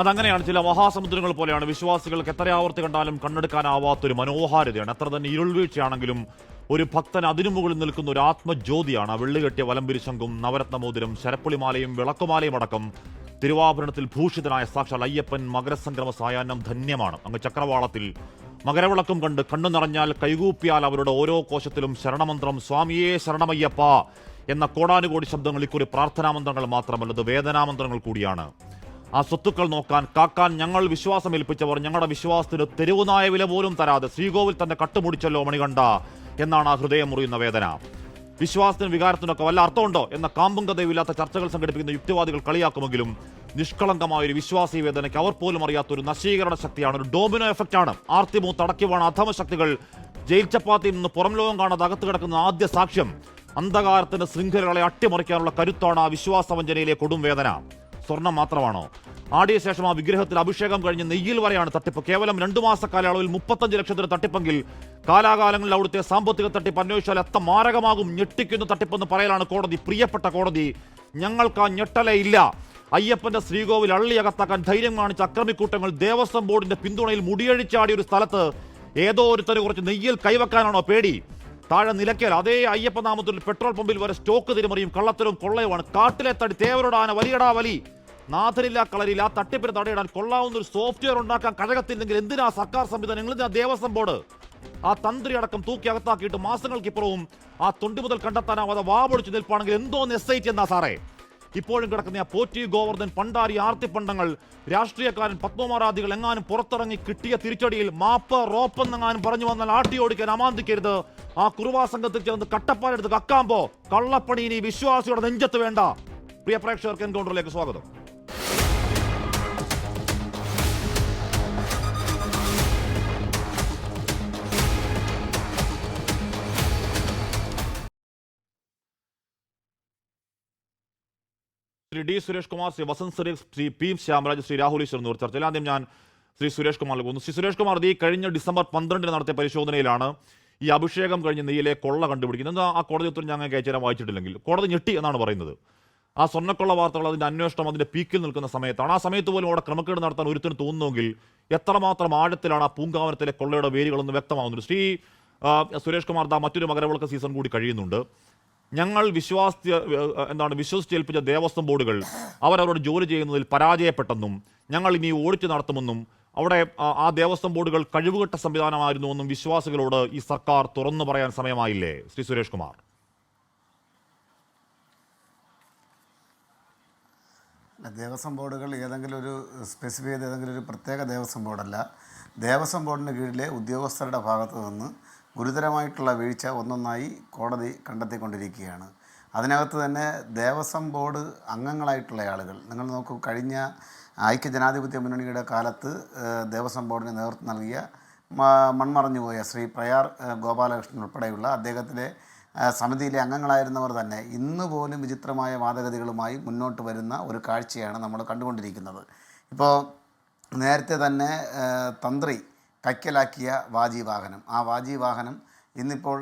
അതങ്ങനെയാണ്. ചില മഹാസമുദ്രങ്ങൾ പോലെയാണ്. വിശ്വാസികൾക്ക് എത്ര ആവർത്തി കണ്ടാലും കണ്ണെടുക്കാനാവാത്തൊരു മനോഹാരിതയാണ്. എത്ര തന്നെ ഇരുൾവീഴ്ചയാണെങ്കിലും ഒരു ഭക്തൻ അതിനു മുകളിൽ നിൽക്കുന്ന ഒരു ആത്മജ്യോതിയാണ്. വെള്ളികെട്ടിയ വലംപിരിശങ്കും നവരത്നമോതിരം ശരപ്പുളിമാലയും വിളക്കുമാലയും അടക്കം തിരുവാഭരണത്തിൽ ഭൂഷിതനായ സാക്ഷാൽ അയ്യപ്പൻ മകരസംക്രമ സായാഹ്നം ധന്യമാണ്. അങ്ങ് ചക്രവാളത്തിൽ മകരവിളക്കും കണ്ട് കണ്ണു നിറഞ്ഞാൽ കൈകൂപ്പിയാൽ അവരുടെ ഓരോ കോശത്തിലും ശരണമന്ത്രം സ്വാമിയേ ശരണമയ്യപ്പ എന്ന കോടാനുകോടി ശബ്ദങ്ങൾ ഇക്കുറി പ്രാർത്ഥനാമന്ത്രങ്ങൾ മാത്രമല്ല, അത് വേദനാമന്ത്രങ്ങൾ കൂടിയാണ്. ആ സ്വത്തുക്കൾ നോക്കാൻ കാക്കാൻ ഞങ്ങൾ വിശ്വാസമേൽപ്പിച്ചവർ ഞങ്ങളുടെ വിശ്വാസത്തിന് തെരുവുനായ വില പോലും തരാതെ ശ്രീകോവിൽ തന്നെ കട്ടുമുടിച്ചല്ലോ മണികണ്ഠ എന്നാണ് ആ ഹൃദയം മുറിയുന്ന വേദന. വിശ്വാസത്തിനും വികാരത്തിനൊക്കെ വല്ല അർത്ഥമുണ്ടോ എന്ന കാമ്പും കഥയുമില്ലാത്ത ചർച്ചകൾ സംഘടിപ്പിക്കുന്ന യുക്തിവാദികൾ കളിയാക്കുമെങ്കിലും നിഷ്കളങ്കമായ ഒരു വിശ്വാസീ വേദനയ്ക്ക് അവർ പോലും അറിയാത്തൊരു നശീകരണ ശക്തിയാണ്, ഒരു ഡോമിനോ എഫക്റ്റാണ്. ആർത്തിമൂത്ത് അടക്കിവാണ അധമ ശക്തികൾ ജയിൽ ചപ്പാത്തിയിൽ നിന്ന് പുറം ലോകം കാണാതെ അകത്ത് കിടക്കുന്ന ആദ്യ സാക്ഷ്യം. അന്ധകാരത്തിന്റെ ശൃംഖലകളെ അട്ടിമറിക്കാനുള്ള കരുത്താണ് ആ വിശ്വാസവഞ്ചനയിലെ കൊടും വേദന. സ്വർണം മാത്രമാണോ? ആടിയ ശേഷം ആ വിഗ്രഹത്തിൽ അഭിഷേകം കഴിഞ്ഞ് നെയ്യിൽ വരെയാണ് തട്ടിപ്പ്. കേവലം 2 മാസ കാലയളവിൽ 35 ലക്ഷത്തിന് തട്ടിപ്പെങ്കിൽ കാലാകാലങ്ങളിൽ അവിടുത്തെ സാമ്പത്തിക തട്ടിപ്പ് അന്വേഷിച്ചാൽ എത്ര മാരകമാകും. ഞെട്ടിക്കുന്ന തട്ടിപ്പെന്ന് പറയലാണ് കോടതി. പ്രിയപ്പെട്ട കോടതി, ഞങ്ങൾക്ക് ആ ഞെട്ടലേ ഇല്ല. അയ്യപ്പന്റെ ശ്രീകോവിൽ അള്ളിയകത്താക്കാൻ ധൈര്യം കാണിച്ച അക്രമിക്കൂട്ടങ്ങൾ ദേവസ്വം ബോർഡിന്റെ പിന്തുണയിൽ മുടിയഴിച്ചാടിയ ഒരു സ്ഥലത്ത് ഏതോ ഒരുത്തന് കുറച്ച് നെയ്യിൽ കൈവെക്കാനാണോ പേടി? താഴെ നിലയ്ക്കൽ അതേ അയ്യപ്പനാമത്തിൽ പെട്രോൾ പമ്പിൽ വരെ സ്റ്റോക്ക് തിരിമറിയും കള്ളത്തരവും കൊള്ളയുമാണ്. കാട്ടിലെ തടി തേവരോടാന വലിയടാ വലി, നാഥനില്ല കളരില്ല. ആ തട്ടിപ്പിന് തടയിടാൻ കൊള്ളാവുന്ന ഒരു സോഫ്റ്റ്വെയർ ഉണ്ടാക്കാൻ കഴകത്തില്ലെങ്കിൽ എന്തിനാ സർക്കാർ സംവിധാനം, എന്തിനാ ദേവസ്വം ബോർഡ്? ആ തന്ത്രി അടക്കം തൂക്കി അകത്താക്കിയിട്ട് മാസങ്ങൾക്കിപ്പുറവും ആ തൊണ്ടി മുതൽ കണ്ടെത്താനാവാതെ വാപൊടിച്ച് നിൽപ്പാണെങ്കിൽ എന്തോന്ന് SIT എന്നാ സാറേ? ഇപ്പോഴും കിടക്കുന്ന ആ പോറ്റി ഗോവർദ്ധൻ പണ്ടാരി ആർത്തിപ്പണ്ടങ്ങൾ രാഷ്ട്രീയക്കാരൻ പത്മമാരാധികൾ എങ്ങാനും പുറത്തിറങ്ങി കിട്ടിയ തിരിച്ചടിയിൽ മാപ്പ് റോപ്പെന്നെങ്ങാനും പറഞ്ഞു വന്നാൽ ആട്ടി ഓടിക്കാൻ അമാന്തിക്കരുത്. ആ കുറുവാ സംഘത്തിൽ ചേർന്ന് കട്ടപ്പാലെടുത്ത് കക്കാമ്പോ കള്ളപ്പണി ഇനി വിശ്വാസിയുടെ നെഞ്ചത്ത് വേണ്ട. പ്രിയ പ്രേക്ഷകർക്ക് എൻകൗണ്ടറിലേക്ക് സ്വാഗതം. ശ്രീ D. സുരേഷ് കുമാർ, ശ്രീ വസന്ത് സുരേഷ്, ശ്രീ P. ശ്യാമരാജ്, ശ്രീ രാഹുൽ ഈശ്വർ എന്നിവർ ചർച്ചയിൽ. ആദ്യം ഞാൻ ശ്രീ സുരേഷ് കുമാറിൽ പോകുന്നു. ശ്രീ സുരേഷ് കുമാർ, ഈ കഴിഞ്ഞ ഡിസംബർ 12 നടത്തിയ പരിശോധനയിലാണ് ഈ അഭിഷേകം കഴിഞ്ഞ് നെയ്യിലെ കൊള്ള കണ്ടുപിടിക്കുന്നത്. ആ കോടതി ഉത്തരം ഞങ്ങൾക്ക് അയച്ചുതരാൻ വായിച്ചിട്ടില്ലെങ്കിൽ കോടതി ഞെട്ടി എന്നാണ് പറയുന്നത്. ആ സ്വർണ്ണക്കൊള്ള വാർത്തകൾ അതിന്റെ അന്വേഷണം അതിന്റെ പീക്കിൽ നിൽക്കുന്ന സമയത്താണ്. ആ സമയത്ത് പോലും അവിടെ ക്രമക്കേട് നടത്താൻ ഒരുത്തിന് തോന്നുന്നുവെങ്കിൽ എത്രമാത്രം ആഴത്തിലാണ് ആ പൂങ്കാവനത്തിലെ കൊള്ളയുടെ വേരുകളെന്ന് വ്യക്തമാകുന്നുണ്ട്. ശ്രീ സുരേഷ് കുമാർ, മറ്റൊരു മകരവിളക്ക് സീസൺ കൂടി കഴിയുന്നുണ്ട്. ഞങ്ങൾ വിശ്വസിച്ചേൽപ്പിച്ച ദേവസ്വം ബോർഡുകൾ അവരവരുടെ ജോലി ചെയ്യുന്നതിൽ പരാജയപ്പെട്ടെന്നും ഞങ്ങൾ ഇനി ഓഡിറ്റ് നടത്തുമെന്നും അവിടെ ആ ദേവസ്വം ബോർഡുകൾ കഴിവുകെട്ട സംവിധാനമായിരുന്നുവെന്നും വിശ്വാസികളോട് ഈ സർക്കാർ തുറന്നു പറയാൻ സമയമായില്ലേ ശ്രീ സുരേഷ് കുമാർ? ദേവസ്വം ബോർഡുകൾ ഏതെങ്കിലും ഒരു സ്പെസിഫൈ ചെയ്ത ഏതെങ്കിലും ഒരു പ്രത്യേക ദേവസ്വം ബോർഡല്ല. ദേവസ്വം ബോർഡിന് കീഴിലെ ഉദ്യോഗസ്ഥരുടെ ഭാഗത്തു നിന്ന് ഗുരുതരമായിട്ടുള്ള വീഴ്ച ഒന്നൊന്നായി കോടതി കണ്ടെത്തിക്കൊണ്ടിരിക്കുകയാണ്. അതിനകത്ത് തന്നെ ദേവസ്വം ബോർഡ് അംഗങ്ങളായിട്ടുള്ള ആളുകൾ, നിങ്ങൾ നോക്കൂ, കഴിഞ്ഞ ഐക്യജനാധിപത്യ മുന്നണിയുടെ കാലത്ത് ദേവസ്വം ബോർഡിന് നേതൃത്വം നൽകിയ മൺമറഞ്ഞുപോയ ശ്രീ പ്രയാർ ഗോപാലകൃഷ്ണൻ ഉൾപ്പെടെയുള്ള അദ്ദേഹത്തിലെ സമിതിയിലെ അംഗങ്ങളായിരുന്നവർ തന്നെ ഇന്ന് പോലും വിചിത്രമായ വാദഗതികളുമായി മുന്നോട്ട് വരുന്ന ഒരു കാഴ്ചയാണ് നമ്മൾ കണ്ടുകൊണ്ടിരിക്കുന്നത്. ഇപ്പോൾ നേരത്തെ തന്നെ തന്ത്രി കൈക്കലാക്കിയ വാജീവാഹനം, ആ വാജീവാഹനം ഇന്നിപ്പോൾ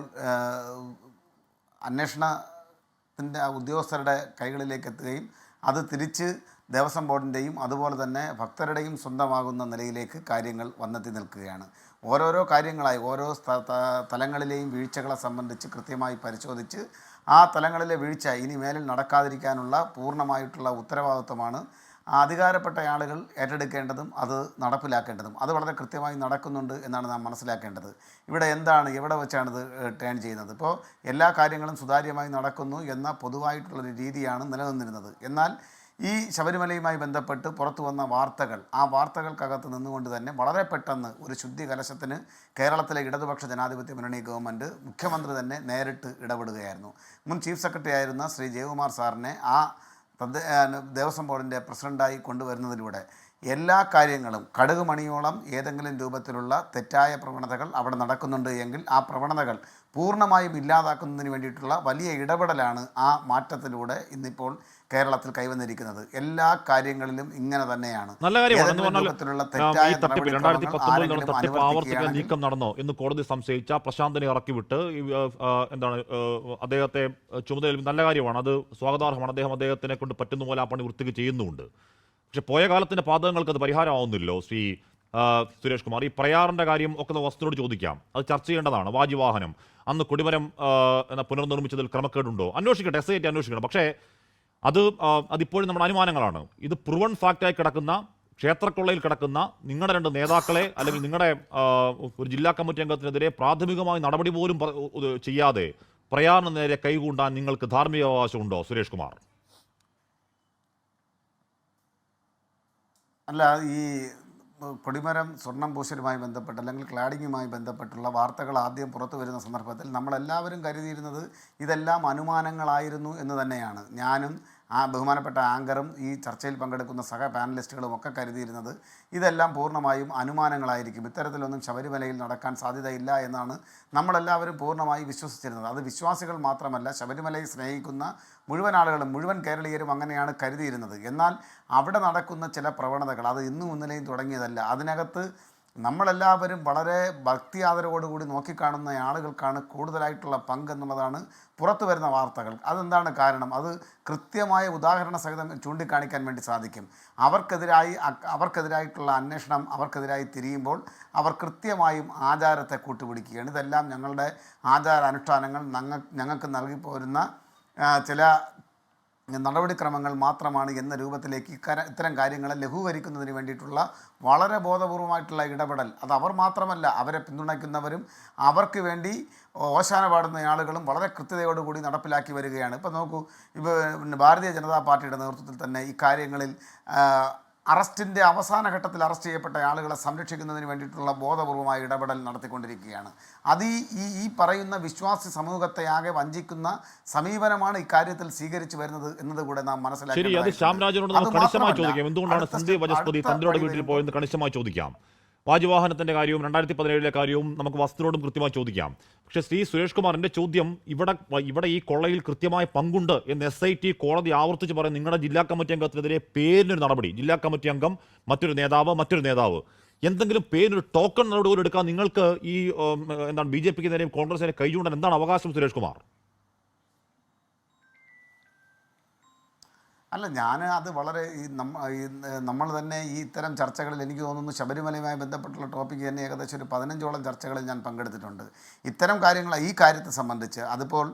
അന്വേഷണത്തിൻ്റെ ഉദ്യോഗസ്ഥരുടെ കൈകളിലേക്ക് എത്തുകയും അത് തിരിച്ച് ദേവസ്വം ബോർഡിൻ്റെയും അതുപോലെ തന്നെ ഭക്തരുടെയും സ്വന്തമാകുന്ന നിലയിലേക്ക് കാര്യങ്ങൾ വന്നെത്തി നിൽക്കുകയാണ്. ഓരോരോ കാര്യങ്ങളായി ഓരോ തലങ്ങളിലെയും വീഴ്ചകളെ സംബന്ധിച്ച് കൃത്യമായി പരിശോധിച്ച് ആ തലങ്ങളിലെ വീഴ്ച ഇനി മേലിൽ നടക്കാതിരിക്കാനുള്ള പൂർണ്ണമായിട്ടുള്ള ഉത്തരവാദിത്വമാണ് അധികാരപ്പെട്ട ആളുകൾ ഏറ്റെടുക്കേണ്ടതും അത് നടപ്പിലാക്കേണ്ടതും. അത് വളരെ കൃത്യമായി നടക്കുന്നുണ്ട് എന്നാണ് നാം മനസ്സിലാക്കേണ്ടത്. ഇവിടെ എവിടെ വെച്ചാണിത് ടേൺ ചെയ്യുന്നത്? ഇപ്പോൾ എല്ലാ കാര്യങ്ങളും സുതാര്യമായി നടക്കുന്നു എന്ന പൊതുവായിട്ടുള്ളൊരു രീതിയാണ് നിലനിന്നിരുന്നത്. എന്നാൽ ഈ ശബരിമലയുമായി ബന്ധപ്പെട്ട് പുറത്തു വന്ന വാർത്തകൾ, ആ വാർത്തകൾക്കകത്ത് നിന്നുകൊണ്ട് തന്നെ വളരെ പെട്ടെന്ന് ഒരു ശുദ്ധി കലശത്തിന് കേരളത്തിലെ ഇടതുപക്ഷ ജനാധിപത്യ മുന്നണി ഗവൺമെൻറ്, മുഖ്യമന്ത്രി തന്നെ നേരിട്ട് ഇടപെടുകയായിരുന്നു. മുൻ ചീഫ് സെക്രട്ടറി ആയിരുന്ന ശ്രീ ജയകുമാർ സാറിനെ ആ ദേവസ്വം ബോർഡിൻ്റെ പ്രസിഡൻ്റായി കൊണ്ടുവരുന്നതിലൂടെ എല്ലാ കാര്യങ്ങളും കടുക് മണിയോളം ഏതെങ്കിലും രൂപത്തിലുള്ള തെറ്റായ പ്രവണതകൾ അവിടെ നടക്കുന്നുണ്ട് എങ്കിൽ ആ പ്രവണതകൾ പൂർണ്ണമായും ഇല്ലാതാക്കുന്നതിന് വേണ്ടിയിട്ടുള്ള വലിയ ഇടപെടലാണ് ആ മാറ്റത്തിലൂടെ ഇന്നിപ്പോൾ കേരളത്തിൽ കൈവന്നിരിക്കുന്നത്. എല്ലാ കാര്യങ്ങളിലും ഇങ്ങനെ തന്നെയാണ്. നല്ല കാര്യമാണ്. നീക്കം നടന്നോ എന്ന് കോടതി സംശയിച്ച പ്രശാന്തനെ ഇറക്കിവിട്ട് അദ്ദേഹത്തെ ചുമതല, നല്ല കാര്യമാണ്, അത് സ്വാഗതാർഹമാണ്. അദ്ദേഹത്തിനെ കൊണ്ട് പറ്റുന്ന പോലെ ആ പണി വൃത്തിക്ക് ചെയ്യുന്നുമുണ്ട്. പക്ഷെ പോയ കാലത്തിന്റെ പാതകങ്ങൾക്ക് അത് പരിഹാരമാവുന്നില്ലല്ലോ ശ്രീ സുരേഷ് കുമാർ. ഈ പ്രയാറിന്റെ കാര്യം ഒക്കെ വസ്തുതയോട് ചോദിക്കാം, അത് ചർച്ച ചെയ്യേണ്ടതാണ്. വാജിവാഹനം അന്ന് കൊടിമരം പുനർനിർമ്മിച്ചതിൽ ക്രമക്കേടുണ്ടോ അന്വേഷിക്കട്ടെ, SIT അന്വേഷിക്കണം. പക്ഷേ അതിപ്പോഴും നമ്മുടെ അനുമാനങ്ങളാണ്. ഇത് പ്രൂവൺ ഫാക്റ്റായി കിടക്കുന്ന, ക്ഷേത്രക്കൊള്ളയിൽ കിടക്കുന്ന നിങ്ങളുടെ 2 നേതാക്കളെ അല്ലെങ്കിൽ നിങ്ങളുടെ ഒരു ജില്ലാ കമ്മിറ്റി അംഗത്തിനെതിരെ പ്രാഥമികമായി നടപടി പോലും ചെയ്യാതെ പ്രയാറിന് നേരെ കൈകൂണ്ടാൻ നിങ്ങൾക്ക് ധാർമ്മിക അവകാശമുണ്ടോ സുരേഷ് കുമാർ? അല്ല, ഈ കൊടിമരം സ്വർണം പൂശലുമായി ബന്ധപ്പെട്ട് അല്ലെങ്കിൽ ക്ലാഡിങ്ങുമായി ബന്ധപ്പെട്ടുള്ള വാർത്തകൾ ആദ്യം പുറത്തു വരുന്ന സന്ദർഭത്തിൽ നമ്മളെല്ലാവരും കരുതിയിരുന്നത് ഇതെല്ലാം അനുമാനങ്ങളായിരുന്നു എന്ന് തന്നെയാണ്. ഞാനും ബഹുമാനപ്പെട്ട ആങ്കറും ഈ ചർച്ചയിൽ പങ്കെടുക്കുന്ന സഹ പാനലിസ്റ്റുകളും ഒക്കെ കരുതിയിരുന്നത് ഇതെല്ലാം പൂർണ്ണമായും അനുമാനങ്ങളായിരിക്കും, ഇത്തരത്തിലൊന്നും ശബരിമലയിൽ നടക്കാൻ സാധ്യതയില്ല എന്നാണ് നമ്മളെല്ലാവരും പൂർണ്ണമായി വിശ്വസിച്ചിരുന്നത്. അത് വിശ്വാസികൾ മാത്രമല്ല, ശബരിമലയെ സ്നേഹിക്കുന്ന മുഴുവൻ ആളുകളും, മുഴുവൻ കേരളീയരും അങ്ങനെയാണ് കരുതിയിരുന്നത്. എന്നാൽ അവിടെ നടക്കുന്ന ചില പ്രവണതകൾ അത് ഇന്നും ഇന്നലെയും തുടങ്ങിയതല്ല. അതിനകത്ത് നമ്മളെല്ലാവരും വളരെ ഭക്തി ആദരവോടുകൂടി നോക്കിക്കാണുന്ന ആളുകൾക്കാണ് കൂടുതലായിട്ടുള്ള പങ്ക് എന്നുള്ളതാണ് പുറത്തു വരുന്ന വാർത്തകൾ. അതെന്താണ് കാരണം? അത് കൃത്യമായ ഉദാഹരണ സഹിതം ചൂണ്ടിക്കാണിക്കാൻ വേണ്ടി സാധിക്കും. അവർക്കെതിരായിട്ടുള്ള അന്വേഷണം അവർക്കെതിരായി തിരിയുമ്പോൾ അവർ കൃത്യമായും ആചാരത്തെ കൂട്ടുപിടിക്കുകയാണ്. ഇതെല്ലാം ഞങ്ങളുടെ ആചാരാനുഷ്ഠാനങ്ങൾ ഞങ്ങൾക്ക് നൽകിപ്പോരുന്ന ചില നടപടിക്രമങ്ങൾ മാത്രമാണ് എന്ന രൂപത്തിലേക്ക് ഇത്തരം കാര്യങ്ങളെ ലഘൂകരിക്കുന്നതിന് വേണ്ടിയിട്ടുള്ള വളരെ ബോധപൂർവമായിട്ടുള്ള ഇടപെടൽ അത് അവർ മാത്രമല്ല, അവരെ പിന്തുണയ്ക്കുന്നവരും അവർക്ക് വേണ്ടി ഓശാന പാടുന്ന ആളുകളും വളരെ കൃത്യതയോടുകൂടി നടപ്പിലാക്കി വരികയാണ്. ഇപ്പോൾ നോക്കൂ, ഭാരതീയ ജനതാ പാർട്ടിയുടെ നേതൃത്വത്തിൽ തന്നെ ഇക്കാര്യങ്ങളിൽ അറസ്റ്റിൻ്റെ അവസാന ഘട്ടത്തിൽ അറസ്റ്റ് ചെയ്യപ്പെട്ട ആളുകളെ സംരക്ഷിക്കുന്നതിന് വേണ്ടിയിട്ടുള്ള ബോധപൂർവമായ ഇടപെടൽ നടത്തിക്കൊണ്ടിരിക്കുകയാണ്. അത് ഈ പറയുന്ന വിശ്വാസി സമൂഹത്തെ ആകെ വഞ്ചിക്കുന്ന സമീപനമാണ് ഇക്കാര്യത്തിൽ സ്വീകരിച്ചു വരുന്നത് എന്നതുകൂടെ നാം മനസ്സിലാക്കി. ചോദിക്കാം. വാജിവാഹനത്തിന്റെ കാര്യവും 2017 കാര്യവും നമുക്ക് വസ്തുതയോടും കൃത്യമായി ചോദിക്കാം. പക്ഷേ ശ്രീ സുരേഷ് കുമാറിന്റെ ചോദ്യം, ഇവിടെ ഈ കൊള്ളയിൽ കൃത്യമായ പങ്കുണ്ട് എന്ന് SIT കോടതി ആവർത്തിച്ച് പറയും. നിങ്ങളുടെ ജില്ലാ കമ്മിറ്റി അംഗത്തിനെതിരെ പേരിനൊരു നടപടി, ജില്ലാ കമ്മിറ്റി അംഗം, മറ്റൊരു നേതാവ്, എന്തെങ്കിലും പേരിനൊരു ടോക്കൺ നടപടി പോലും എടുക്കാൻ നിങ്ങൾക്ക് ഈ BJPക്ക് നേരെയും കോൺഗ്രസിനെ കൈ ചൂണ്ടാൻ എന്താണ് അവകാശം സുരേഷ് കുമാർ? അല്ല, ഞാൻ അത് വളരെ നമ്മൾ തന്നെ ഈ ഇത്തരം ചർച്ചകളിൽ എനിക്ക് തോന്നുന്നു ശബരിമലയുമായി ബന്ധപ്പെട്ടുള്ള ടോപ്പിക്ക് തന്നെ ഏകദേശം ഒരു 15ഓളം ചർച്ചകളിൽ ഞാൻ പങ്കെടുത്തിട്ടുണ്ട്. ഇത്തരം കാര്യങ്ങൾ ഈ കാര്യത്തെ സംബന്ധിച്ച് അതിപ്പോൾ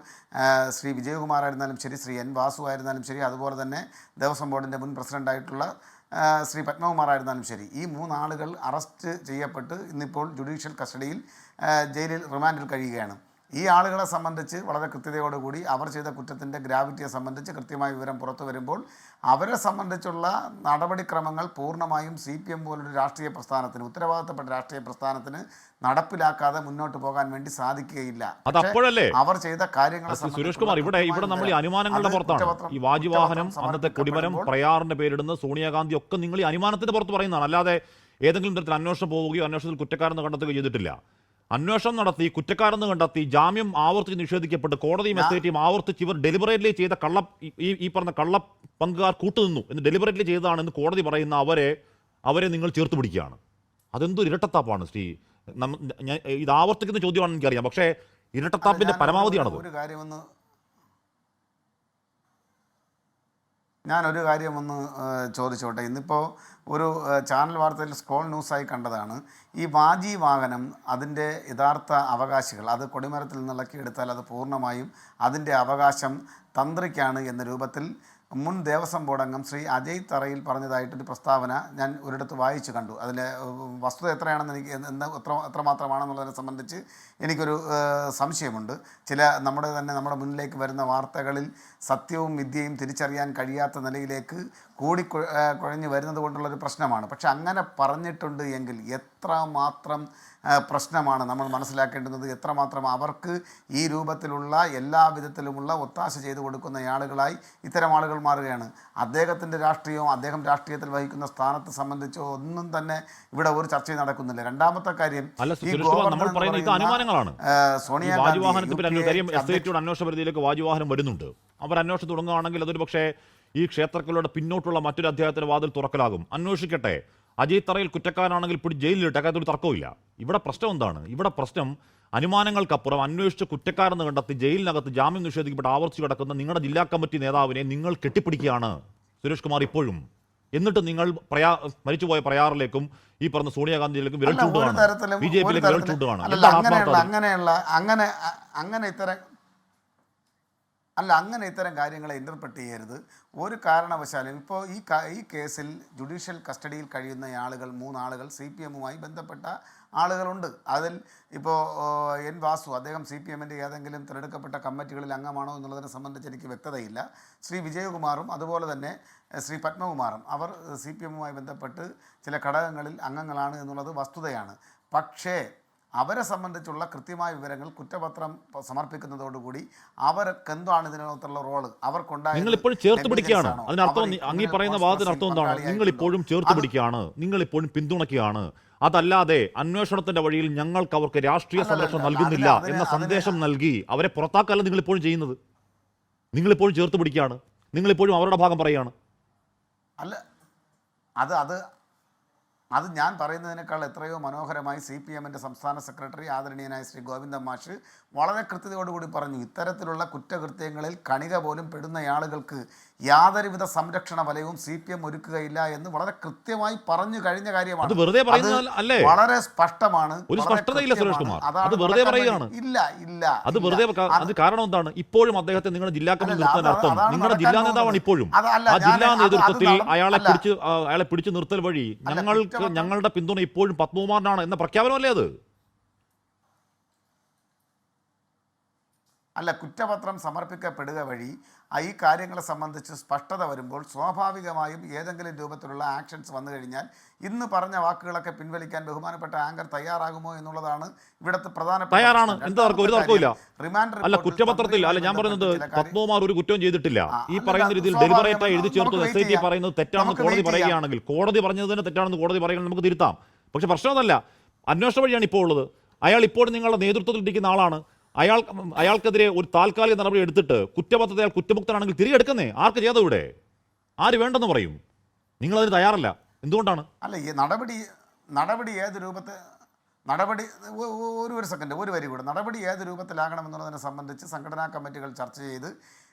ശ്രീ വിജയകുമാറായിരുന്നാലും ശരി, ശ്രീ N വാസു ആയിരുന്നാലും ശരി, അതുപോലെ തന്നെ ദേവസ്വം ബോർഡിൻ്റെ മുൻ പ്രസിഡൻ്റായിട്ടുള്ള ശ്രീ പത്മകുമാറായിരുന്നാലും ശരി, ഈ 3 ആളുകൾ അറസ്റ്റ് ചെയ്യപ്പെട്ട് ഇന്നിപ്പോൾ ജുഡീഷ്യൽ കസ്റ്റഡിയിൽ ജയിലിൽ റിമാൻഡിൽ കഴിയുകയാണ്. ഈ ആളുകളെ സംബന്ധിച്ച് വളരെ കൃത്യതയോടുകൂടി അവർ ചെയ്ത കുറ്റത്തിൻ്റെ ഗ്രാവിറ്റിയെ സംബന്ധിച്ച് കൃത്യമായ വിവരം പുറത്തു വരുമ്പോൾ അവരെ സംബന്ധിച്ചുള്ള നടപടിക്രമങ്ങൾ പൂർണ്ണമായും CPM പോലൊരു രാഷ്ട്രീയ പ്രസ്ഥാനത്തിന്, ഉത്തരവാദിത്തപ്പെട്ട രാഷ്ട്രീയ പ്രസ്ഥാനത്തിന് നടപ്പിലാക്കാതെ മുന്നോട്ട് പോകാൻ വേണ്ടി സാധിക്കുകയില്ല. അവർ ചെയ്ത കാര്യങ്ങളെ സുരേഷ് കുമാർ, ഇവിടെ നമ്മൾ ഈ അനുമാനങ്ങളുടെ പുറത്താണ്. ഈ വാജിവാഹനം, അന്നത്തെ കൊടിമരം, പ്രയാറിന്റെ പേരിടുന്ന സോണിയാഗാന്ധി ഒക്കെ നിങ്ങൾ ഈ അനുമാനത്തിന്റെ പുറത്ത് പറയുന്നതാണ്. അല്ലാതെ ഏതെങ്കിലും തരത്തിൽ അന്വേഷണം പോവുകയോ അന്വേഷണത്തിൽ കുറ്റക്കാരെന്ന് കണ്ടെത്തുകയോ ചെയ്തിട്ടില്ല. അന്വേഷണം നടത്തി, കുറ്റക്കാരെന്ന് കണ്ടെത്തി, ജാമ്യം ആവർത്തിച്ച് നിഷേധിക്കപ്പെട്ട് കോടതിയും SITയും ആവർത്തിച്ച് ഇവർ ഡെലിബറേറ്റ്ലി ചെയ്ത ഈ പറഞ്ഞ കള്ള പങ്കുകാർ കൂട്ടുനിന്നു എന്ന് ഡെലിബറേറ്റ്ലി ചെയ്തതാണെന്ന് കോടതി പറയുന്ന അവരെ നിങ്ങൾ ചേർത്ത് പിടിക്കുകയാണ്. അതെന്തൊരു ഇരട്ടത്താപ്പാണ് ശ്രീ. ഇത് ആവർത്തിക്കുന്ന ചോദ്യമാണെന്ന് എനിക്കറിയാം, പക്ഷേ ഇരട്ടത്താപ്പിന്റെ പരമാവധിയാണത്. ഞാനൊരു കാര്യം ഒന്ന് ചോദിച്ചോട്ടെ. ഇന്നിപ്പോൾ ഒരു ചാനൽ വാർത്തയിൽ സ്ക്രോൾ ന്യൂസായി കണ്ടതാണ്, ഈ വാജിവാഹനം അതിൻ്റെ യഥാർത്ഥ അവകാശികൾ, അത് കൊടിമരത്തിൽ നിന്നിളക്കിയെടുത്താൽ അത് പൂർണ്ണമായും അതിൻ്റെ അവകാശം തന്ത്രിക്കാണ് എന്ന രൂപത്തിൽ മുൻ ദേവസ്വം ബോർഡ് അംഗം ശ്രീ അജയ് തറയിൽ പറഞ്ഞതായിട്ടൊരു പ്രസ്താവന ഞാൻ ഒരിടത്ത് വായിച്ചു കണ്ടു. അതിലെ വസ്തുത എത്രയാണെന്ന് എനിക്ക് എത്രമാത്രമാണെന്നുള്ളതിനെ സംബന്ധിച്ച് എനിക്കൊരു സംശയമുണ്ട്. നമ്മുടെ മുന്നിലേക്ക് വരുന്ന വാർത്തകളിൽ സത്യവും വിദ്യയും തിരിച്ചറിയാൻ കഴിയാത്ത നിലയിലേക്ക് കുഴഞ്ഞു വരുന്നത് കൊണ്ടുള്ളൊരു പ്രശ്നമാണ്. പക്ഷെ അങ്ങനെ പറഞ്ഞിട്ടുണ്ട് എങ്കിൽ എത്രമാത്രം പ്രശ്നമാണ് നമ്മൾ മനസ്സിലാക്കേണ്ടുന്നത്. എത്രമാത്രം അവർക്ക് ഈ രൂപത്തിലുള്ള എല്ലാ വിധത്തിലുമുള്ള ഒത്താശ ചെയ്തു കൊടുക്കുന്ന ആളുകളായി ഇത്തരം ആളുകൾ മാറുകയാണ്. അദ്ദേഹത്തിൻ്റെ രാഷ്ട്രീയവും അദ്ദേഹം രാഷ്ട്രീയത്തിൽ വഹിക്കുന്ന സ്ഥാനത്തെ സംബന്ധിച്ചോ ഒന്നും തന്നെ ഇവിടെ ഒരു ചർച്ചയും നടക്കുന്നില്ല. രണ്ടാമത്തെ കാര്യം, അന്വേഷണ പരിധിയിലേക്ക് വാജിവാഹനം വരുന്നുണ്ട്. അവർ അന്വേഷണം തുടങ്ങുകയാണെങ്കിൽ അതൊരു പക്ഷേ ഈ ക്ഷേത്രങ്ങളുടെ പിന്നോട്ടുള്ള മറ്റൊരു അധ്യായത്തിന് വാതിൽ തുറക്കലാകും. അന്വേഷിക്കട്ടെ. അജയ് തറയിൽ കുറ്റക്കാരനാണെങ്കിൽ പിടി ജയിലിലിട്ട് അക്കാര്യത്തിൽ തർക്കമില്ല. ഇവിടെ പ്രശ്നം എന്താണ്? ഇവിടെ പ്രശ്നം അനുമാനങ്ങൾക്കപ്പുറം അന്വേഷിച്ച് കുറ്റക്കാരെന്ന് കണ്ടെത്തി ജയിലിനകത്ത് ജാമ്യം നിഷേധിക്കപ്പെട്ട് ആവർത്തിച്ച് കിടക്കുന്ന നിങ്ങളുടെ ജില്ലാ കമ്മിറ്റി നേതാവിനെ നിങ്ങൾ കെട്ടിപ്പിടിക്കുകയാണ് സുരേഷ് കുമാർ ഇപ്പോഴും. എന്നിട്ട് നിങ്ങൾ മരിച്ചുപോയ പ്രയാറിലേക്കും ഈ പറഞ്ഞ സോണിയാഗാന്ധിയിലേക്കും വിരൽ അല്ല, ഒരു ചൂണ്ടുകയാണ്, തരത്തിലും ബി ജെ പിയിലേക്ക് വിരൽ തരത്തിലും ചൂണ്ടുകയാണ്. അല്ല, എന്താണ് അങ്ങനെയുള്ള ആത്മാർത്ഥത? അങ്ങനെ ഇത്തരം കാര്യങ്ങളെ ഇൻ്റർപ്രറ്റ് ചെയ്യരുത് ഒരു കാരണവശാലും. ഇപ്പോൾ ഈ കേസിൽ ജുഡീഷ്യൽ കസ്റ്റഡിയിൽ കഴിയുന്ന ആളുകൾ 3 ആളുകൾ CPM-മായി ബന്ധപ്പെട്ട ആളുകളുണ്ട്. അതിൽ ഇപ്പോൾ എൻ വാസു, അദ്ദേഹം CPM-ൻ്റെ ഏതെങ്കിലും തിരഞ്ഞെടുക്കപ്പെട്ട കമ്മിറ്റികളിൽ അംഗമാണോ എന്നുള്ളതിനെ സംബന്ധിച്ച് എനിക്ക് വ്യക്തതയില്ല. ശ്രീ വിജയകുമാറും അതുപോലെ തന്നെ ശ്രീ പത്മകുമാറും അവർ CPM-മായി ബന്ധപ്പെട്ട് ചില ഘടകങ്ങളിൽ അംഗങ്ങളാണ് എന്നുള്ളത് വസ്തുതയാണ്. പക്ഷേ അവരെ സംബന്ധിച്ചുള്ള കൃത്യമായ വിവരങ്ങൾ കുറ്റപത്രം സമർപ്പിക്കുന്നതോടുകൂടി അവർക്ക് എന്താണ് ഇതിനകത്തുള്ള റോള് അവർക്കുണ്ടായ നിങ്ങളിപ്പോഴും ചേർത്ത് പിടിക്കുകയാണ്. അതിനർത്ഥം അങ്ങീ പറയുന്ന വാദത്തിന് അർത്ഥം എന്താണ്? നിങ്ങളിപ്പോഴും ചേർത്ത് പിടിക്കുകയാണ്, നിങ്ങളിപ്പോഴും പിന്തുണയ്ക്കുകയാണ്. അതല്ലാതെ അന്വേഷണത്തിന്റെ വഴിയിൽ ഞങ്ങൾക്ക് അവർക്ക് രാഷ്ട്രീയ സംരക്ഷണം നൽകുന്നില്ല എന്ന സന്ദേശം നൽകി അവരെ പുറത്താക്കല്ല നിങ്ങളിപ്പോഴും ചെയ്യുന്നത്. നിങ്ങളിപ്പോഴും ചേർത്ത് പിടിക്കുകയാണ്, നിങ്ങളിപ്പോഴും അവരുടെ ഭാഗം പറയുകയാണ്. അല്ല, അത് ഞാൻ പറയുന്നതിനേക്കാൾ എത്രയോ മനോഹരമായി CPM-ൻ്റെ സംസ്ഥാന സെക്രട്ടറി ആദരണീയനായ ശ്രീ ഗോവിന്ദൻ മാഷ് വളരെ കൃത്യതയോടുകൂടി പറഞ്ഞു, ഇത്തരത്തിലുള്ള കുറ്റകൃത്യങ്ങളിൽ കണിക പോലും പെടുന്ന ആളുകൾക്ക് യാതൊരുവിധ സംരക്ഷണ വലയവും CPM ഒരുക്കുകയില്ല എന്ന് വളരെ കൃത്യമായി പറഞ്ഞു കഴിഞ്ഞ കാര്യമാണ്. അത് വെറുതെ പറയുന്നത് അല്ലേ? വളരെ സ്പഷ്ടമാണ്. ഒരു സ്പഷ്ടതയില്ല സുരേഷ് കുമാർ, അത് വെറുതെ പറയുകയാണ്. ഇല്ല, അത് വെറുതെ. അത് കാരണം എന്താണ്? ഇപ്പോഴും അദ്ദേഹത്തെ നിങ്ങളുടെ ജില്ലാ കമ്മിറ്റി നിർത്താൻ അർത്ഥം നിങ്ങളുടെ ജില്ലാ നേതാവാണ് ഇപ്പോഴും. ആ ജില്ലാ നേതൃത്വത്തിൽ അയാളെ പിടിച്ചു നിർത്തൽ വഴി ഞങ്ങളുടെ പിന്തുണ ഇപ്പോഴും പത്മകുമാറിനാണ് എന്ന പ്രഖ്യാപനമല്ലേ അത്? അല്ല, കുറ്റപത്രം സമർപ്പിക്കപ്പെടുക വഴി ഈ കാര്യങ്ങളെ സംബന്ധിച്ച് സ്പഷ്ടത വരുമ്പോൾ സ്വാഭാവികമായും ഏതെങ്കിലും രൂപത്തിലുള്ള ആക്ഷൻസ് വന്നു കഴിഞ്ഞാൽ ഇന്ന് പറഞ്ഞ വാക്കുകളൊക്കെ പിൻവലിക്കാൻ ബഹുമാനപ്പെട്ട ആങ്കർ തയ്യാറാകുമോ എന്നുള്ളതാണ് ഇവിടുത്തെ പ്രധാനപ്പെട്ട. തയ്യാറാണ്, എന്താ ഒരു തർക്കമില്ല. അല്ല, കുറ്റപത്രത്തിൽ അല്ല ഞാൻ പറയുന്നത് പത്മകുമാർ ഒരു കുറ്റവും ചെയ്തിട്ടില്ല. ഈ പറയുന്ന രീതിയിൽ ഡെലിബറേറ്റായി എഴുതി ചേർത്ത് SIT പറയുന്നത് തെറ്റാണെന്ന് കോടതി പറയുകയാണെങ്കിൽ, കോടതി പറഞ്ഞത് തന്നെ തെറ്റാണെന്ന് കോടതി പറയുകയാണെങ്കിൽ നമുക്ക് തിരുത്താം. പക്ഷെ പ്രശ്നം അതല്ല, അന്വേഷണ വഴിയാണ് ഇപ്പോൾ ഉള്ളത്. അയാൾ ഇപ്പോൾ നിങ്ങളുടെ നേതൃത്വത്തിൽ ഇരിക്കുന്ന ആളാണ്. അയാൾക്കെതിരെ ഒരു താൽക്കാലിക നടപടി എടുത്തിട്ട് കുറ്റപത്രത്തെ അയാൾ കുറ്റമുക്തനാണെങ്കിൽ തിരികെ എടുക്കുന്നേ. ആർക്ക് ചെയ്തോ ഇവിടെ? ആര് വേണ്ടെന്ന് പറയും? നിങ്ങളതിന് തയ്യാറല്ല. എന്തുകൊണ്ടാണ്? അല്ല, ഈ നടപടി ഏത് രൂപത്തിൽ ഒരു സെക്കൻഡ്, ഒരു വരി കൂടെ. നടപടി ഏത് രൂപത്തിലാകണമെന്നുള്ളതിനെ സംബന്ധിച്ച് സംഘടനാ കമ്മിറ്റികൾ ചർച്ച ചെയ്ത്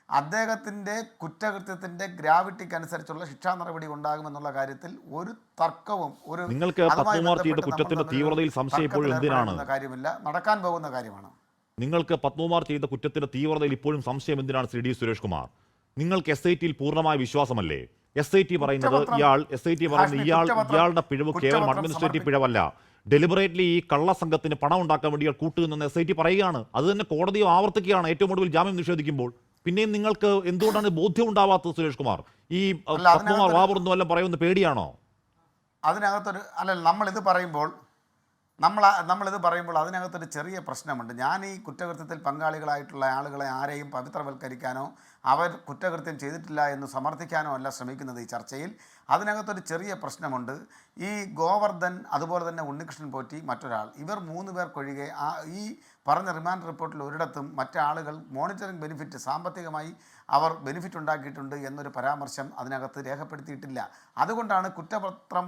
അദ്ദേഹത്തിൻ്റെ കുറ്റകൃത്യത്തിൻ്റെ ഗ്രാവിറ്റിക്ക് അനുസരിച്ചുള്ള ശിക്ഷാ നടപടി ഉണ്ടാകുമെന്നുള്ള കാര്യത്തിൽ ഒരു തർക്കവും നിങ്ങൾക്ക് പത്മകുമാർ ചെയ്ത കുറ്റത്തിന്റെ തീവ്രതയിൽ സംശയം ഇപ്പോഴും എന്തിനാണ്? കാര്യമില്ല, നടക്കാൻ പോകുന്ന കാര്യമാണ്. നിങ്ങൾക്ക് പത്മകുമാർ ചെയ്ത കുറ്റത്തിന്റെ തീവ്രതയിൽ ഇപ്പോഴും സംശയം എന്തിനാണ് ശ്രീ ഡി സുരേഷ് കുമാർ? നിങ്ങൾക്ക് SIT-യിൽ പൂർണ്ണമായ വിശ്വാസമല്ലേ? SIT പറയുന്നത് ഇയാളുടെ പിഴവ് കേവലം അഡ്മിനിസ്ട്രേറ്റീവ് പിഴവല്ല, ഡെലിബറേറ്റ്ലി ഈ കള്ളസംഘത്തിന് പണം ഉണ്ടാക്കാൻ വേണ്ടി കൂട്ടുനിന്ന് SIT പറയുകയാണ്. അത് തന്നെ കോടതിയും ആവർത്തിക്കുകയാണ് ഏറ്റവും ഒടുവിൽ ജാമ്യം നിഷേധിക്കുമ്പോൾ. പിന്നെയും നിങ്ങൾക്ക് എന്തുകൊണ്ടാണ് ബോധ്യം ഉണ്ടാവാത്തത് സുരേഷ് കുമാർ? ഈ പത്മകുമാർ വാപുറൊന്നും എല്ലാം പറയുമെന്ന് പേടിയാണോ? അതിനകത്തൊരു നമ്മളിത് പറയുമ്പോൾ അതിനകത്തൊരു ചെറിയ പ്രശ്നമുണ്ട്. ഞാൻ ഈ കുറ്റകൃത്യത്തിൽ പങ്കാളികളായിട്ടുള്ള ആളുകളെ ആരെയും പവിത്രവൽക്കരിക്കാനോ അവർ കുറ്റകൃത്യം ചെയ്തിട്ടില്ല എന്ന് സമർത്ഥിക്കാനോ അല്ല ശ്രമിക്കുന്നത് ഈ ചർച്ചയിൽ. അതിനകത്തൊരു ചെറിയ പ്രശ്നമുണ്ട്. ഈ ഗോവർദ്ധൻ, അതുപോലെ തന്നെ ഉണ്ണികൃഷ്ണൻ പോറ്റി, മറ്റൊരാൾ, ഇവർ 3 പേർക്കൊഴികെ ഈ പറഞ്ഞ റിമാൻഡ് റിപ്പോർട്ടിൽ ഒരിടത്തും മറ്റാളുകൾ മോണിറ്ററിംഗ് ബെനിഫിറ്റ്, സാമ്പത്തികമായി അവർ ബെനിഫിറ്റ് ഉണ്ടാക്കിയിട്ടുണ്ട് എന്നൊരു പരാമർശം അതിനകത്ത് രേഖപ്പെടുത്തിയിട്ടില്ല. അതുകൊണ്ടാണ് കുറ്റപത്രം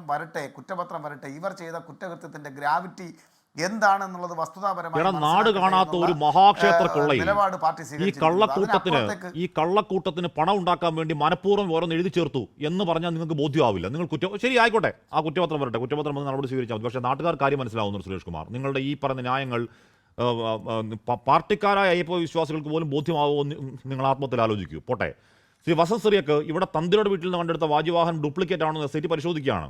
വരട്ടെ, ഇവർ ചെയ്ത കുറ്റകൃത്യത്തിൻ്റെ ഗ്രാവിറ്റി എന്താണെന്നുള്ളത് വസ്തുതാപരമായി നാട് കാണാത്ത ഒരു മഹാക്ഷേത്ര കൊള്ളയിൽ ഈ കള്ളക്കൂട്ടത്തിന് പണം ഉണ്ടാക്കാൻ വേണ്ടി മനഃപൂർവ്വം ഓരോന്ന് എഴുതി ചേർത്തു എന്ന് പറഞ്ഞാൽ നിങ്ങൾക്ക് ബോധ്യമാവില്ല. നിങ്ങൾ ശരി ആയിക്കോട്ടെ, ആ കുറ്റപത്രം വരട്ടെ, കുറ്റപത്രം നടപടി സ്വീകരിച്ചാൽ മതി. പക്ഷേ നാട്ടുകാർ കാര്യം മനസ്സിലാവുന്നു സുരേഷ് കുമാർ, നിങ്ങളുടെ ഈ പറഞ്ഞ ന്യായങ്ങൾ പാർട്ടിക്കാരായ അയ്യപ്പ വിശ്വാസികൾക്ക് പോലും ബോധ്യമാവുമെന്ന് നിങ്ങൾ ആത്മത്തിൽ ആലോചിക്കൂ. പോട്ടെ, ശ്രീ വസന്ത് സിറിയക്ക് ഇവിടെ തന്ത്രിയുടെ വീട്ടിൽ നിന്ന് കണ്ടെടുത്ത വാജിവാഹനം ഡ്യൂപ്ലിക്കേറ്റ് ആണെന്ന് SIT പരിശോധിക്കുകയാണ്.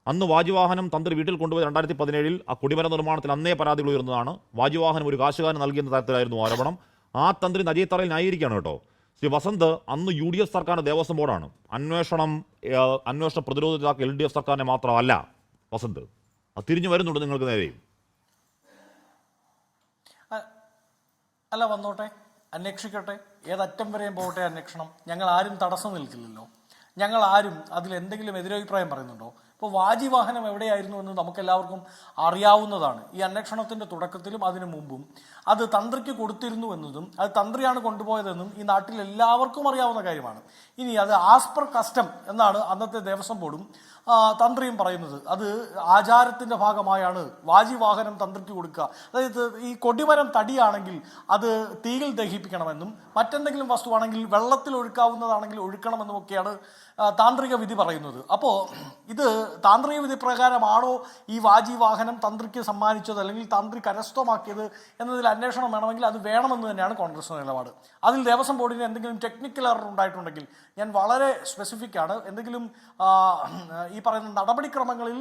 അന്ന് വാജിവാഹനം തന്ത്രി വീട്ടിൽ കൊണ്ടുപോയി 2017 ആ കൊടിമര നിർമ്മാണത്തിൽ അന്നേ പരാതികൾ ഉയർന്നതാണ്. വാജിവാഹനം ഒരു കാശുകാരൻ നൽകിയെന്ന തരത്തിലായിരുന്നു ആരോപണം. ആ തന്ത്രി നജീത്തറയിൽ ന്യായീകരിക്കുകയാണ് കേട്ടോ. ശ്രീ വസന്ത്, അന്ന് UDF സർക്കാരിൻ്റെ ദേവസ്വം ബോർഡാണ്. അന്വേഷണ പ്രതിരോധത്തിലാക്കി LDF സർക്കാരിനെ മാത്രമല്ല വസന്ത്, അത് തിരിഞ്ഞു വരുന്നുണ്ട് നിങ്ങൾക്ക് നേരെയും. അല്ല, വന്നോട്ടെ, അന്വേഷിക്കട്ടെ, ഏതറ്റം വരെയും പോകട്ടെ അന്വേഷണം. ഞങ്ങൾ ആരും തടസ്സം നിൽക്കില്ലല്ലോ. ഞങ്ങൾ ആരും അതിൽ എന്തെങ്കിലും എതിരഭിപ്രായം പറയുന്നുണ്ടോ? ഇപ്പോൾ വാജിവാഹനം എവിടെയായിരുന്നു എന്ന് നമുക്കെല്ലാവർക്കും അറിയാവുന്നതാണ്. ഈ അന്വേഷണത്തിൻ്റെ തുടക്കത്തിലും അതിനു മുമ്പും അത് തന്ത്രിക്ക് കൊടുത്തിരുന്നു എന്നതും അത് തന്ത്രിയാണ് കൊണ്ടുപോയതെന്നും ഈ നാട്ടിൽ എല്ലാവർക്കും അറിയാവുന്ന കാര്യമാണ്. ഇനി അത് ആസ് പെർ കസ്റ്റം എന്നാണ് അന്നത്തെ ദേവസ്വം ബോർഡും തന്ത്രിയും പറയുന്നത്. അത് ആചാരത്തിൻ്റെ ഭാഗമായാണ് വാജിവാഹനം തന്ത്രിക്ക് കൊടുക്കുക. അതായത് ഈ കൊടിമരം തടിയാണെങ്കിൽ അത് തീയിൽ ദഹിപ്പിക്കണമെന്നും മറ്റെന്തെങ്കിലും വസ്തുവാണെങ്കിൽ വെള്ളത്തിൽ ഒഴുക്കാവുന്നതാണെങ്കിൽ ഒഴുക്കണമെന്നുമൊക്കെയാണ് താന്ത്രിക വിധി പറയുന്നത്. അപ്പോൾ ഇത് താന്ത്രിക വിധി പ്രകാരമാണോ ഈ വാജിവാഹനം തന്ത്രിക്ക് സമ്മാനിച്ചത് അല്ലെങ്കിൽ തന്ത്രി കരസ്ഥമാക്കിയത് എന്നതിൽ അന്വേഷണം വേണമെങ്കിൽ അത് വേണമെന്ന് തന്നെയാണ് കോൺഗ്രസ് നിലപാട്. അതിൽ ദേവസ്വം ബോർഡിന് എന്തെങ്കിലും ടെക്നിക്കൽ എറർ ഉണ്ടായിട്ടുണ്ടെങ്കിൽ, ഞാൻ വളരെ സ്പെസിഫിക് ആണ്, എന്തെങ്കിലും ഈ പറയുന്ന നടപടിക്രമങ്ങളിൽ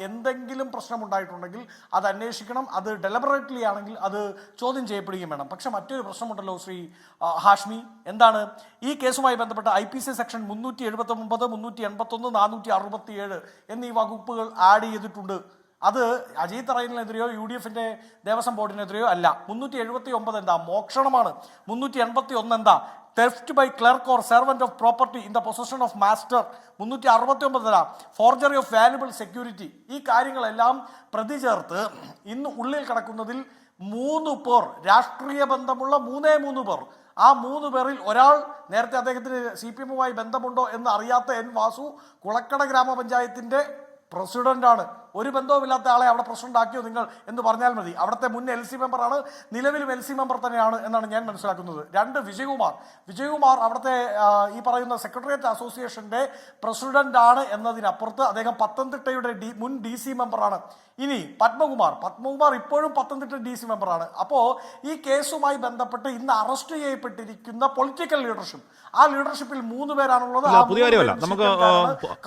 എന്തെങ്കിലും പ്രശ്നമുണ്ടായിട്ടുണ്ടെങ്കിൽ അത് അന്വേഷിക്കണം. അത് ഡെലിബറേറ്റ്ലി ആണെങ്കിൽ അത് ചോദ്യം ചെയ്യപ്പെടുകയും വേണം. പക്ഷെ മറ്റൊരു പ്രശ്നമുണ്ടല്ലോ ശ്രീ ഹാഷ്മി, എന്താണ്? ഈ കേസുമായി ബന്ധപ്പെട്ട IPC സെക്ഷൻ 379, 381, 467 എന്നീ വകുപ്പുകൾ ആഡ് ചെയ്തിട്ടുണ്ട്. അത് അജയ് തറയിലിനെതിരെയോ UDFന്റെ ദേവസ്വം ബോർഡിനെതിരെയോ അല്ല. 379 എന്താ? മോക്ഷണമാണ്. 381 എന്താ? Theft by clerk or servant of property in the possession of master. 369 forgery of valuable security. ഈ കാര്യങ്ങളെല്ലാം പ്രതി ചേർത്ത് ഇന്ന് ഉള്ളിൽ കിടക്കുന്നതിൽ 3 പേർ, രാഷ്ട്രീയ ബന്ധമുള്ള 3 പേർ. ആ 3 പേരിൽ ഒരാൾ, നേരത്തെ അദ്ദേഹത്തിന് CPM-മായി ബന്ധമുണ്ടോ എന്ന് അറിയാത്ത N വാസു, കുളക്കട ഗ്രാമപഞ്ചായത്തിന്റെ പ്രസിഡന്റാണ്. ഒരു ബന്ധവുമില്ലാത്ത ആളെ അവിടെ പ്രസിഡന്റ് ആക്കിയോ നിങ്ങൾ എന്ന് പറഞ്ഞാൽ മതി. അവിടുത്തെ മുൻ LC മെമ്പറാണ്, നിലവിലും LC മെമ്പർ തന്നെയാണ് എന്നാണ് ഞാൻ മനസ്സിലാക്കുന്നത്. 2 വിജയകുമാർ അവിടുത്തെ ഈ പറയുന്ന സെക്രട്ടേറിയറ്റ് അസോസിയേഷന്റെ പ്രസിഡന്റ് ആണ് എന്നതിനപ്പുറത്ത് അദ്ദേഹം പത്തനംതിട്ടയുടെ മുൻ DC മെമ്പറാണ്. ഇനി പത്മകുമാർ ഇപ്പോഴും പത്തനംതിട്ട DC മെമ്പറാണ്. അപ്പോൾ ഈ കേസുമായി ബന്ധപ്പെട്ട് ഇന്ന് അറസ്റ്റ് ചെയ്യപ്പെട്ടിരിക്കുന്ന പൊളിറ്റിക്കൽ ലീഡർഷിപ്പ്, ആ ലീഡർഷിപ്പിൽ 3 പേരാണുള്ളത്. പുതിയ കാര്യമല്ല, നമുക്ക്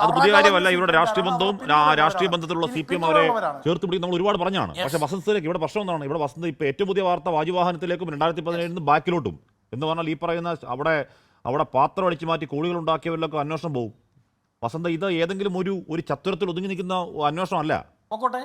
അത് പുതിയ കാര്യമല്ല. ഇവരുടെ രാഷ്ട്രീയ ബന്ധവും രാഷ്ട്രീയ ബന്ധത്തിലുള്ള CPM അവരെ ചേർത്ത് പിടിക്കും നമ്മൾ ഒരുപാട് പറഞ്ഞാണ്. പക്ഷേ വസന്തത്തിലേക്ക് ഇവിടെ പ്രശ്നം എന്താണ്? ഇവിടെ വസന്ത ഇപ്പൊ ഏറ്റവും പുതിയ വാർത്ത വാജിവാഹനത്തിലേക്കും 2017 ബാക്കിലോട്ടും എന്ന് പറഞ്ഞാൽ ഈ പറയുന്ന അവിടെ പാത്രം അടിച്ചു മാറ്റി കോളികൾ ഉണ്ടാക്കിയവരിലൊക്കെ അന്വേഷണം പോകും. വസന്ത, ഇത് ഏതെങ്കിലും ഒരു ചത്തുരത്തിൽ ഒതുങ്ങി നിൽക്കുന്ന അന്വേഷണം അല്ല. നോക്കട്ടെ,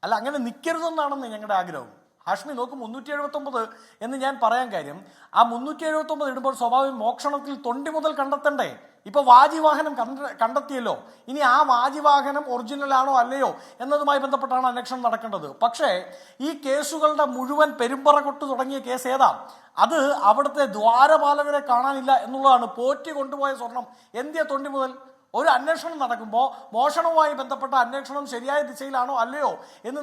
അല്ല അങ്ങനെ നിൽക്കരുതെന്നാണെന്ന് ഞങ്ങളുടെ ആഗ്രഹം. ഹാഷ്മി നോക്ക്, 379 എന്ന് ഞാൻ പറയാൻ കാര്യം, ആ 379 ഇടുമ്പോൾ സ്വാഭാവികം മോക്ഷണത്തിൽ തൊണ്ടി മുതൽ കണ്ടെത്തണ്ടേ? ഇപ്പൊ വാജിവാഹനം കണ്ടെത്തിയല്ലോ. ഇനി ആ വാജിവാഹനം ഒറിജിനൽ ആണോ അല്ലയോ എന്നതുമായി ബന്ധപ്പെട്ടാണ് അന്വേഷണം നടക്കേണ്ടത്. പക്ഷേ ഈ കേസുകളുടെ മുഴുവൻ പെരുമ്പറ കൊട്ട് തുടങ്ങിയ കേസ് ഏതാ? അത് അവിടുത്തെ ദ്വാരപാലകരെ കാണാനില്ല എന്നുള്ളതാണ്. പോറ്റി കൊണ്ടുപോയ സ്വർണം എന്തിയ തൊണ്ടി മുതൽ? ഒരു അന്വേഷണം നടക്കുമ്പോൾ മോഷണവുമായി ബന്ധപ്പെട്ട അന്വേഷണം ശരിയായ ദിശയിലാണോ അല്ലയോ എന്ന്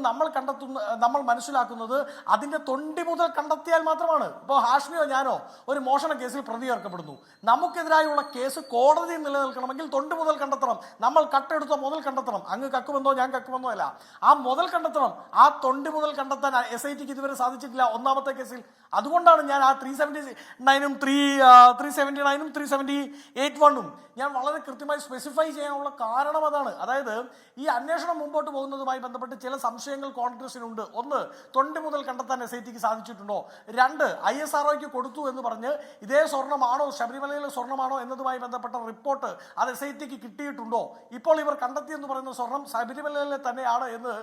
നമ്മൾ മനസ്സിലാക്കുന്നത് അതിന്റെ തൊണ്ടി മുതൽ കണ്ടെത്തിയാൽ മാത്രമാണ്. ഇപ്പോൾ ഹാഷ്മിയോ ഞാനോ ഒരു മോഷണ കേസിൽ പ്രതി ചേർക്കപ്പെടുന്നു, നമുക്കെതിരായുള്ള കേസ് കോടതി നിലനിൽക്കണമെങ്കിൽ തൊണ്ടി മുതൽ കണ്ടെത്തണം. നമ്മൾ കട്ടെടുത്ത മുതൽ കണ്ടെത്തണം. അങ്ങ് കക്കുമെന്നോ ഞാൻ കക്കുമെന്നോ അല്ല, ആ മുതൽ കണ്ടെത്തണം. ആ തൊണ്ടി മുതൽ കണ്ടെത്താൻ SITക്ക് ഇതുവരെ സാധിച്ചിട്ടില്ല ഒന്നാമത്തെ കേസിൽ. അതുകൊണ്ടാണ് ഞാൻ ആ 379 378 ഞാൻ വളരെ കൃത്യമായി സ്പെസിഫൈ ചെയ്യാനുള്ള കാരണം അതാണ്. അതായത് ഈ അന്വേഷണം മുമ്പോട്ട് പോകുന്നതുമായി ബന്ധപ്പെട്ട് ചില സംശയങ്ങൾ കോൺഗ്രസിനുണ്ട്. 1, തൊണ്ടി മുതൽ കണ്ടെത്താൻ SITക്ക് സാധിച്ചിട്ടുണ്ടോ? 2, ISROയ്ക്ക് കൊടുത്തു എന്ന് പറഞ്ഞ് ഇതേ സ്വർണ്ണമാണോ, ശബരിമലയിലെ സ്വർണ്ണമാണോ എന്നതുമായി ബന്ധപ്പെട്ട റിപ്പോർട്ട് അത് SITക്ക് കിട്ടിയിട്ടുണ്ടോ? ഇപ്പോൾ ഇവർ കണ്ടെത്തിയെന്ന് പറയുന്ന സ്വർണം ശബരിമലയിലെ തന്നെയാണ് എന്ന്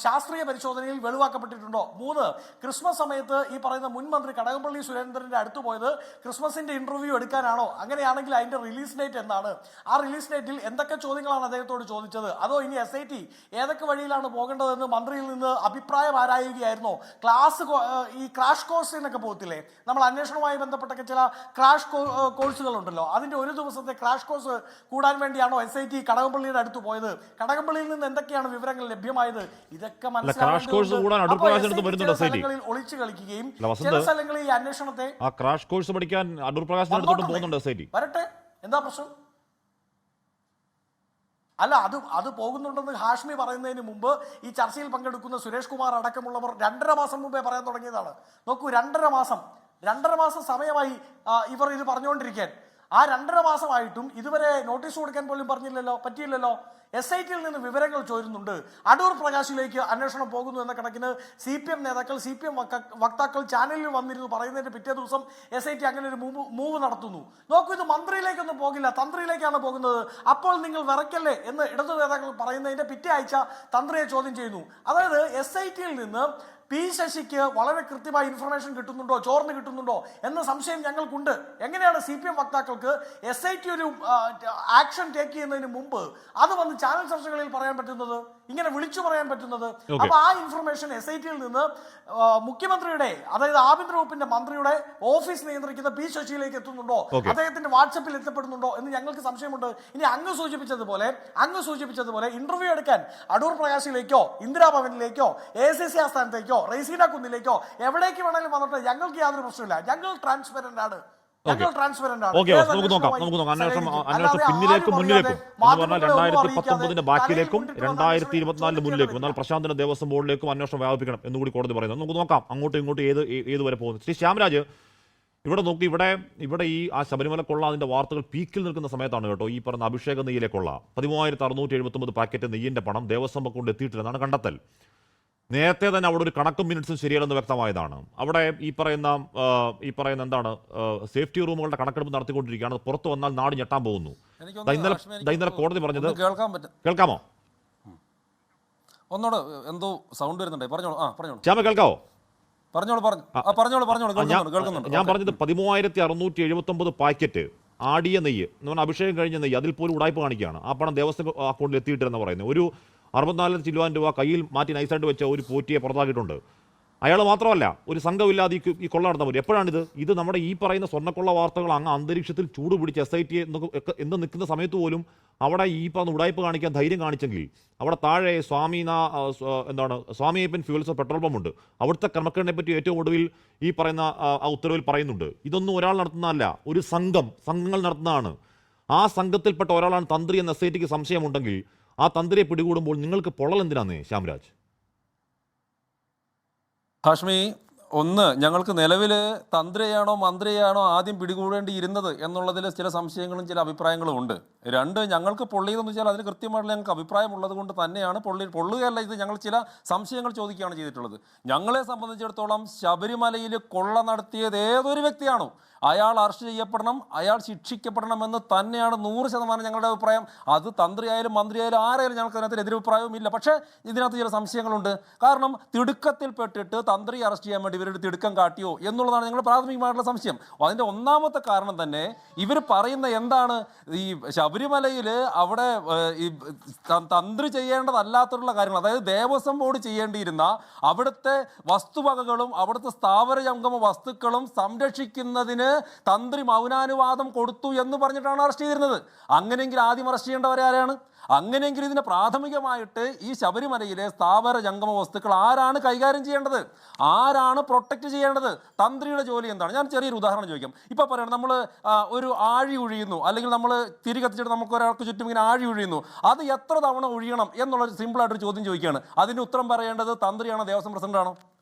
ശാസ്ത്രീയ പരിശോധനയിൽ വെളിവാക്കപ്പെട്ടിട്ടുണ്ടോ? 3, ക്രിസ്മസ് സമയത്ത് ഈ പറയുന്ന മുൻ മന്ത്രി കടകംപള്ളി സുരേന്ദ്രന്റെ അടുത്ത് പോയത് ക്രിസ്മസിന്റെ ഇന്റർവ്യൂ എടുക്കാനാണോ? അങ്ങനെയാണെങ്കിൽ അതിന്റെ റിലീസ് ഡേറ്റ് എന്താണ്? ആ റിലീസ് ഡേറ്റിൽ എന്തൊക്കെ ചോദ്യങ്ങളാണ് അദ്ദേഹത്തോട് ചോദിച്ചത്? അതോ ഇനി SIT ഏതൊക്കെ വഴിയിലാണ് പോകേണ്ടതെന്ന് മന്ത്രിയിൽ നിന്ന് അഭിപ്രായം ആരായുകയായിരുന്നോ? ഈ ക്രാഷ് കോഴ്സ് എന്നൊക്കെ പോകത്തില്ലേ, നമ്മൾ അന്വേഷണവുമായി ബന്ധപ്പെട്ടൊക്കെ ചില ക്രാഷ് കോഴ്സുകൾ ഉണ്ടല്ലോ, അതിന്റെ ഒരു ദിവസത്തെ ക്രാഷ് കോഴ്സ് കൂടാൻ വേണ്ടിയാണോ SIT കടകംപള്ളിയുടെ അടുത്ത് പോയത്? കടകംപള്ളിയിൽ നിന്ന് എന്തൊക്കെയാണ് വിവരങ്ങൾ ലഭ്യമായത്? ഇതൊക്കെ മനസ്സിലാക്കി ഒളിച്ചു കളിക്കുകയും ചില സ്ഥലങ്ങളിൽ ഈ അന്വേഷണത്തെ ക്രാഷ് കോഴ്സ് പഠിക്കാൻ അടൂർ പ്രകാശ് വരട്ടെ, എന്താ പ്രശ്നം? അല്ല, അത് പോകുന്നുണ്ടെന്ന് ഹാഷ്മി പറയുന്നതിന് മുമ്പ് ഈ ചർച്ചയിൽ പങ്കെടുക്കുന്ന സുരേഷ് കുമാർ അടക്കമുള്ളവർ 2.5 മാസം മുമ്പേ പറയാൻ തുടങ്ങിയതാണ്. നോക്കൂ, 2.5 മാസം സമയമായി ഇവർ ഇത് പറഞ്ഞുകൊണ്ടിരിക്കാൻ. ആ 2.5 മാസമായിട്ടും ഇതുവരെ നോട്ടീസ് കൊടുക്കാൻ പോലും പറ്റിയില്ലല്ലോ. SITയിൽ നിന്ന് വിവരങ്ങൾ ചോരുന്നുണ്ട്. അടൂർ പ്രകാശിലേക്ക് അന്വേഷണം പോകുന്നു എന്ന കണക്കിന് CPM നേതാക്കൾ, CPM വക്താക്കൾ ചാനലിൽ വന്നിരുന്നു പറയുന്നതിന്റെ പിറ്റേ ദിവസം SIT അങ്ങനെ ഒരു മൂവ് നടത്തുന്നു. നോക്കൂ, ഇത് മന്ത്രിയിലേക്കൊന്നും പോകില്ല, തന്ത്രിയിലേക്കാണ് പോകുന്നത്. അപ്പോൾ നിങ്ങൾ വിറയ്ക്കല്ലേ എന്ന് ഇടതു നേതാക്കൾ പറയുന്നതിന്റെ പിറ്റേ ആഴ്ച തന്ത്രിയെ ചോദ്യം ചെയ്യുന്നു. അതായത് SITയിൽ നിന്ന് P. ശശിക്ക് വളരെ കൃത്യമായ ഇൻഫർമേഷൻ കിട്ടുന്നുണ്ടോ, ചോർന്ന് കിട്ടുന്നുണ്ടോ എന്ന സംശയം ഞങ്ങൾക്കുണ്ട്. എങ്ങനെയാണ് CPM വക്താക്കൾക്ക് SIT ഒരു ആക്ഷൻ ടേക്ക് ചെയ്യുന്നതിന് മുമ്പ് അത് വന്ന് ചാനൽ ചർച്ചകളിൽ പറയാൻ പറ്റുന്നത്? ഇങ്ങനെ വിളിച്ചു പറയാൻ പറ്റുന്നത്? അപ്പൊ ആ ഇൻഫർമേഷൻ SIT-യിൽ നിന്ന് മുഖ്യമന്ത്രിയുടെ, അതായത് ആഭ്യന്തര വകുപ്പിന്റെ മന്ത്രിയുടെ ഓഫീസ് നിയന്ത്രിക്കുന്ന P ശശിയിലേക്ക് എത്തുന്നുണ്ടോ, അദ്ദേഹത്തിന്റെ വാട്സപ്പിൽ എത്തപ്പെടുന്നുണ്ടോ എന്ന് ഞങ്ങൾക്ക് സംശയമുണ്ട്. ഇനി അങ്ങ് സൂചിപ്പിച്ചതുപോലെ ഇന്റർവ്യൂ എടുക്കാൻ അടൂർ പ്രകാശിലേക്കോ ഇന്ദിരാഭവനിലേക്കോ ACC ആസ്ഥാനത്തേക്കോ റെയ്സീന കുന്നിലേക്കോ എവിടേക്ക് വേണമെങ്കിലും വന്നിട്ട് ഞങ്ങൾക്ക് യാതൊരു പ്രശ്നമില്ല. ഞങ്ങൾ ട്രാൻസ്പെറന്റ് ആണ്. ഓക്കെ, നമുക്ക് നോക്കാം. അന്വേഷണം പിന്നിലേക്കും മുന്നിലേക്കും എന്ന് പറഞ്ഞാൽ 2019 ബാക്കിലേക്കും 2024 മുന്നിലേക്കും, എന്നാൽ പ്രശാന്തിന്റെ ദേവസ്വം ബോർഡിലേക്കും അന്വേഷണം വ്യാപിപ്പിക്കണം എന്നുകൂടി കോടതി പറയുന്നത്. നമുക്ക് നോക്കാം അങ്ങോട്ടും ഇങ്ങോട്ടും ഏത് വരെ പോകുന്നു. ശ്രീ ശ്യാംരാജ്, ഇവിടെ നോക്കി, ഇവിടെ ഈ ആ ശബരിമല കൊള്ള അതിന്റെ വാർത്തകൾ പീക്കിൽ നിൽക്കുന്ന സമയത്താണ് കേട്ടോ ഈ പറഞ്ഞ അഭിഷേക നെയ്യിലെ കൊള്ള. 13,679 പാക്കറ്റ് നെയ്യിന്റെ പണം ദേവസ്വം കൊണ്ട് എത്തിയിട്ടില്ലെന്നാണ് കണ്ടെത്തൽ. നേരത്തെ തന്നെ അവിടെ ഒരു കണക്കും മിനിറ്റ്സും ശരിയല്ലെന്ന് വ്യക്തമായതാണ്. അവിടെ ഈ പറയുന്ന എന്താണ് സേഫ്റ്റി റൂമുകളുടെ കണക്കെടുപ്പ് നടത്തിക്കൊണ്ടിരിക്കുകയാണ്. പുറത്തു വന്നാൽ നാട് ഞെട്ടാൻ പോകുന്നു. ഇന്നലെ കോടതി പറഞ്ഞത് കേൾക്കാമോ? ഒന്നോട് എന്തോ സൗണ്ട് വരുന്നുണ്ടേ, പറഞ്ഞോളൂ. ശ്യാമ കേൾക്കാവോ? പറഞ്ഞോളൂ. ഞാൻ പറഞ്ഞത് 13,679 പാക്കറ്റ് ആടിയ നെയ്യ് എന്ന് പറഞ്ഞാൽ അഭിഷേകം കഴിഞ്ഞ നെയ്യ്, അതിൽ പോലും ഉടായ്പ കാണിക്കുകയാണ്. ആ പണം ദേവസ്വം അക്കൗണ്ടിൽ എത്തിയിട്ടില്ലെന്ന് പറയുന്നത്. ഒരു 64 ചില്ലുവാൻ രൂപ കയ്യിൽ മാറ്റി നൈസായിട്ട് വെച്ച ഒരു പോറ്റിയെ പുറത്താക്കിയിട്ടുണ്ട്. അയാൾ മാത്രമല്ല, ഒരു സംഘമില്ലാതെ ഈ കൊള്ള നടത്താൻ പറ്റും. എപ്പോഴാണിത്? ഇത് നമ്മുടെ ഈ പറയുന്ന സ്വർണ്ണക്കൊള്ള വാർത്തകൾ അങ്ങ് അന്തരീക്ഷത്തിൽ ചൂട് പിടിച്ച് SIT എന്ന് നിൽക്കുന്ന സമയത്ത് പോലും അവിടെ ഈ പറഞ്ഞ ഉടായ്പ കാണിക്കാൻ ധൈര്യം കാണിച്ചെങ്കിൽ അവിടെ താഴെ സ്വാമി അയ്യപ്പൻ ഫ്യൂൽസ് പെട്രോൾ പമ്പുണ്ട്. അവിടുത്തെ ക്രമക്കേടിനെ പറ്റി ഏറ്റവും ഒടുവിൽ ഈ പറയുന്ന ആ ഉത്തരവിൽ പറയുന്നുണ്ട്. ഇതൊന്നും ഒരാൾ നടത്തുന്നതല്ല, ഒരു സംഘങ്ങൾ നടത്തുന്നതാണ്. ആ സംഘത്തിൽപ്പെട്ട ഒരാളാണ് തന്ത്രി എന്ന് SITക്ക് സംശയമുണ്ടെങ്കിൽ ആ തന്ത്രിയെ പിടികൂടുമ്പോൾ നിങ്ങൾക്ക് പൊള്ളൽ എന്തിനാന്നേ ശ്യാംരാജ്? ഹാഷ്മി, ഒന്ന്, ഞങ്ങൾക്ക് നിലവിൽ തന്ത്രിയാണോ മന്ത്രിയാണോ ആദ്യം പിടികൂടേണ്ടിയിരുന്നത് എന്നുള്ളതിൽ ചില സംശയങ്ങളും ചില അഭിപ്രായങ്ങളും ഉണ്ട്. രണ്ട്, ഞങ്ങൾക്ക് പൊള്ളിയതെന്ന് വെച്ചാൽ അതിന് കൃത്യമായിട്ടുള്ള ഞങ്ങൾക്ക് അഭിപ്രായമുള്ളത് കൊണ്ട് തന്നെയാണ് പൊള്ളുകയല്ല ഇത്. ഞങ്ങൾ ചില സംശയങ്ങൾ ചോദിക്കുകയാണ് ചെയ്തിട്ടുള്ളത്. ഞങ്ങളെ സംബന്ധിച്ചിടത്തോളം ശബരിമലയിൽ കൊള്ള നടത്തിയത് ഏതൊരു വ്യക്തിയാണോ അയാൾ അറസ്റ്റ് ചെയ്യപ്പെടണം, അയാൾ ശിക്ഷിക്കപ്പെടണമെന്ന് തന്നെയാണ് 100% ഞങ്ങളുടെ അഭിപ്രായം. അത് തന്ത്രിയായാലും മന്ത്രിയായാലും ആരായാലും ഞങ്ങൾക്ക് അതിനകത്ത് എതിരഭിപ്രായവും ഇല്ല. പക്ഷേ ഇതിനകത്ത് ചില സംശയങ്ങളുണ്ട്. കാരണം തിടുക്കത്തിൽപ്പെട്ടിട്ട് തന്ത്രി അറസ്റ്റ് ചെയ്യാൻ വേണ്ടി ഇവരുടെ തിടുക്കം കാട്ടിയോ എന്നുള്ളതാണ് ഞങ്ങളുടെ പ്രാഥമികമായിട്ടുള്ള സംശയം. അതിൻ്റെ ഒന്നാമത്തെ കാരണം തന്നെ ഇവർ പറയുന്ന എന്താണ്, ഈ ശബരിമലയിൽ അവിടെ ഈ തന്ത്രി ചെയ്യേണ്ടതല്ലാത്തുള്ള കാര്യങ്ങൾ, അതായത് ദേവസ്വം ബോർഡ് ചെയ്യേണ്ടിയിരുന്ന അവിടുത്തെ വസ്തുവകകളും അവിടുത്തെ സ്ഥാവര ജംഗമ വസ്തുക്കളും സംരക്ഷിക്കുന്നതിന് തന്ത്രി മൗനാനുവാദം കൊടുത്തു എന്ന് പറഞ്ഞിട്ടാണ് അറസ്റ്റ് ചെയ്തിരുന്നത്. അങ്ങനെയെങ്കിൽ ആദ്യം അറസ്റ്റ് ചെയ്യേണ്ടവരെ ആരാണ്? അങ്ങനെയെങ്കിൽ ഇതിന് പ്രാഥമികമായിട്ട് ഈ ശബരിമലയിലെ സ്ഥാവര ജംഗമ വസ്തുക്കൾ ആരാണ് കൈകാര്യം ചെയ്യേണ്ടത്? ആരാണ് പ്രൊട്ടക്റ്റ് ചെയ്യേണ്ടത്? തന്ത്രിയുടെ ജോലി എന്താണ്? ഞാൻ ചെറിയൊരു ഉദാഹരണം ചോദിക്കാം. ഇപ്പോൾ പറയണം, നമ്മൾ ഒരു ആഴി ഒഴിയുന്നു, അല്ലെങ്കിൽ നമ്മൾ തിരി കത്തിച്ചിട്ട് നമുക്ക് ഒരാൾക്ക് ചുറ്റും ഇങ്ങനെ ആഴി ഒഴിയുന്നു. അത് എത്ര തവണ ഒഴിയണം എന്നുള്ളൊരു സിമ്പിളായിട്ടൊരു ചോദ്യം ചോദിക്കുകയാണ്. അതിന് ഉത്തരം പറയേണ്ടത് തന്ത്രിയാണോ ദേവസ്വം പ്രസിഡന്റാണോ?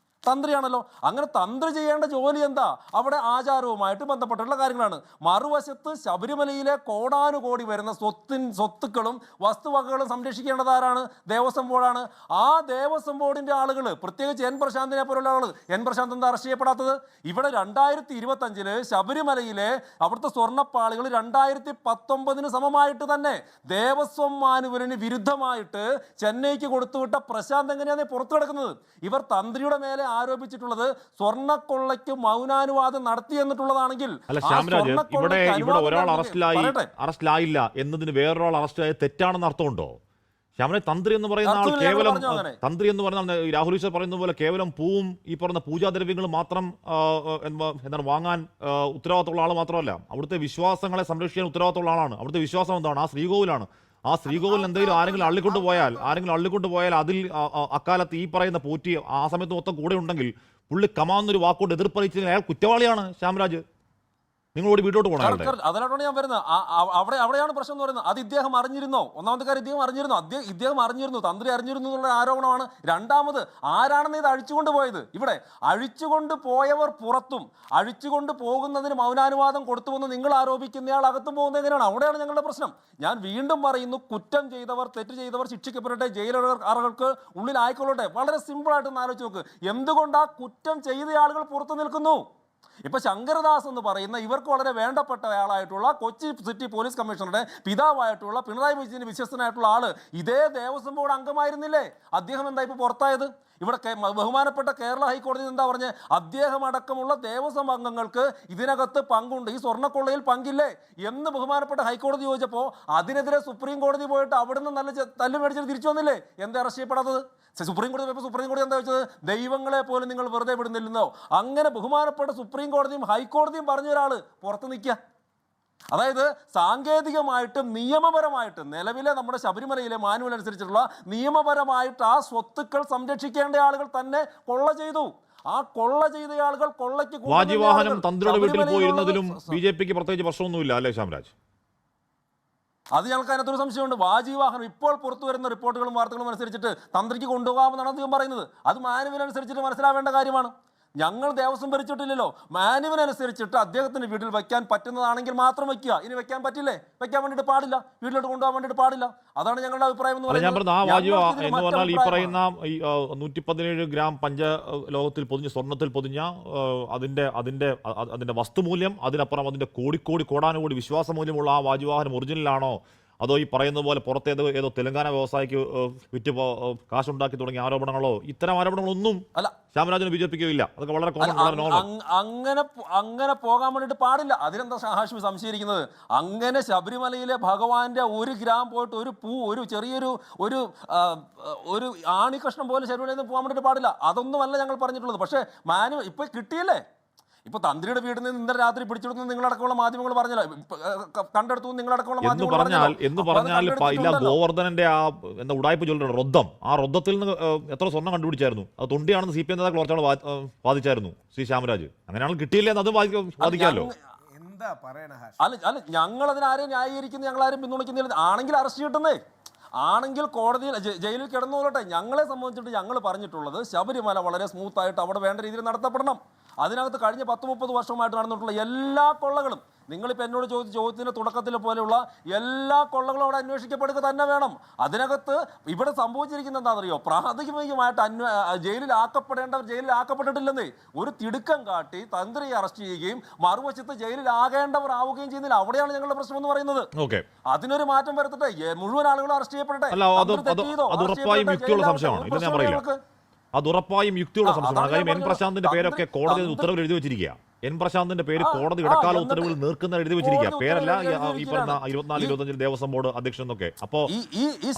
തന്ത്രിയാണല്ലോ. അങ്ങനെ തന്ത്രി ചെയ്യേണ്ട ജോലി എന്താ? അവിടെ ആചാരവുമായിട്ട് ബന്ധപ്പെട്ടുള്ള കാര്യങ്ങളാണ്. മറുവശത്ത് ശബരിമലയിലെ കോടാനുകോടി വരുന്ന സ്വത്തുക്കളും വസ്തുവകകളും സംരക്ഷിക്കേണ്ടത് ആരാണ്? ദേവസ്വം ബോർഡാണ്. ആ ദേവസ്വം ബോർഡിന്റെ ആളുകൾ, പ്രത്യേകിച്ച് N പ്രശാന്തിനെ പോലുള്ള ആളുകൾ, N പ്രശാന്ത് എന്താ അറസ്റ്റ് ചെയ്യപ്പെടാത്തത്? ഇവിടെ 2025 ശബരിമലയിലെ അവിടുത്തെ സ്വർണ്ണപ്പാളികൾ 2019 സമമായിട്ട് തന്നെ ദേവസ്വം മാനുവലിന് വിരുദ്ധമായിട്ട് ചെന്നൈക്ക് കൊടുത്തുവിട്ട പ്രശാന്ത് എങ്ങനെയാണ് പുറത്തു കിടക്കുന്നത്? ഇവർ തന്ത്രിയുടെ മേലെ ആരോപിച്ചിട്ടുള്ളത് സ്വർണ്ണക്കൊള്ളയ്ക്ക് മൗനാനുവാദം നടത്തി എന്നിട്ടുള്ളതാണെങ്കിൽ, അല്ല ശ്യാംരാജ്, ഇവിടെ ഒരാൾ അറസ്റ്റിലായില്ല എന്നതിന് വേറൊരാൾ അറസ്റ്റിലായ തെറ്റാണെന്ന് അർത്ഥമുണ്ടോ? ശ്യാമനെ തന്ത്രി എന്ന് പറയുന്ന ആൾ കേവലം തന്ത്രി എന്ന് പറഞ്ഞാൽ രാഹുൽ ഈശ്വർ പറയുന്ന പോലെ കേവലം പൂവും ഈ പറഞ്ഞ പൂജാദ്രവ്യങ്ങളും മാത്രം എന്താണ് വാങ്ങാൻ ഉത്തരവാദിത്തമുള്ള ആൾ മാത്രമല്ല, അവിടുത്തെ വിശ്വാസങ്ങളെ സംരക്ഷിക്കാൻ ഉത്തരവാദിത്തമുള്ള ആളാണ്. അവിടുത്തെ വിശ്വാസം എന്താണ്? ആ ശ്രീകോവിലാണ്. ആ ശ്രീകോവിൽ എന്തെങ്കിലും ആരെങ്കിലും അള്ളിക്കൊണ്ടു പോയാൽ അതിൽ അക്കാലത്ത് ഈ പറയുന്ന പോറ്റി ആ സമയത്ത് മൊത്തം കൂടെ ഉണ്ടെങ്കിൽ പുള്ളി കമാന്നൊരു വാക്കുകൊണ്ട് എതിർപ്പറിയിച്ചെങ്കിൽ അയാൾ കുറ്റവാളിയാണ്. ശ്യാംരാജ്, നിങ്ങളോട് വീട്ടോട്ട് പോകണം. അതിലോട്ടാണ് ഞാൻ വരുന്നത്. അവിടെയാണ് പ്രശ്നം എന്ന് പറയുന്നത്. അത് ഇദ്ദേഹം അറിഞ്ഞിരുന്നോ? ഒന്നാമത്തെ കാര്യം, ഇദ്ദേഹം അറിഞ്ഞിരുന്നു, തന്ത്രി അറിഞ്ഞിരുന്നു എന്നുള്ള ആരോപണമാണ്. രണ്ടാമത്, ആരാണെന്ന് ഇത് അഴിച്ചുകൊണ്ട് പോയത്? ഇവിടെ അഴിച്ചുകൊണ്ട് പോയവർ പുറത്തും അഴിച്ചുകൊണ്ട് പോകുന്നതിന് മൗനാനുവാദം കൊടുത്തുവെന്ന് നിങ്ങൾ ആരോപിക്കുന്നയാൾ അകത്തും പോകുന്നത് എങ്ങനെയാണ്? അവിടെയാണ് ഞങ്ങളുടെ പ്രശ്നം. ഞാൻ വീണ്ടും പറയുന്നു, കുറ്റം ചെയ്തവർ, തെറ്റ് ചെയ്തവർ ശിക്ഷിക്കപ്പെടട്ടെ, ജയിലർക്ക് ഉള്ളിലായിക്കൊള്ളട്ടെ. വളരെ സിമ്പിളായിട്ട് ഒന്ന് ആലോചിച്ച് നോക്ക്. എന്തുകൊണ്ട് ആ കുറ്റം ചെയ്ത ആളുകൾ പുറത്തു നിൽക്കുന്നു? ഇപ്പൊ ശങ്കരദാസ് എന്ന് പറയുന്ന ഇവർക്ക് വളരെ വേണ്ടപ്പെട്ട ആളായിട്ടുള്ള കൊച്ചി സിറ്റി പോലീസ് കമ്മീഷണറുടെ പിതാവായിട്ടുള്ള പിണറായി വിജയന് വിശ്വസ്തനായിട്ടുള്ള ആള് ഇതേ ദേവസ്വം ബോർഡ് അംഗമായിരുന്നില്ലേ? അദ്ദേഹം എന്താ ഇപ്പൊ പുറത്തായത്? ഇവിടെ ബഹുമാനപ്പെട്ട കേരള ഹൈക്കോടതി എന്താ പറഞ്ഞ്, അദ്ദേഹം അടക്കമുള്ള ദേവസ്വം അംഗങ്ങൾക്ക് ഇതിനകത്ത് പങ്കുണ്ട്, ഈ സ്വർണ്ണക്കൊള്ളയിൽ പങ്കില്ലേ എന്ന് ബഹുമാനപ്പെട്ട ഹൈക്കോടതി ചോദിച്ചപ്പോൾ അതിനെതിരെ സുപ്രീം കോടതി പോയിട്ട് അവിടുന്ന് നല്ല തല്ല് മേടിച്ചിട്ട് തിരിച്ചു വന്നില്ലേ? എന്താ അറസ്റ്റ് ചെയ്യപ്പെടാത്തത്? സുപ്രീം കോടതി പോയപ്പോൾ സുപ്രീം കോടതി എന്താ വെച്ചത്? ദൈവങ്ങളെ പോലും നിങ്ങൾ വെറുതെ വിടുന്നില്ലെന്നോ? അങ്ങനെ ബഹുമാനപ്പെട്ട സുപ്രീം കോടതിയും ഹൈക്കോടതിയും പറഞ്ഞ ഒരാള് പുറത്ത് നിൽക്കുക. അതായത് സാങ്കേതികമായിട്ടും നിയമപരമായിട്ടും നിലവിലെ നമ്മുടെ ശബരിമലയിലെ മാനുവൽ അനുസരിച്ചുള്ള നിയമപരമായിട്ട് ആ സ്വത്തുക്കൾ സംരക്ഷിക്കേണ്ട ആളുകൾ തന്നെ കൊള്ള ചെയ്തു. ആ കൊള്ള ചെയ്ത ആളുകൾ കൊള്ളയ്ക്ക് വാജിവാഹനം തന്ത്രിയുടെ വീട്ടിൽ പോയിരുന്നതിലും ബിജെപിക്ക് പ്രത്യേകിച്ച് പ്രശ്നമൊന്നുമില്ല അല്ലേ ശ്യാംരാജ്? അത് ഞങ്ങൾക്ക് അതിനകത്തൊരു സംശയമുണ്ട്. വാജിവാഹനം ഇപ്പോൾ പുറത്തു വരുന്ന റിപ്പോർട്ടുകളും വാർത്തകളും അനുസരിച്ചിട്ട് തന്ത്രിക്ക് കൊണ്ടുപോകാമെന്നാണ് അദ്ദേഹം പറയുന്നത്. അത് മാനുവൽ അനുസരിച്ചിട്ട് മനസ്സിലാവേണ്ട കാര്യമാണ്. ഞങ്ങൾ ദേവസ്വം ഭരിച്ചിട്ടില്ലല്ലോ. മാനുവൽ അനുസരിച്ചിട്ട് അദ്ദേഹത്തിന് വീട്ടിൽ വയ്ക്കാൻ പറ്റുന്നതാണെങ്കിൽ മാത്രം വയ്ക്കുക. ഇനി വെക്കാൻ പറ്റില്ലേ? വെക്കാൻ വേണ്ടിയിട്ട് പാടില്ല, വീട്ടിലോട്ട് കൊണ്ടുപോകാൻ വേണ്ടിയിട്ട് പാടില്ല. അതാണ് ഞങ്ങളുടെ അഭിപ്രായം എന്ന് ഞാൻ പറഞ്ഞ ആ വാജിവ എന്ന് പറഞ്ഞാൽ ഈ പറയുന്ന 117 ഗ്രാം പഞ്ചലോകത്തിൽ പൊതിഞ്ഞ സ്വർണ്ണത്തിൽ പൊതിഞ്ഞ അതിന്റെ വസ്തുമൂല്യം, അതിനപ്പുറം അതിന്റെ കോടാനുകോടി വിശ്വാസമൂല്യമുള്ള ആ വാജിവാഹനം ഒറിജിനലാണോ, അതോ ഈ പറയുന്ന പോലെ പുറത്തേതോ തെലങ്കാന വ്യവസായിക്ക് വിറ്റ് കാശുണ്ടാക്കി തുടങ്ങിയ ആരോപണങ്ങളോ? ഇത്തരം ആരോപണങ്ങളൊന്നും ശ്യാമരാജന് ബിജെപിക്കോ ഇല്ല. അതൊക്കെ വളരെ അങ്ങനെ പോകാൻ വേണ്ടിയിട്ട് പാടില്ല. അതിനെന്താ ഹാഷ്മി സംശയിക്കുന്നത്? അങ്ങനെ ശബരിമലയിലെ ഭഗവാന്റെ 1 ഗ്രാം പോയിട്ട് ഒരു പൂ, ഒരു ചെറിയൊരു ഒരു ആണി കഷ്ണം പോലെ ശബരിമലയിൽ നിന്ന് പോകാൻ വേണ്ടിയിട്ട് പാടില്ല. അതൊന്നുമല്ല ഞങ്ങൾ പറഞ്ഞിട്ടുള്ളത്. പക്ഷേ ഇപ്പൊ കിട്ടിയില്ലേ? ഇപ്പൊ തന്ത്രിയുടെ വീട്ടിൽ നിന്ന് ഇന്നലെ രാത്രി പിടിച്ചെടുത്ത് നിങ്ങളടക്കമുള്ള മാധ്യമങ്ങൾ പറഞ്ഞല്ലോ, കണ്ടെടുത്തു നിങ്ങളടക്കമുള്ള എന്ന് പറഞ്ഞാൽ ഗോവർദ്ധനന്റെ ആ എന്താ ഉടായ്പ ചൊല്ലുന്ന റൊദ്ധം, ആ റൊദ്ധത്തിൽ നിന്ന് എത്ര സ്വർണ്ണം കണ്ടുപിടിച്ചായിരുന്നു? അത് തൊണ്ടിയാണെന്ന് CPM നേതാക്കൾ കുറച്ചാൾ വാദിച്ചായിരുന്നു ശ്രീ ശ്യാമരാജ്. അങ്ങനെയാണെങ്കിൽ കിട്ടിയില്ലേ എന്ന് അതും വാദിക്കാമല്ലോ. അല്ല, ഞങ്ങൾ അതിനാരെയും ന്യായീകരിക്കുന്നു, ഞങ്ങളാരും പിന്തുണയ്ക്കുന്നില്ല. ആണെങ്കിൽ അറസ്റ്റ് കിട്ടുന്നേ, ആണെങ്കിൽ കോടതിയിൽ ജയിലിൽ കിടന്നുകൊള്ളട്ടെ. ഞങ്ങളെ സംബന്ധിച്ചിട്ട് ഞങ്ങൾ പറഞ്ഞിട്ടുള്ളത് ശബരിമല വളരെ സ്മൂത്തായിട്ട് അവിടെ വേണ്ട രീതിയിൽ നടത്തപ്പെടണം. അതിനകത്ത് കഴിഞ്ഞ 10-30 വർഷമായിട്ട് നടന്നിട്ടുള്ള എല്ലാ കൊള്ളകളും, നിങ്ങളിപ്പോൾ എന്നോട് ചോദിച്ച ചോദ്യത്തിൻ്റെ തുടക്കത്തിൽ പോലെയുള്ള എല്ലാ കൊള്ളകളും അവിടെ അന്വേഷിക്കപ്പെടുക തന്നെ വേണം. അതിനകത്ത് ഇവിടെ സംഭവിച്ചിരിക്കുന്നത് എന്താണെന്നറിയോ? പ്രാഥമികമായിട്ട് ജയിലിലാക്കപ്പെടേണ്ടവർ ജയിലിലാക്കപ്പെട്ടിട്ടില്ലെന്നേ. ഒരു തിടുക്കം കാട്ടി തന്ത്രിയെ അറസ്റ്റ് ചെയ്യുകയും മറുവശത്ത് ജയിലിലാകേണ്ടവർ ആവുകയും ചെയ്യുന്നില്ല. അവിടെയാണ് ഞങ്ങളുടെ പ്രശ്നം എന്ന് പറയുന്നത്. അതിനൊരു മാറ്റം വരുത്തട്ടെ, മുഴുവൻ ആളുകളും അറസ്റ്റ് ചെയ്യപ്പെടട്ടെ. അത് ഉറപ്പായും യുക്തിയുള്ള സംശയമാണ്. കാര്യം എൻ പ്രശാന്തിന്റെ പേരൊക്കെ കോടതി ഉത്തരവിൽ എഴുതി വെച്ചിരിക്കുക. എൻ പ്രശാന്തിന്റെ പേര് കോടതി ഇടക്കാല ഉത്തരവുകൾ നീർക്കുന്ന എഴുതി വെച്ചിരിക്കുക. പേരല്ല ഈ പറഞ്ഞ 24-25 ദേവസ്വം ബോർഡ് അധ്യക്ഷൻ എന്നൊക്കെ. അപ്പോ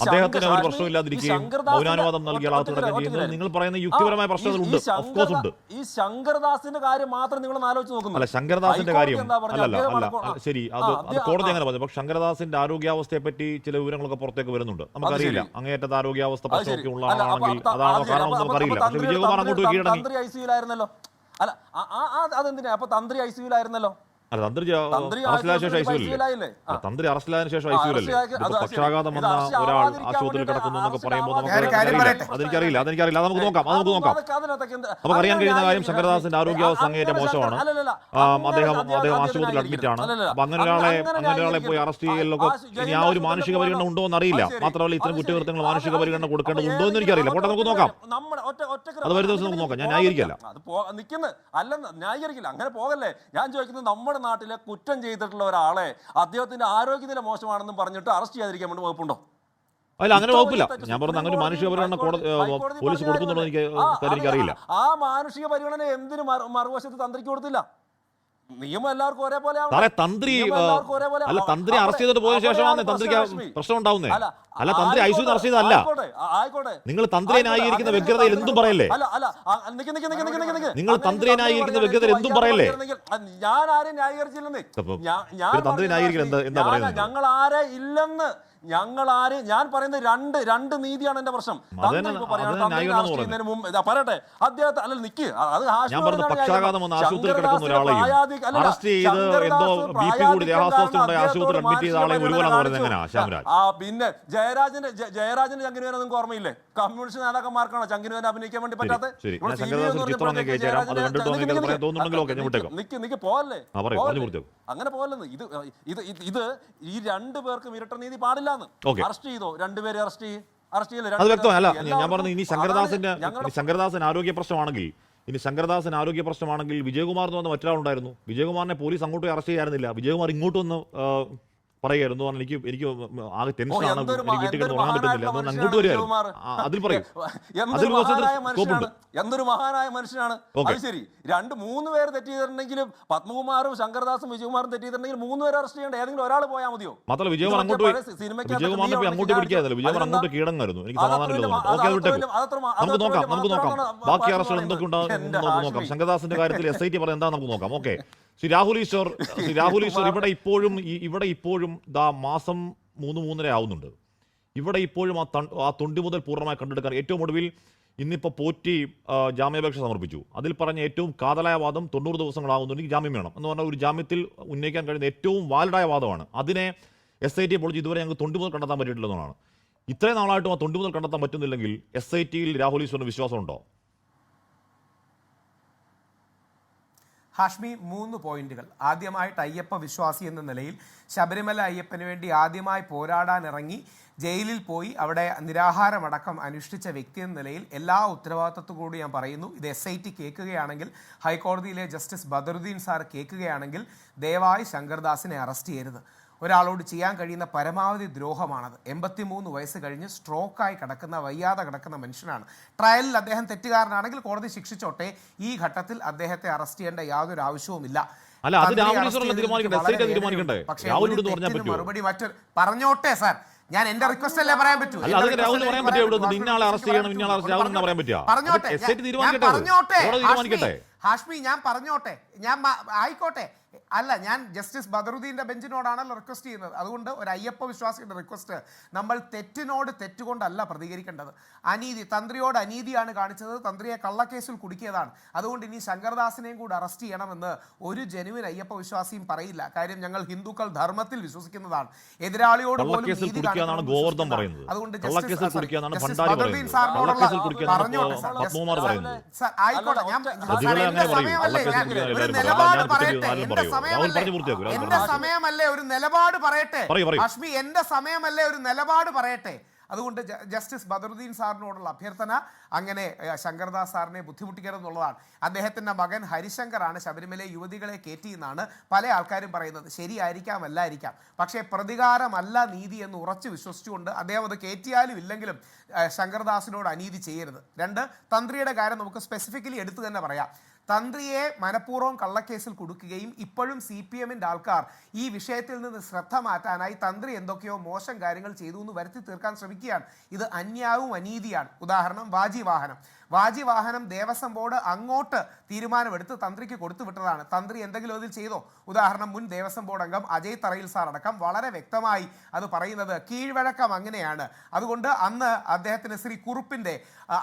അദ്ദേഹത്തിന് ഒരു പ്രശ്നമില്ലാതിരിക്കുകയും മൗനാനുവാദം നൽകിയ ആളത്ത് കിടക്കുകയും ചെയ്യുന്നത് നിങ്ങൾ പറയുന്ന യുക്തിപരമായ പ്രശ്നങ്ങളുണ്ട്. ഓഫ്കോഴ്സ് ഉണ്ട്. ഈ ശങ്കർദാസിന്റെ കാര്യം മാത്രം നിങ്ങൾ ആലോചിച്ച് നോക്കുന്നു. അല്ല, ശങ്കർദാസിന്റെ കാര്യം അല്ല ശരി, അത് കോടതി അങ്ങനെ പറഞ്ഞു. പക്ഷെ ശങ്കർദാസിന്റെ ആരോഗ്യാവസ്ഥയെ പറ്റി ചില വിവരങ്ങളൊക്കെ പുറത്തേക്ക് വരുന്നുണ്ട്. നമുക്കറിയില്ല അങ്ങേറ്റത്തെ ആരോഗ്യാവസ്ഥ പ്രശ്നമൊക്കെ ഉള്ള ആളാണെങ്കിൽ അതാണോ കാണാമെന്ന് നമുക്കറിയില്ല. പക്ഷെ വിജയകുമാർ അങ്ങോട്ട് കീഴടങ്ങി. അല്ല, അതെന്തിനാ? അപ്പൊ തന്ത്രി ഐസിയുലായിരുന്നല്ലോ. തന്ത്രി അറസ്റ്റിലായതിനു ശേഷം ഐസിയുലല്ലേ? പക്ഷാഘാതം വന്ന ഒരാൾ ആശുപത്രിയിൽ കിടക്കുന്നു എന്നൊക്കെ പറയുമ്പോൾ അതെനിക്കറിയില്ല. അത് നമുക്ക് നോക്കാം. നമുക്കറിയാൻ കഴിയുന്ന കാര്യം ശങ്കരദാസിന്റെ ആരോഗ്യാവസ്ഥ അങ്ങേറ്റം മോശമാണ്. അദ്ദേഹം ആശുപത്രിയിൽ അഡ്മിറ്റ് ആണ്. അപ്പൊ അങ്ങനെ ഒരാളെ പോയി അറസ്റ്റ് ചെയ്യലൊക്കെ ഇനി ആ ഒരു മാനുഷിക പരിഗണന ഉണ്ടോ എന്നറിയില്ല. മാത്രമല്ല ഇത്തരം കുറ്റകൃത്യങ്ങൾ മാനുഷിക പരിഗണന കൊടുക്കേണ്ടതുണ്ടോ എന്ന് എനിക്കറിയില്ല. പോട്ടെ, നമുക്ക് നോക്കാം. അത് വരും ദിവസം നമുക്ക് നോക്കാം. ഞാൻ ന്യായീകരിക്കല്ല. അങ്ങനെ പോകല്ലേ. ഞാൻ ചോദിക്കുന്നത്, നമ്മുടെ നാട്ടിലെ കുറ്റം ചെയ്തിട്ടുള്ള ഒരാളെ അദ്ദേഹത്തിന്റെ ആരോഗ്യനില മോശമാണെന്നും പറഞ്ഞിട്ട് അറസ്റ്റ് ചെയ്യാതിരിക്കാൻ വേണ്ടി വകുപ്പുണ്ടോ? അല്ല, അങ്ങനെ വകുപ്പില്ല. ഞാൻ പറഞ്ഞ അങ്ങനെ മാനുഷിക പരിഗണന പോലീസ് കൊടുക്കുന്നുണ്ടോ എനിക്കറിയില്ല. ആ മാനുഷിക പരിഗണന എന്തിനു മറുവശത്ത് തന്ത്രിക്ക് കൊടുത്തില്ല? നിയമം എല്ലാവർക്കും ഒരേപോലെ തന്ത്രി അറസ്റ്റ് ചെയ്തിട്ട് പോയ ശേഷമാണ് തന്ത്രിക്ക് പ്രശ്നം ഉണ്ടാവുന്നത്. അല്ല, തന്ത്രി ഐസിയുന്ന് അറസ്റ്റ് ചെയ്തതല്ല. നിങ്ങൾ തന്ത്രിയെ ന്യായീകരിക്കുന്ന വ്യഗ്രതയിൽ എന്തും പറയല്ലേ? നിങ്ങൾ തന്ത്രിയെ ന്യായീകരിക്കുന്ന വ്യഗ്രതയിൽ എന്തും പറയല്ലേ? ഞാൻ ആരെയും ന്യായീകരിച്ചില്ലെന്നേ. തന്ത്രി ന്യായീകരിക്കുന്നത് എന്താ പറയുന്നത്? ഞങ്ങൾ ആരെ ഇല്ലെന്ന് ഞാൻ പറയുന്നത് രണ്ട് നീതിയാണ് എന്റെ പ്രശ്നം. പറയട്ടെ, അദ്ദേഹത്തെ അല്ല നിക്ക്. ഞാൻ പറഞ്ഞു, പക്ഷാഘാതം വന്ന ആശുപത്രിയിൽ കിടക്കുന്ന ഒരാളെയും അറസ്റ്റ് ചെയ്ത് എന്തോ BP കൂടി ദേഹാസ്വാസ്ഥ്യം ആശുപത്രിയിൽ അഡ്മിറ്റ് ചെയ്ത ആളെയും ഒരുപോലെ പറയുന്നത് എങ്ങനെയാ ശ്യാമരാജ്? പിന്നെ ജയരാജന്റെ ചങ്കിനുവേനെ നിങ്ങൾക്ക് ഓർമ്മയില്ലേ? കമ്മ്യൂണിസ്റ്റ് നേതാക്കന്മാർക്കാണോ ചങ്കിനുവേനെ അഭിനയിക്കാൻ വേണ്ടി പറ്റാത്ത? നിക്ക് പോവല്ലേ, അങ്ങനെ പോവല്ലെന്ന്. ഇത് ഈ 2 പേർക്കും ഇരട്ട നീതി പാടില്ല. അറസ്റ്റ് ചെയ്തോ? 2 പേരെ അറസ്റ്റ് ചെയ്യില്ല. അത് വ്യക്തമല്ല. ഞാൻ പറഞ്ഞു, ഇനി ശങ്കരദാസിന് ആരോഗ്യ പ്രശ്നമാണെങ്കിൽ ഇനി ശങ്കരദാസൻ ആരോഗ്യ പ്രശ്നമാണെങ്കിൽ വിജയകുമാർ എന്ന് പറഞ്ഞ മറ്റൊരാളുണ്ടായിരുന്നു. വിജയകുമാറിനെ പോലീസ് അങ്ങോട്ട് അറസ്റ്റ് ചെയ്യാറുന്നില്ല. വിജയകുമാർ ഇങ്ങോട്ടൊന്ന് പറയുമായിരുന്നു. എനിക്ക് ആകെ ടെൻഷനാണ്, എനിക്ക് വീട്ടിൽ കിടന്ന് ഉറങ്ങാൻ പറ്റുന്നില്ല, അങ്ങോട്ട് വരുമായിരുന്നു. അതിൽ പറയും എന്തൊരു മഹാനായ മനുഷ്യനാണ്. അത് ശരി, 2-3 പേര് തെറ്റ് ചെയ്തിട്ടുണ്ടെങ്കിലും പത്മകുമാറും ശങ്കരദാസും വിജയകുമാറും തെറ്റ് ചെയ്തിട്ടുണ്ടെങ്കിൽ 3 പേര് അറസ്റ്റ് ചെയ്യേണ്ട ഏതെങ്കിലും ഒരാൾ പോയാൽ മതിയോ? മാത്രമല്ല വിജയകുമാർ അങ്ങോട്ട് പിടിക്കാതല്ലോ, വിജയകുമാർ അങ്ങോട്ട് കീഴടങ്ങായിരുന്നു. എനിക്ക് സമാധാനമില്ല. നമുക്ക് നോക്കാം ബാക്കി അറസ്റ്റുകൾ എന്തൊക്കെ ഉണ്ടാകും നോക്കാം. ശങ്കരദാസിന്റെ കാര്യത്തിൽ SIT പറയുന്നത് എന്താ നമുക്ക് നോക്കാം. ഓക്കെ, ശ്രീ രാഹുൽ ഈശ്വർ ഇവിടെ ഇപ്പോഴും മാസം 3-3.5 ആവുന്നുണ്ട്. ഇവിടെ ഇപ്പോഴും ആ തൊണ്ടി മുതൽ പൂർണ്ണമായി കണ്ടെടുക്കാൻ ഏറ്റവും ഒടുവിൽ ഇന്നിപ്പോൾ പോറ്റി ജാമ്യാപേക്ഷ സമർപ്പിച്ചു. അതിൽ പറഞ്ഞ ഏറ്റവും കാതലായ വാദം 90 ദിവസങ്ങളാകുന്നുണ്ടെങ്കിൽ ജാമ്യം വേണം എന്ന് പറഞ്ഞാൽ ഒരു ജാമ്യത്തിൽ ഉന്നയിക്കാൻ കഴിയുന്ന ഏറ്റവും വാലിഡായ വാദമാണ്. അതിനെ SIT പൊളിച്ച് ഇതുവരെ ഞങ്ങൾക്ക് തൊണ്ടി മുതൽ കണ്ടെത്താൻ പറ്റിയിട്ടില്ലെന്നാണ്. ഇത്രയും നാളായിട്ടും ആ തൊണ്ടി മുതൽ കണ്ടെത്താൻ പറ്റുന്നില്ലെങ്കിൽ SITയിൽ രാഹുൽ ഈശ്വറിന് വിശ്വാസമുണ്ടോ? ഹാഷ്മി, 3 പോയിന്റുകൾ. ആദ്യമായിട്ട് അയ്യപ്പ വിശ്വാസി എന്ന നിലയിൽ ശബരിമല അയ്യപ്പന് വേണ്ടി ആദ്യമായി പോരാടാനിറങ്ങി ജയിലിൽ പോയി അവിടെ നിരാഹാരമടക്കം അനുഷ്ഠിച്ച വ്യക്തി എന്ന നിലയിൽ എല്ലാ ഉത്തരവാദിത്വത്തോടുകൂടി ഞാൻ പറയുന്നു, ഇത് SIT കേൾക്കുകയാണെങ്കിൽ, ഹൈക്കോടതിയിലെ ജസ്റ്റിസ് ബദറുദ്ദീൻ സാർ കേൾക്കുകയാണെങ്കിൽ ദയവായി ശങ്കർദാസിനെ അറസ്റ്റ് ചെയ്യരുത്. ഒരാളോട് ചെയ്യാൻ കഴിയുന്ന പരമാവധി ദ്രോഹമാണത്. 83 വയസ്സ് കഴിഞ്ഞ് സ്ട്രോക്കായി കിടക്കുന്ന, വയ്യാതെ കിടക്കുന്ന മനുഷ്യനാണ്. ട്രയലിൽ അദ്ദേഹം തെറ്റുകാരനാണെങ്കിൽ കോടതി ശിക്ഷിച്ചോട്ടെ. ഈ ഘട്ടത്തിൽ അദ്ദേഹത്തെ അറസ്റ്റ് ചെയ്യേണ്ട യാതൊരു ആവശ്യവുമില്ല. മറുപടി മറ്റൊരു പറഞ്ഞോട്ടെ സാർ, ഞാൻ എന്റെ റിക്വസ്റ്റ് അല്ലേ പറയാൻ പറ്റൂ. പറഞ്ഞോട്ടെ ഹാഷ്മി, ഞാൻ പറഞ്ഞോട്ടെ, ആയിക്കോട്ടെ. അല്ല, ഞാൻ ജസ്റ്റിസ് ബദറുദ്ദീൻ്റെ ബെഞ്ചിനോടാണല്ലോ റിക്വസ്റ്റ് ചെയ്യുന്നത്. അതുകൊണ്ട് ഒരു അയ്യപ്പ വിശ്വാസിയുടെ റിക്വസ്റ്റ്, നമ്മൾ തെറ്റിനോട് തെറ്റുകൊണ്ടല്ല പ്രതികരിക്കേണ്ടത്. അനീതി, തന്ത്രിയോട് അനീതിയാണ് കാണിച്ചത്, തന്ത്രിയെ കള്ളക്കേസിൽ കുടുക്കിയതാണ്. അതുകൊണ്ട് ഇനി ശങ്കർദാസിനെയും കൂടി അറസ്റ്റ് ചെയ്യണമെന്ന് ഒരു ജെനുവിൻ അയ്യപ്പ വിശ്വാസിയും പറയില്ല. കാര്യം ഞങ്ങൾ ഹിന്ദുക്കൾ ധർമ്മത്തിൽ വിശ്വസിക്കുന്നതാണ്. എതിരാളിയോട് പോലും നീതി കാണിക്കണം. അതുകൊണ്ട് ബദറുദ്ദീൻ സാറിനോടുള്ള പറഞ്ഞോട്ടെ സാർ, ആയിക്കോട്ടെ. ഞാൻ ഒരു നിലപാട് പറയട്ടെ, എന്റെ സമയമല്ലേ ഒരു നിലപാട് പറയട്ടെ. ഹാഷ്മി, എന്റെ സമയമല്ലേ ഒരു നിലപാട് പറയട്ടെ. അതുകൊണ്ട് ജസ്റ്റിസ് ബദറുദ്ദീൻ സാറിനോടുള്ള അഭ്യർത്ഥന, അങ്ങനെ ശങ്കർദാസ് സാറിനെ ബുദ്ധിമുട്ടിക്കരുതെന്നുള്ളതാണ്. അദ്ദേഹത്തിൻ്റെ മകൻ ഹരിശങ്കറാണ് ശബരിമല യുവതികളെ കയറ്റിയെന്നാണ് പല ആൾക്കാരും പറയുന്നത്. ശരിയായിരിക്കാം, അല്ലായിരിക്കാം. പക്ഷേ പ്രതികാരമല്ല നീതി എന്ന് ഉറച്ചു വിശ്വസിച്ചുകൊണ്ട് അദ്ദേഹം അത് കയറ്റിയാലും ഇല്ലെങ്കിലും ശങ്കർദാസിനോട് അനീതി ചെയ്യരുത്. 2, തന്ത്രിയുടെ കാര്യം നമുക്ക് സ്പെസിഫിക്കലി എടുത്തു തന്നെ പറയാം. തന്ത്രിയെ മനഃപൂർവ്വം കള്ളക്കേസിൽ കൊടുക്കുകയും ഇപ്പോഴും CPMൻ്റെ ആൾക്കാർ ഈ വിഷയത്തിൽ നിന്ന് ശ്രദ്ധ മാറ്റാനായി തന്ത്രി എന്തൊക്കെയോ മോശം കാര്യങ്ങൾ ചെയ്തു എന്ന് വരുത്തി തീർക്കാൻ ശ്രമിക്കുകയാണ്. ഇത് അന്യായവും അനീതിയാണ്. ഉദാഹരണം, വാജിവാഹനം ദേവസ്വം ബോർഡ് അങ്ങോട്ട് തീരുമാനമെടുത്ത് തന്ത്രിക്ക് കൊടുത്തു വിട്ടതാണ്. തന്ത്രി എന്തെങ്കിലും അതിൽ ചെയ്തോ? ഉദാഹരണം, മുൻ ദേവസ്വം ബോർഡ് അംഗം അജയ് തറയിൽ സാർ അടക്കം വളരെ വ്യക്തമായി അത് പറയുന്നത് കീഴ്വഴക്കം അങ്ങനെയാണ്. അതുകൊണ്ട് അന്ന് അദ്ദേഹത്തിന് ശ്രീ കുറുപ്പിൻ്റെ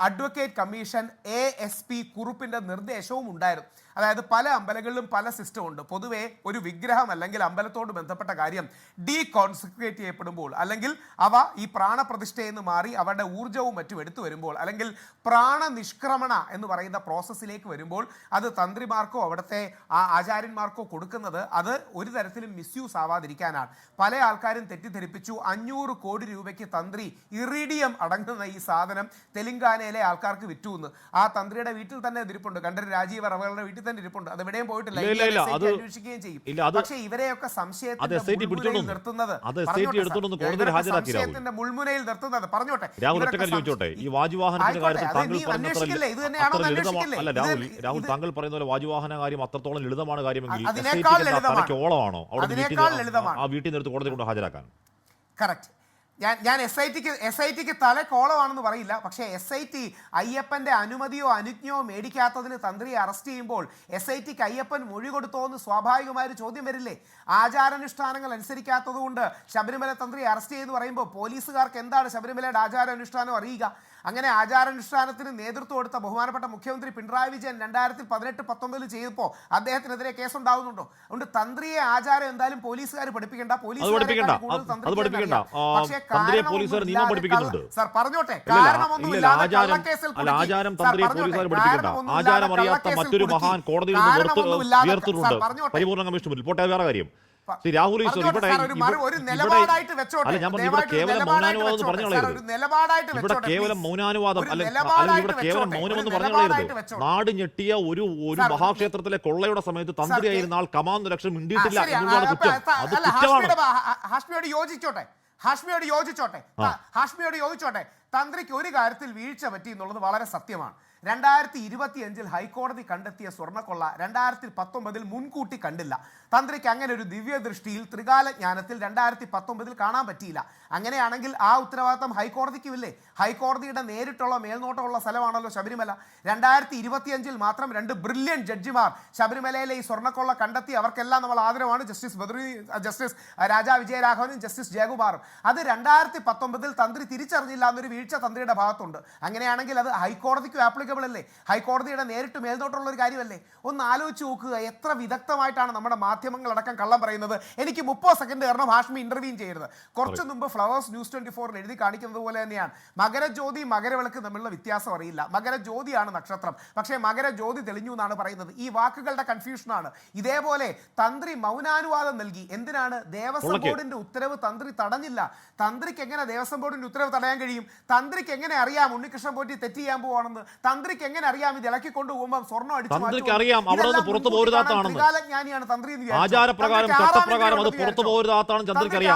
അഡ്വക്കേറ്റ് കമ്മീഷൻ ASP കുറുപ്പിൻ്റെ നിർദ്ദേശവും ഉണ്ടായിരുന്നു. അതായത് പല അമ്പലങ്ങളിലും പല സിസ്റ്റം ഉണ്ട്. പൊതുവേ ഒരു വിഗ്രഹം അല്ലെങ്കിൽ അമ്പലത്തോട് ബന്ധപ്പെട്ട കാര്യം ഡീകോൺസെക്രേറ്റ് ചെയ്യപ്പെടുമ്പോൾ, അല്ലെങ്കിൽ അവ ഈ പ്രാണപ്രതിഷ്ഠയിൽ നിന്ന് മാറി അവരുടെ ഊർജ്ജവും മറ്റും എടുത്തു വരുമ്പോൾ, അല്ലെങ്കിൽ പ്രാണനിഷ്ക്രമണ എന്ന് പറയുന്ന പ്രോസസ്സിലേക്ക് വരുമ്പോൾ അത് തന്ത്രിമാർക്കോ അവിടുത്തെ ആചാര്യന്മാർക്കോ കൊടുക്കുന്നത് അത് ഒരു തരത്തിലും മിസ്യൂസ് ആവാതിരിക്കാനാണ്. പല ആൾക്കാരും തെറ്റിദ്ധരിപ്പിച്ചു 500 കോടി രൂപയ്ക്ക് തന്ത്രി ഇറിഡിയം അടങ്ങുന്ന ഈ സാധനം തെലങ്കാനയിലെ ആൾക്കാർക്ക് വിറ്റു എന്ന്. ആ തന്ത്രിയുടെ വീട്ടിൽ തന്നെ ഇരിപ്പുണ്ട്, കണ്ഠരര് രാജീവ് റവകളുടെ വീട്ടിൽ തന്നെ ഇരിപ്പുണ്ട്. അത് എവിടെയും പോയിട്ടില്ല, അന്വേഷിക്കുകയും ചെയ്യും. പക്ഷേ ഇവരെയൊക്കെ സംശയത്തിന്റെ മുൾമുനയിൽ നിർത്തുന്നത് പറഞ്ഞോട്ടെ. രാഹുൽ, താങ്കൾ പറയുന്ന പോലെ വാജിവാഹന കാര്യം അത്രത്തോളം ലളിതമാണ് കാര്യമെങ്കിൽ അതിനേക്കാൾ ലളിതമാണ്. ആ വീട്ടിൽ നിർത്തി കോടതി കൊണ്ട് ഹാജരാക്കാൻ. കറക്റ്റ്. ഞാൻ SITക്ക് തലക്കോളമാണെന്ന് പറയില്ല. പക്ഷേ SIT അയ്യപ്പൻ്റെ അനുമതിയോ അനുജ്ഞയോ മേടിക്കാത്തതിന് തന്ത്രിയെ അറസ്റ്റ് ചെയ്യുമ്പോൾ SITക്ക് അയ്യപ്പൻ മൊഴി കൊടുത്തോ എന്ന് സ്വാഭാവികമായൊരു ചോദ്യം വരില്ലേ? ആചാരാനുഷ്ഠാനങ്ങൾ അനുസരിക്കാത്തത് കൊണ്ട് ശബരിമല തന്ത്രിയെ അറസ്റ്റ് ചെയ്തെന്ന് പറയുമ്പോൾ പോലീസുകാർക്ക് എന്താണ് ശബരിമലയുടെ ആചാരാനുഷ്ഠാനം അറിയുക? അങ്ങനെ ആചാരാനുഷ്ഠാനത്തിന് നേതൃത്വം കൊടുത്ത ബഹുമാനപ്പെട്ട മുഖ്യമന്ത്രി പിണറായി വിജയൻ 2018-19 ചെയ്തപ്പോൾ അദ്ദേഹത്തിനെതിരെ കേസുണ്ടാവുന്നുണ്ടോ? അതുകൊണ്ട് തന്ത്രിയെ ആചാരം എന്തായാലും പോലീസുകാർ പഠിപ്പിക്കേണ്ട. സാർ പറഞ്ഞോട്ടെ, ആചാരം അറിയാത്ത മറ്റൊരു മഹാൻ കോടതിയിൽ നിന്ന് പരിപൂർണ്ണ കമ്മീഷൻ മുന്നിൽ. പോട്ടെ, വേറെ കാര്യം, ശ്രീ രാഹുൽ ഈശ്വർ പറഞ്ഞോട്ടെ ഇവിടെ സാർ, ഒരു നിലപാടായിട്ട് വെച്ചോട്ടെ. അല്ല ഞാൻ പറഞ്ഞു, ഇവിടെ ദയവായിട്ട് ഒരു കേവലം നിലപാടായിട്ട് മൗനാനുവാദം എന്ന് പറഞ്ഞു വെച്ചോട്ടെ. സാർ, കളയരുത്. ഒരു നിലപാടായിട്ട് ഇവിടെ വെച്ചോട്ടെ, കേവലം please. മൗനാനുവാദം ഒരു അല്ലെങ്കിൽ നിലപാടായിട്ട് ഇവിടെ കേവലം വെച്ചോട്ടെ. മൗനം എന്ന് ഒരു പറഞ്ഞു നിലപാടായിട്ട് കളയരുത്. വെച്ചോട്ടെ. നാട് ഞെട്ടിയ ഒരു സാർ, മഹാക്ഷേത്രത്തിലെ കൊള്ളയുടെ സമയത്ത് തന്ത്രിയായിരുന്ന ആൾ കമാന്ന് ലക്ഷം മിണ്ടിയിട്ടില്ല ശരി, എന്നതാണ് കുറ്റം. അത് അല്ല, കുറ്റമാണ്. ഹാഷ്മിയോട് യോജിച്ചോട്ടെ. തന്ത്രിക്ക് ഒരു കാര്യത്തിൽ വീഴ്ച പറ്റി എന്നുള്ളത് വളരെ സത്യമാണ്. 2025 ഹൈക്കോടതി കണ്ടെത്തിയ സ്വർണ്ണക്കൊള്ള 2019 മുൻകൂട്ടി കണ്ടില്ല. തന്ത്രിക്ക് അങ്ങനെ ഒരു ദിവ്യദൃഷ്ടിയിൽ ത്രികാല ജ്ഞാനത്തിൽ 2019 കാണാൻ പറ്റിയില്ല. അങ്ങനെയാണെങ്കിൽ ആ ഉത്തരവാദിത്തം ഹൈക്കോടതിക്കുമില്ലേ? ഹൈക്കോടതിയുടെ നേരിട്ടുള്ള മേൽനോട്ടമുള്ള സ്ഥലമാണല്ലോ ശബരിമല. 2025 മാത്രം 2 ബ്രില്യൻ ജഡ്ജിമാർ ശബരിമലയിലെ ഈ സ്വർണ്ണക്കൊള്ള കണ്ടെത്തി. അവർക്കെല്ലാം നമ്മൾ ആദരവാണ്. ജസ്റ്റിസ് രാജാ വിജയരാഘവനും ജസ്റ്റിസ് ജയകുമാറും. അത് 2019 തന്ത്രി തിരിച്ചറിഞ്ഞില്ല എന്നൊരു വീഴ്ച തന്ത്രിയുടെ ഭാഗത്തുണ്ട്. അങ്ങനെയാണെങ്കിൽ അത് ഹൈക്കോടതിക്കും ആപ്ലിക്കബിൾ അല്ലേ? ഹൈക്കോടതിയുടെ നേരിട്ട് മേൽനോട്ടമുള്ള ഒരു കാര്യമല്ലേ? ഒന്ന് ആലോചിച്ച് നോക്കുക, എത്ര വിദഗ്ധമായിട്ടാണ് നമ്മുടെ മാധ്യമങ്ങളടക്കം കള്ളം പറയുന്നത്. എനിക്ക് 30 സെക്കൻഡ് കാരണം ഹാഷ്മി ഇന്റർവ്യൂ ചെയ്യരുത്. കുറച്ച് മുമ്പ് ഫ്ലവേഴ്സ് ന്യൂസ് 24 എഴുതി കാണിക്കുന്നത് പോലെ തന്നെയാണ് മകരജ്യോതി മകരവിളക്ക് തമ്മിലുള്ള വ്യത്യാസം അറിയില്ല. മകരജ്യോതിയാണ് നക്ഷത്രം, പക്ഷേ മകരജ്യോതി തെളിഞ്ഞു എന്നാണ് പറയുന്നത്. ഈ വാക്കുകളുടെ കൺഫ്യൂഷനാണ്. ഇതേപോലെ തന്ത്രി മൗനാനുവാദം നൽകി. എന്തിനാണ്? ദേവസ്വം ബോർഡിന്റെ ഉത്തരവ് തന്ത്രി തടഞ്ഞില്ല. തന്ത്രിക്ക് എങ്ങനെ ദേവസ്വം ബോർഡിന്റെ ഉത്തരവ് തടയാൻ കഴിയും? തന്ത്രിക്ക് എങ്ങനെ അറിയാം ഉണ്ണികൃഷ്ണൻ പോറ്റി തെറ്റ് ചെയ്യാൻ പോവാണെന്ന്? തന്ത്രിക്ക് എങ്ങനെ അറിയാം ഇത് ഇളക്കി കൊണ്ടുപോകുമ്പോൾ സ്വർണ്ണം അടിച്ചു തന്ത്രിക്ക് അറിയാം അവിടെ നിന്ന് പുറത്തു പോരുതാത്താണെന്ന്. ജ്ഞാനിയാണ് തന്ത്രി. ആചാരപ്രകാരം ചട്ടപ്രകാരം അത് പുറത്തു പോരുതാത്താണെന്ന് തന്ത്രിക്ക് അറിയാം.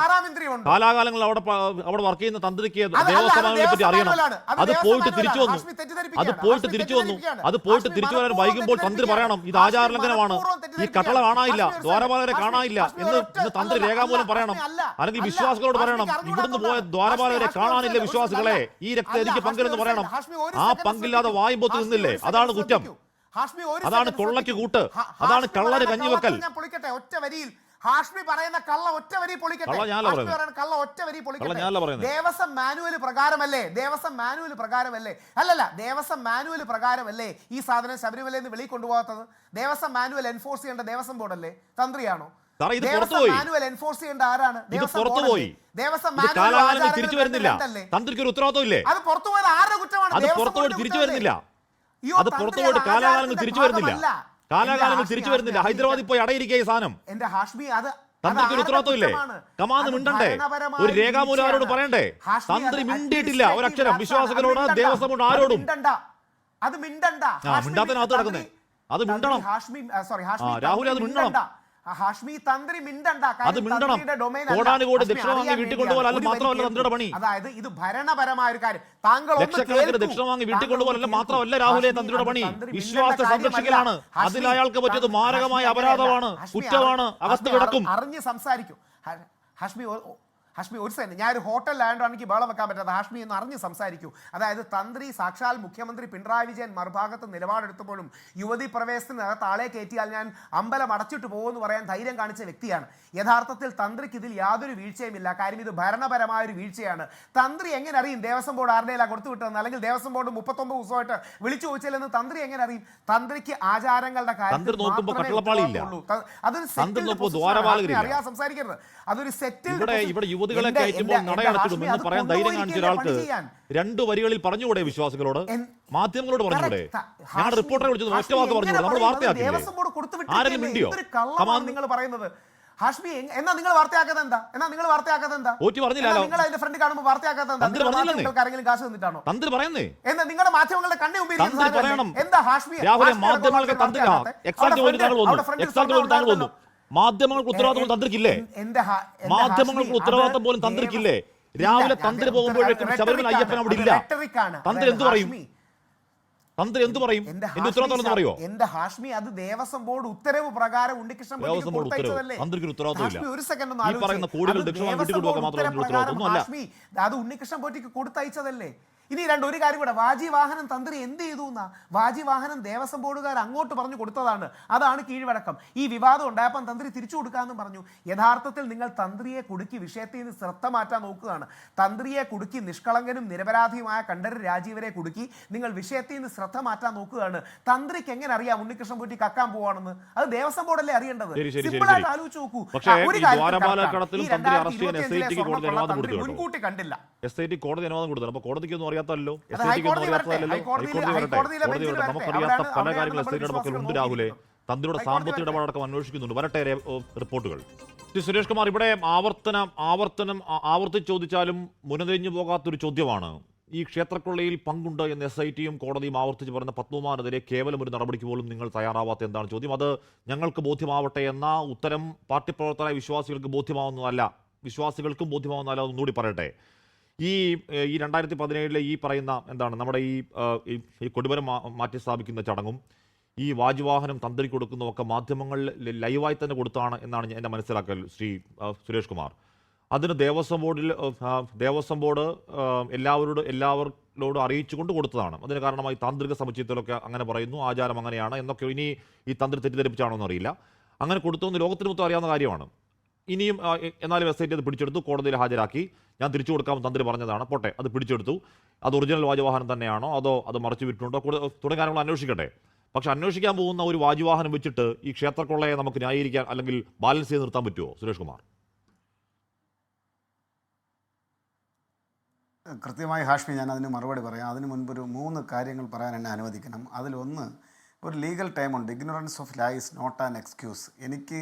കാലാകാലങ്ങളിൽ അവിടെ വർക്ക് ചെയ്യുന്ന തന്ത്രിക്ക് ദേവസ്വങ്ങളെ പറ്റി അറിയണം. അത് പോയിട്ട് തിരിച്ചു വന്നു. അത് പോയിട്ട് തിരിച്ചു വരാൻ വൈകുമ്പോൾ തന്ത്രി പറയണം ഇത് ആചാരലംഘനമാണ്, ഈ കട്ടള കാണാനില്ല, ദ്വാരപാലകരെ കാണാനില്ല എന്ന് തന്ത്രി രേഖാമൂലം പറയണം. അല്ലെങ്കിൽ വിശ്വാസികളോട് പറയണം ഇവിടുന്ന് പോയ ദ്വാരപാലകരെ കാണാനില്ല വിശ്വാസികളെ, ഈ രക്തം എനിക്ക് പങ്കിലെന്ന് പറയണം. ആ പങ്കില്ലാതെ വായുമ്പോത്ത് നിന്നില്ലേ? അതാണ് കുറ്റം. അതാണ് കൊള്ളയ്ക്ക് കൂട്ട്. അതാണ് കള്ളന് കഞ്ഞിവെക്കൽ. ഒറ്റ വരിയിൽ ഹാഷ്മി പറയുന്ന കള്ള ഒറ്റ വരി പൊളിക്കട്ടെ. കള്ള ഒറ്റ വരി പൊളിക്കട്ടെ. ദേവസ്വം മാനുവൽ പ്രകാരമല്ലേ? അല്ലല്ല, ദേവസ്വം മാനുവൽ പ്രകാരമല്ലേ ഈ സാധനം ശബരിമലയിൽ നിന്ന് വെളിയിൽ കൊണ്ടുപോകാത്തത്? ദേവസ്വം മാനുവൽ എൻഫോഴ്സ് ചെയ്യേണ്ട ദേവസ്വം ബോർഡല്ലേ? തന്ത്രിയാണോ? മാനുവൽ എൻഫോഴ്സ് ചെയ്യേണ്ട ആരാണ്? ദേവസ്വം മാനുവൽ തിരിച്ചു വരുന്നില്ല. തന്ത്രിക്ക് ഒരു ഉത്തരവാദിത്വം ഇല്ലേ? അത് പുറത്തുപോയത് ആരുടെ കുറ്റമാണ്? അത് പുറത്തുപോയിട്ട് തിരിച്ചു വരുന്നില്ല. അത് പുറത്തുപോയിട്ട് കാലാകാലങ്ങൾ തിരിച്ചു വരുന്നില്ല. ഹൈദരാബാദിൽ പോയി അടയിരിക്കുക ഈ സാധനം. എന്റെ ഹാഷ്മി, അത് തന്ത്രിക്ക് ഒരു ഉത്തരവാദിത്വം ഇല്ലേ? കമാന്ന് മിണ്ടണ്ടേ? ഒരു രേഖാമൂലം ആരോട് പറയണ്ടേ? തന്ത്രി മിണ്ടിയിട്ടില്ല ഒരക്ഷരം. വിശ്വാസികളോട്, ദേവസ്വം കൊണ്ട് ആരോടും. അത് മിണ്ടണ്ട. മിണ്ടാത്തതിനകത്ത് കിടക്കുന്നത് അത് മിണ്ടണം. രാഹുൽ അത് മിണ്ടണം. ഹാഷ്മി, തന്ത്രി മിണ്ടണ്ട. അത് മിണ്ടണം. കോടാനുകോടി ദക്ഷിണ വാങ്ങി വീട്ടിൽ കൊണ്ടുപോകലല്ല മാത്രമല്ല തന്ത്രിയുടെ പണി. അതായത് ഇത് ഭരണപരമായ ഒരു കാര്യം. താങ്കൾ ലക്ഷക്കണക്കിന് ദക്ഷിണ വാങ്ങി വീട്ടിൽ കൊണ്ടുപോകലല്ല മാത്രമല്ല രാഹുലെ തന്ത്രിയുടെ പണി. വിശ്വാസത്തെ സംരക്ഷിക്കലാണ്. അതിൽ അയാൾക്ക് പറ്റിയത് മാരകമായ അപരാധമാണ്, കുറ്റമാണ്, അകത്ത് കിടക്കും. അറിഞ്ഞ് സംസാരിക്കും ഹാഷ്മി. ഒരു സെക്കൻഡ്, ഞാൻ ഒരു ഹോട്ടലിലായതുകൊണ്ടാണ് എനിക്ക് ബഹളം വെക്കാൻ പറ്റാത്ത. ഹാഷ്മി എന്ന് അറിഞ്ഞ് സംസാരിക്കൂ. അതായത് തന്ത്രി സാക്ഷാൽ മുഖ്യമന്ത്രി പിണറായി വിജയൻ മറുഭാഗത്ത് നിലപാടെടുത്തപ്പോഴും യുവതി പ്രവേശനത്തിനകത്ത് ആളെ കയറ്റിയാൽ ഞാൻ അമ്പലം അടച്ചിട്ട് പോകുമെന്ന് പറയാൻ ധൈര്യം കാണിച്ച വ്യക്തിയാണ്. യഥാർത്ഥത്തിൽ തന്ത്രിക്ക് ഇതിൽ യാതൊരു വീഴ്ചയുമില്ല. കാര്യം ഇത് ഭരണപരമായ ഒരു വീഴ്ചയാണ്. തന്ത്രി എങ്ങനെ അറിയും ദേവസ്വം ബോർഡ് ആരുടെയിലാണ് കൊടുത്തു വിട്ടതെന്ന്? അല്ലെങ്കിൽ ദേവസ്വം ബോർഡ് 39 ദിവസമായിട്ട് വിളിച്ചു ചോദിച്ചില്ലെന്ന് തന്ത്രി എങ്ങനെ അറിയും? തന്ത്രിക്ക് ആചാരങ്ങളുടെ കാര്യത്തിൽ അറിയാൻ സംസാരിക്കരുത്. അതൊരു സെറ്റിൽ യുവതികളെ കയറ്റുമ്പോൾ നടയടച്ചിടുമെന്ന് പറയാൻ ധൈര്യം കാണിച്ച ഒരാൾക്ക് 2 വരികളിൽ പറഞ്ഞുകൂടെ? വിശ്വാസികളോട്, മാധ്യമങ്ങളോട് പറഞ്ഞുകൂടെ? ഞാൻ റിപ്പോർട്ടറെ വിളിച്ചത് ഒറ്റ വാക്ക് പറഞ്ഞുകൂടെ? നമ്മൾ വാർത്തയാക്കില്ലേ? ആരെങ്കിലും മിണ്ടിയോ? നിങ്ങൾ പറയുന്നത് ഹാഷ്മി, എന്നാ നിങ്ങൾ വാർത്തയാക്കാതെ എന്താ? ഓറ്റി പറഞ്ഞില്ലല്ലോ. നിങ്ങൾ അതിന്റെ ഫ്രണ്ട് കാണുമ്പോൾ വാർത്തയാക്കാതെ എന്താ? ആരെങ്കിലും കാശ് തന്നിട്ടാണോ? തന്ത്രി പറയുന്നേ എന്നാ നിങ്ങളുടെ മാധ്യമങ്ങളുടെ കണ്ണി മുമ്പിൽ എന്താ ഹാഷ്മി? രാഹുലെ മാധ്യമങ്ങൾക്ക് തന്ത്രി താങ്കൾ വന്നു. മാധ്യമങ്ങൾക്ക് ഉത്തരവാദിത്വം തന്ത്രിക്കില്ലേ? മാധ്യമങ്ങൾക്ക് ഉത്തരവാദിത്വം പോലും തന്ത്രിക്കില്ലേ? രാവിലെ തന്ത്രി പോകുമ്പോഴേക്കും ശബരിമല അയ്യപ്പൻ അവിടെ ഇല്ല. തന്ത്രി എന്ത് പറയും? എന്റെ ഉത്തരവാദിത്വം പറയോ? എന്റെ ഹാഷ്മി, അത് ദേവസ്വം ബോർഡ് ഉത്തരവ് പ്രകാരം ഉണ്ണികൃഷ്ണൻ തന്ത്രിക്ക് ഉത്തരവാദിത്വം ഒരു സെക്കൻഡ് അത് ഉണ്ണികൃഷ്ണൻ പോറ്റിക്ക് കൊടുത്തയച്ചതല്ലേ? ഇനി ഒരു കാര്യം കൂടെ, വാജിവാഹനം തന്ത്രി എന്ത് ചെയ്തു എന്നാ? വാജിവാഹനം ദേവസ്വം ബോർഡുകാർ അങ്ങോട്ട് പറഞ്ഞു കൊടുത്തതാണ്. അതാണ് കീഴ്വഴക്കം. ഈ വിവാദം ഉണ്ടായപ്പോൾ തന്ത്രി തിരിച്ചു കൊടുക്കാമെന്നും പറഞ്ഞു. യഥാർത്ഥത്തിൽ നിങ്ങൾ തന്ത്രിയെ കുടുക്കി വിഷയത്തിൽ നിന്ന് ശ്രദ്ധ മാറ്റാൻ നോക്കുകയാണ്. തന്ത്രിയെ കുടുക്കി നിഷ്കളങ്കനും നിരപരാധിയുമായ കണ്ഠരര് രാജീവരെ കുടുക്കി നിങ്ങൾ വിഷയത്തിൽ നിന്ന് ശ്രദ്ധ മാറ്റാൻ നോക്കുകയാണ്. തന്ത്രിക്ക് എങ്ങനെ അറിയാം ഉണ്ണികൃഷ്ണൻ പോറ്റി കക്കാൻ പോവാണെന്ന്? അത് ദേവസ്വം ബോർഡല്ലേ അറിയേണ്ടത്. സിമ്പിളായിട്ട് ആലോചിച്ച് നോക്കൂ. മുൻകൂട്ടി കണ്ടില്ല. SIT കോടതി അനുവാദം കൊടുത്തു. അപ്പൊ കോടതിക്കൊന്നും അറിയാത്തല്ലോ. നമുക്കറിയാത്ത പല കാര്യങ്ങളും SITയുടെ പക്കലുണ്ട് രാഹുലെ. തന്ത്രിയുടെ സാമ്പത്തിക ഇടപാടക്കം അന്വേഷിക്കുന്നുണ്ട്. വരട്ടെ റിപ്പോർട്ടുകൾ. ശ്രീ സുരേഷ് കുമാർ, ഇവിടെ ആവർത്തിച്ച് ചോദിച്ചാലും മുനതിരിഞ്ഞു പോകാത്തൊരു ചോദ്യമാണ്. ഈ ക്ഷേത്രക്കൊള്ളയിൽ പങ്കുണ്ട് എന്ന് SITയും കോടതിയും ആവർത്തിച്ച് പറഞ്ഞ പത്മകുമാറിനെതിരെ കേവലം ഒരു നടപടിക്ക് പോലും നിങ്ങൾ തയ്യാറാവാത്ത എന്താണ് ചോദ്യം? അത് ഞങ്ങൾക്ക് ബോധ്യമാവട്ടെ എന്ന ഉത്തരം പാർട്ടി പ്രവർത്തകരായ വിശ്വാസികൾക്കും ബോധ്യമാവുന്നതല്ല ഒന്നുകൂടി പറയട്ടെ. ഈ 2017 ഈ പറയുന്ന എന്താണ് നമ്മുടെ ഈ കൊടിമരം മാറ്റി സ്ഥാപിക്കുന്ന ചടങ്ങും ഈ വാജിവാഹനം തന്ത്രി കൊടുക്കുന്നതൊക്കെ മാധ്യമങ്ങളിൽ ലൈവായി തന്നെ കൊടുത്താണ് എന്നാണ് എൻ്റെ മനസ്സിലാക്കൽ. ശ്രീ സുരേഷ് കുമാർ, അതിന് ദേവസ്വം ബോർഡ് എല്ലാവരോടും അറിയിച്ചുകൊണ്ട് കൊടുത്തതാണ്. അതിന് കാരണമായി താന്ത്രിക സമുച്ചയത്തിലൊക്കെ അങ്ങനെ പറയുന്നു, ആചാരം അങ്ങനെയാണ് എന്നൊക്കെ. ഇനി ഈ തന്ത്രി തെറ്റിദ്ധരിപ്പിച്ചാണോ എന്നറിയില്ല. അങ്ങനെ കൊടുത്തുവെന്ന് ലോകത്തിന് മൊത്തം അറിയാവുന്ന കാര്യമാണ്. ഇനിയും എന്നാലും SIT അത് പിടിച്ചെടുത്തു, കോടതിയിൽ ഹാജരാക്കി. ഞാൻ തിരിച്ചു കൊടുക്കാമെന്ന് തന്ത്രി പറഞ്ഞതാണ്, പോട്ടെ, അത് പിടിച്ചെടുത്തു. അത് ഒറിജിനൽ വാജിവാഹനം തന്നെയാണോ അതോ അത് മറച്ചു വിട്ടിട്ടുണ്ടോ തുടങ്ങിയ കാര്യങ്ങൾ അന്വേഷിക്കട്ടെ. പക്ഷെ അന്വേഷിക്കാൻ പോകുന്ന ഒരു വാജിവാഹനം വെച്ചിട്ട് ഈ ക്ഷേത്രക്കൊള്ളയെ നമുക്ക് ന്യായീകരിക്കാൻ അല്ലെങ്കിൽ ബാലൻസ് ചെയ്ത് നിർത്താൻ പറ്റുമോ സുരേഷ് കുമാർ? കൃത്യമായി ഹാഷ്മി, ഞാൻ അതിന് മറുപടി പറയാം. അതിന് മുൻപ് ഒരു 3 കാര്യങ്ങൾ പറയാൻ എന്നെ അനുവദിക്കണം. അതിലൊന്ന്, ഒരു legal ടൈമുണ്ട്. Ignorance of La is not an excuse. എനിക്ക്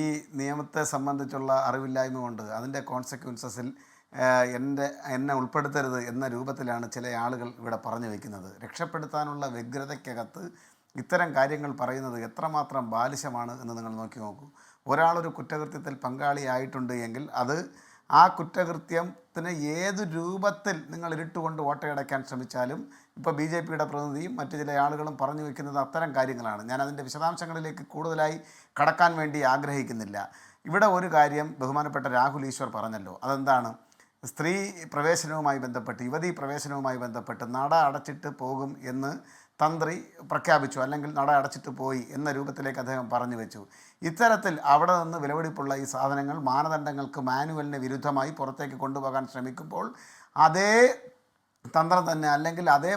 ഈ നിയമത്തെ സംബന്ധിച്ചുള്ള അറിവില്ലായ്മ കൊണ്ട് അതിൻ്റെ കോൺസിക്വൻസസിൽ എന്നെ ഉൾപ്പെടുത്തരുത് എന്ന രൂപത്തിലാണ് ചില ആളുകൾ ഇവിടെ പറഞ്ഞു വയ്ക്കുന്നത്. രക്ഷപ്പെടുത്താനുള്ള വ്യഗ്രതയ്ക്കകത്ത് ഇത്തരം കാര്യങ്ങൾ പറയുന്നത് എത്രമാത്രം ബാലിശമാണ് എന്ന് നിങ്ങൾ നോക്കൂ. ഒരാളൊരു കുറ്റകൃത്യത്തിൽ പങ്കാളിയായിട്ടുണ്ട് എങ്കിൽ അത് ആ കുറ്റകൃത്യത്തിന് ഏത് രൂപത്തിൽ നിങ്ങൾ ഇരുട്ടുകൊണ്ട് ഓട്ടയടയ്ക്കാൻ ശ്രമിച്ചാലും, ഇപ്പോൾ BJPയുടെ പ്രതിനിധിയും മറ്റു ചില ആളുകളും പറഞ്ഞു വയ്ക്കുന്നത് അത്തരം കാര്യങ്ങളാണ്. ഞാൻ അതിൻ്റെ വിശദാംശങ്ങളിലേക്ക് കൂടുതലായി കടക്കാൻ വേണ്ടി ആഗ്രഹിക്കുന്നില്ല. ഇവിടെ ഒരു കാര്യം ബഹുമാനപ്പെട്ട രാഹുൽ ഈശ്വർ പറഞ്ഞല്ലോ, അതെന്താണ്? സ്ത്രീ പ്രവേശനവുമായി ബന്ധപ്പെട്ട്, യുവതീ പ്രവേശനവുമായി ബന്ധപ്പെട്ട് നട അടച്ചിട്ട് പോകും എന്ന് തന്ത്രി പ്രഖ്യാപിച്ചു, അല്ലെങ്കിൽ നട അടച്ചിട്ട് പോയി എന്ന രൂപത്തിലേക്ക് അദ്ദേഹം പറഞ്ഞു വെച്ചു. ഇത്തരത്തിൽ അവിടെ നിന്ന് വിലപിടിപ്പുള്ള ഈ സാധനങ്ങൾ മാനദണ്ഡങ്ങൾക്ക്, മാനുവലിന് വിരുദ്ധമായി പുറത്തേക്ക് കൊണ്ടുപോകാൻ ശ്രമിക്കുമ്പോൾ അതേ തന്ത്രം തന്നെ, അല്ലെങ്കിൽ അതേ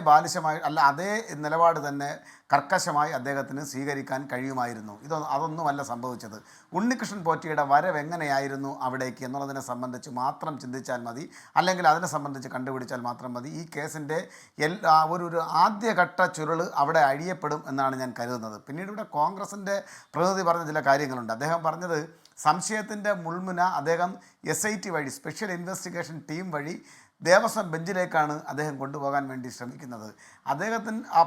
അതേ നിലപാട് തന്നെ കർക്കശമായി അദ്ദേഹത്തിന് സ്വീകരിക്കാൻ കഴിയുമായിരുന്നു. അതൊന്നുമല്ല സംഭവിച്ചത്. ഉണ്ണികൃഷ്ണൻ പോറ്റിയുടെ വരവ് എങ്ങനെയായിരുന്നു അവിടേക്ക് എന്നുള്ളതിനെ സംബന്ധിച്ച് മാത്രം ചിന്തിച്ചാൽ മതി, അല്ലെങ്കിൽ അതിനെ സംബന്ധിച്ച് കണ്ടുപിടിച്ചാൽ മാത്രം മതി. ഈ കേസിൻ്റെ ഒരു ആദ്യഘട്ട ചുരുൾ അവിടെ അഴിയപ്പെടും എന്നാണ് ഞാൻ കരുതുന്നത്. പിന്നീട് ഇവിടെ കോൺഗ്രസിൻ്റെ പ്രതിനിധി പറഞ്ഞ ചില കാര്യങ്ങളുണ്ട്. അദ്ദേഹം പറഞ്ഞത് സംശയത്തിൻ്റെ മുൾമുന അദ്ദേഹം SIT വഴി, സ്പെഷ്യൽ ഇൻവെസ്റ്റിഗേഷൻ ടീം വഴി ദേവസ്വം ബെഞ്ചിലേക്കാണ് അദ്ദേഹം കൊണ്ടുപോകാൻ വേണ്ടി ശ്രമിക്കുന്നത്.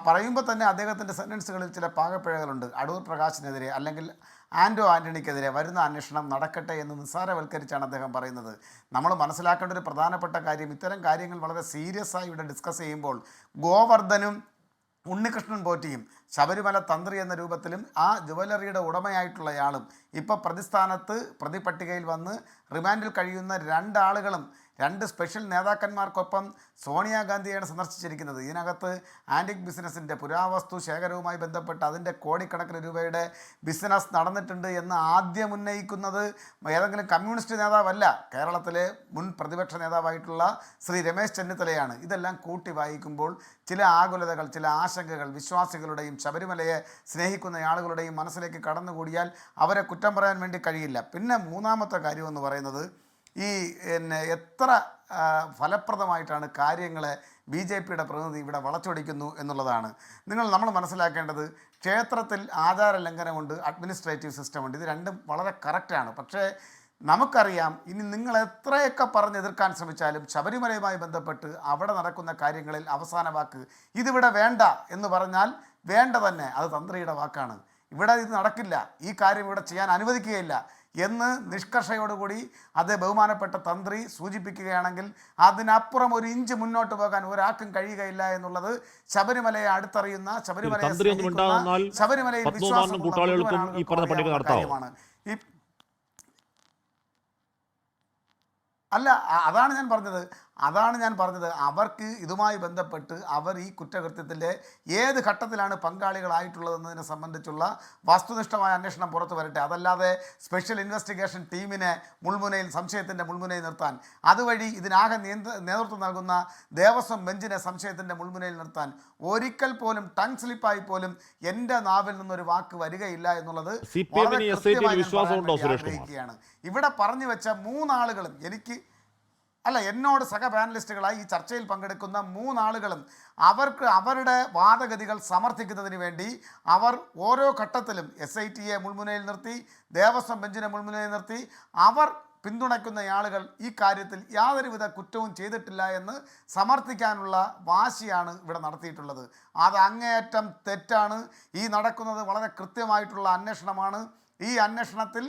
പറയുമ്പോൾ തന്നെ അദ്ദേഹത്തിൻ്റെ സെൻറ്റൻസുകളിൽ ചില പാകപ്പിഴകളുണ്ട്. അടൂർ പ്രകാശിനെതിരെ അല്ലെങ്കിൽ ആൻ്റണിക്കെതിരെ വരുന്ന അന്വേഷണം നടക്കട്ടെ എന്ന് നിസ്സാരവൽക്കരിച്ചാണ് അദ്ദേഹം പറയുന്നത്. നമ്മൾ മനസ്സിലാക്കേണ്ട ഒരു പ്രധാനപ്പെട്ട കാര്യം, ഇത്തരം കാര്യങ്ങൾ വളരെ സീരിയസ് ആയി ഇവിടെ ഡിസ്കസ് ചെയ്യുമ്പോൾ ഗോവർദ്ധനും ഉണ്ണികൃഷ്ണൻ പോറ്റിയും ശബരിമല തന്ത്രി എന്ന രൂപത്തിലും ആ ജുവലറിയുടെ ഉടമയായിട്ടുള്ളയാളും ഇപ്പോൾ പ്രതിസ്ഥാനത്ത് പ്രതിപട്ടികയിൽ വന്ന് റിമാൻഡിൽ കഴിയുന്ന 2 ആളുകളും 2 സ്പെഷ്യൽ നേതാക്കന്മാർക്കൊപ്പം സോണിയാഗാന്ധിയാണ് സന്ദർശിച്ചിരിക്കുന്നത്. ഇതിനകത്ത് ആൻറ്റിക് ബിസിനസ്സിൻ്റെ പുരാവസ്തു ശേഖരവുമായി ബന്ധപ്പെട്ട് അതിൻ്റെ കോടിക്കണക്കിന് രൂപയുടെ ബിസിനസ് നടന്നിട്ടുണ്ട് എന്ന് ആദ്യം ഉന്നയിക്കുന്നത് ഏതെങ്കിലും കമ്മ്യൂണിസ്റ്റ് നേതാവല്ല, കേരളത്തിലെ മുൻ പ്രതിപക്ഷ നേതാവായിട്ടുള്ള ശ്രീ രമേശ് ചെന്നിത്തലയാണ്. ഇതെല്ലാം കൂട്ടി വായിക്കുമ്പോൾ ചില ആകുലതകൾ, ചില ആശങ്കകൾ വിശ്വാസികളുടെയും ശബരിമലയെ സ്നേഹിക്കുന്ന ആളുകളുടെയും മനസ്സിലേക്ക് കടന്നുകൂടിയാൽ അവരെ കുറ്റം പറയാൻ വേണ്ടി കഴിയില്ല. പിന്നെ മൂന്നാമത്തെ കാര്യമെന്ന് പറയുന്നത്, ഈ എത്ര ഫലപ്രദമായിട്ടാണ് കാര്യങ്ങളെ BJPയുടെ പ്രതിനിധി ഇവിടെ വളച്ചൊടിക്കുന്നു എന്നുള്ളതാണ്. നമ്മൾ മനസ്സിലാക്കേണ്ടത്, ക്ഷേത്രത്തിൽ ആചാര ലംഘനമുണ്ട്, അഡ്മിനിസ്ട്രേറ്റീവ് സിസ്റ്റമുണ്ട്. ഇത് രണ്ടും വളരെ കറക്റ്റാണ്. പക്ഷേ നമുക്കറിയാം, ഇനി നിങ്ങൾ എത്രയൊക്കെ പറഞ്ഞ് എതിർക്കാൻ ശ്രമിച്ചാലും ശബരിമലയുമായി ബന്ധപ്പെട്ട് അവിടെ നടക്കുന്ന കാര്യങ്ങളിൽ അവസാന വാക്ക് ഇതിവിടെ വേണ്ട എന്ന് പറഞ്ഞാൽ വേണ്ട തന്നെ, അത് തന്ത്രിയുടെ വാക്കാണ്. ഇവിടെ ഇത് നടക്കില്ല, ഈ കാര്യം ഇവിടെ ചെയ്യാൻ അനുവദിക്കുകയില്ല എന്ന് നിഷ്കർഷയോടുകൂടി അത് ബഹുമാനപ്പെട്ട തന്ത്രി സൂചിപ്പിക്കുകയാണെങ്കിൽ അതിനപ്പുറം ഒരു ഇഞ്ച് മുന്നോട്ട് പോകാൻ ഒരാൾക്കും കഴിയുകയില്ല എന്നുള്ളത് ശബരിമലയെ അടുത്തറിയുന്ന, ശബരിമലയിൽ വിശ്വാസമുള്ള കാര്യമാണ്. അല്ല, അതാണ് ഞാൻ പറഞ്ഞത് അവർക്ക് ഇതുമായി ബന്ധപ്പെട്ട് അവർ ഈ കുറ്റകൃത്യത്തിൻ്റെ ഏത് ഘട്ടത്തിലാണ് പങ്കാളികളായിട്ടുള്ളതെന്നതിനെ സംബന്ധിച്ചുള്ള വസ്തുനിഷ്ഠമായ അന്വേഷണം പുറത്തു വരട്ടെ. അതല്ലാതെ സ്പെഷ്യൽ ഇൻവെസ്റ്റിഗേഷൻ ടീമിനെ സംശയത്തിൻ്റെ മുൾമുനയിൽ നിർത്താൻ, അതുവഴി ഇതിനാകെ നേതൃത്വം നൽകുന്ന ദേവസ്വം ബെഞ്ചിനെ സംശയത്തിൻ്റെ മുൾമുനയിൽ നിർത്താൻ ഒരിക്കൽ പോലും ടങ് സ്ലിപ്പായി പോലും എൻ്റെ നാവിൽ നിന്നൊരു വാക്ക് വരികയില്ല എന്നുള്ളത് ആഗ്രഹിക്കുകയാണ്. ഇവിടെ പറഞ്ഞു വെച്ച 3 ആളുകളും അല്ല, എന്നോട് സഹ പാനലിസ്റ്റുകളായി ഈ ചർച്ചയിൽ പങ്കെടുക്കുന്ന 3 ആളുകളും അവർക്ക് അവരുടെ വാദഗതികൾ സമർത്ഥിക്കുന്നതിന് വേണ്ടി അവർ ഓരോ ഘട്ടത്തിലും SITയെ മുൾമുനയിൽ നിർത്തി, ദേവസ്വം ബെഞ്ചിനെ മുൾമുനയിൽ നിർത്തി അവർ പിന്തുണയ്ക്കുന്ന ആളുകൾ ഈ കാര്യത്തിൽ യാതൊരുവിധ കുറ്റവും ചെയ്തിട്ടില്ല എന്ന് സമർത്ഥിക്കാനുള്ള വാശിയാണ് ഇവിടെ നടത്തിയിട്ടുള്ളത്. അത് അങ്ങേയറ്റം തെറ്റാണ്. ഈ നടക്കുന്നത് വളരെ കൃത്യമായിട്ടുള്ള അന്വേഷണമാണ്. ഈ അന്വേഷണത്തിൽ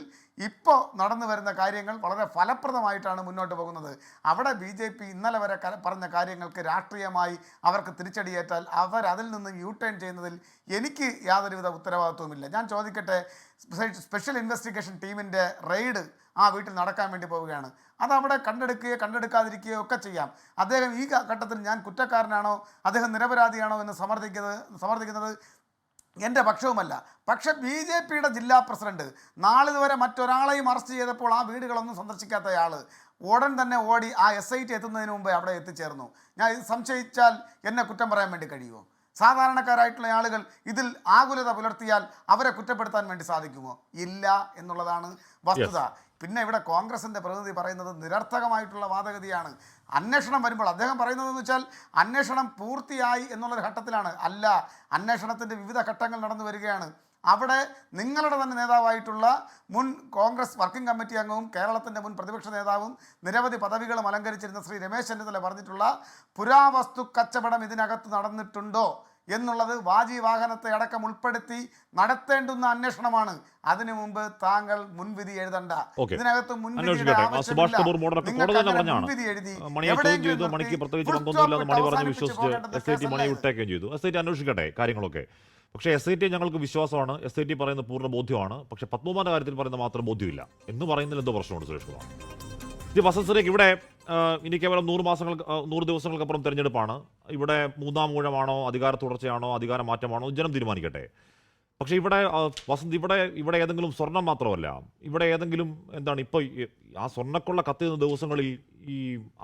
ഇപ്പോൾ നടന്നു വരുന്ന കാര്യങ്ങൾ വളരെ ഫലപ്രദമായിട്ടാണ് മുന്നോട്ട് പോകുന്നത്. അവിടെ BJP ഇന്നലെ വരെ പറഞ്ഞ കാര്യങ്ങൾക്ക് രാഷ്ട്രീയമായി അവർക്ക് തിരിച്ചടിയേറ്റാൽ അവരതിൽ നിന്ന് യൂട്ടേൺ ചെയ്യുന്നതിൽ എനിക്ക് യാതൊരുവിധ ഉത്തരവാദിത്വമില്ല. ഞാൻ ചോദിക്കട്ടെ, സ്പെഷ്യൽ ഇൻവെസ്റ്റിഗേഷൻ ടീമിൻ്റെ റെയ്ഡ് ആ വീട്ടിൽ നടക്കാൻ വേണ്ടി പോവുകയാണ്. അതവിടെ കണ്ടെടുക്കുകയോ കണ്ടെടുക്കാതിരിക്കുകയോ ഒക്കെ ചെയ്യാം. അദ്ദേഹം ഈ ഘട്ടത്തിൽ ഞാൻ കുറ്റക്കാരനാണോ അദ്ദേഹം നിരപരാധിയാണോ എന്ന് സമർത്ഥിക്കുന്നത് എൻ്റെ പക്ഷവുമല്ല. പക്ഷേ BJPയുടെ ജില്ലാ പ്രസിഡന്റ് നാളിതുവരെ മറ്റൊരാളെയും അറസ്റ്റ് ചെയ്തപ്പോൾ ആ വീടുകളൊന്നും സന്ദർശിക്കാത്തയാൾ ഉടൻ തന്നെ ഓടി ആ SIT എത്തുന്നതിന് മുമ്പേ അവിടെ എത്തിച്ചേർന്നു. ഞാൻ ഇത് സംശയിച്ചാൽ എന്നെ കുറ്റം പറയാൻ വേണ്ടി കഴിയുമോ? സാധാരണക്കാരായിട്ടുള്ള ആളുകൾ ഇതിൽ ആകുലത പുലർത്തിയാൽ അവരെ കുറ്റപ്പെടുത്താൻ വേണ്ടി സാധിക്കുമോ? ഇല്ല എന്നുള്ളതാണ് വസ്തുത. പിന്നെ ഇവിടെ കോൺഗ്രസിൻ്റെ പ്രതിനിധി പറയുന്നത് നിരർത്ഥകമായിട്ടുള്ള വാദഗതിയാണ്. അന്വേഷണം വരുമ്പോൾ അദ്ദേഹം പറയുന്നതെന്ന് വെച്ചാൽ അന്വേഷണം പൂർത്തിയായി എന്നുള്ളൊരു ഘട്ടത്തിലാണ്. അല്ല, അന്വേഷണത്തിൻ്റെ വിവിധ ഘട്ടങ്ങൾ നടന്നു വരികയാണ്. അവിടെ നിങ്ങളുടെ തന്നെ നേതാവായിട്ടുള്ള മുൻ കോൺഗ്രസ് വർക്കിംഗ് കമ്മിറ്റി അംഗവും കേരളത്തിൻ്റെ മുൻ പ്രതിപക്ഷ നേതാവും നിരവധി പദവികളും അലങ്കരിച്ചിരുന്ന ശ്രീ രമേശ് ചെന്നിത്തല പറഞ്ഞിട്ടുള്ള പുരാവസ്തു കച്ചവടം ഇതിനകത്ത് നടന്നിട്ടുണ്ടോ എന്നുള്ളത് വാജി വാഹനത്തെ അടക്കം ഉൾപ്പെടുത്തി നടത്തേണ്ടുന്ന അന്വേഷണമാണ്. അതിനു മുമ്പ് താങ്കൾ മുൻവിധി എഴുതണ്ട. ഇതിനകത്ത് മുൻവിധി എഴുതി അന്വേഷിക്കട്ടെ കാര്യങ്ങളൊക്കെ. പക്ഷേ SIT ഞങ്ങൾക്ക് വിശ്വാസമാണ്, SIT പറയുന്ന പൂർണ്ണ ബോധ്യമാണ്. പക്ഷേ പത്മകുമാറിന്റെ കാര്യത്തിൽ പറയുന്ന മാത്രം ബോധ്യമില്ല എന്ന് പറയുന്നതിൽ എന്തോ പ്രശ്നമുണ്ട് സുരേഷ് കുമാർ. വസന്തരേക്ക് ഇവിടെ ഇനി കേവലം 100 ദിവസങ്ങൾക്കപ്പുറം തെരഞ്ഞെടുപ്പാണ്. ഇവിടെ 3-ാം ഊഴമാണോ, അധികാര തുടർച്ചയാണോ, അധികാര മാറ്റമാണോ ജനം തീരുമാനിക്കട്ടെ. പക്ഷേ ഇവിടെ വസന്ത് ഇവിടെ ഏതെങ്കിലും സ്വർണം മാത്രമല്ല, ഇവിടെ ഏതെങ്കിലും എന്താണ് ഇപ്പോൾ ആ സ്വർണ്ണക്കൊള്ള കത്തുന്ന ദിവസങ്ങളിൽ ഈ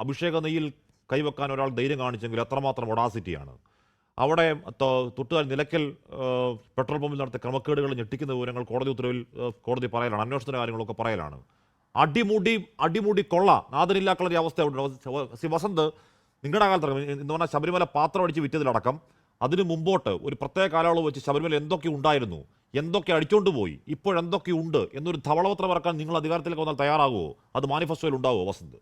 അഭിഷേക നെയ്യിൽ കൈവെക്കാൻ ഒരാൾ ധൈര്യം കാണിച്ചെങ്കിൽ എത്രമാത്രം ഒഡാസിറ്റിയാണ്. അവിടെ തൊട്ടുതാൽ നിലയ്ക്കൽ പെട്രോൾ പമ്പിൽ നടത്തിയ ക്രമക്കേടുകൾ ഞെട്ടിക്കുന്ന വിവരങ്ങൾ കോടതി പറയലാണ്, അന്വേഷണത്തിൻ്റെ കാര്യങ്ങളൊക്കെ പറയലാണ്. അടിമുടി കൊള്ള നാദനില്ലാക്കളൊരു അവസ്ഥ ഉണ്ട്. വസന്ത്, നിങ്ങളുടെ കാലത്ത് എന്ന് പറഞ്ഞാൽ ശബരിമല പാത്രം അടിച്ച് വിറ്റതിലടക്കം അതിന് മുമ്പോട്ട് ഒരു പ്രത്യേക കാലയളവ് വെച്ച് ശബരിമല എന്തൊക്കെ ഉണ്ടായിരുന്നു, എന്തൊക്കെ അടിച്ചോണ്ട് പോയി, ഇപ്പോഴെന്തൊക്കെ ഉണ്ട് എന്നൊരു ധവളപത്രം ഇറക്കാൻ നിങ്ങൾ അധികാരത്തിലേക്ക് വന്നാൽ തയ്യാറാകുമോ? അത് മാനിഫെസ്റ്റോയിൽ ഉണ്ടാവുമോ വസന്ത്?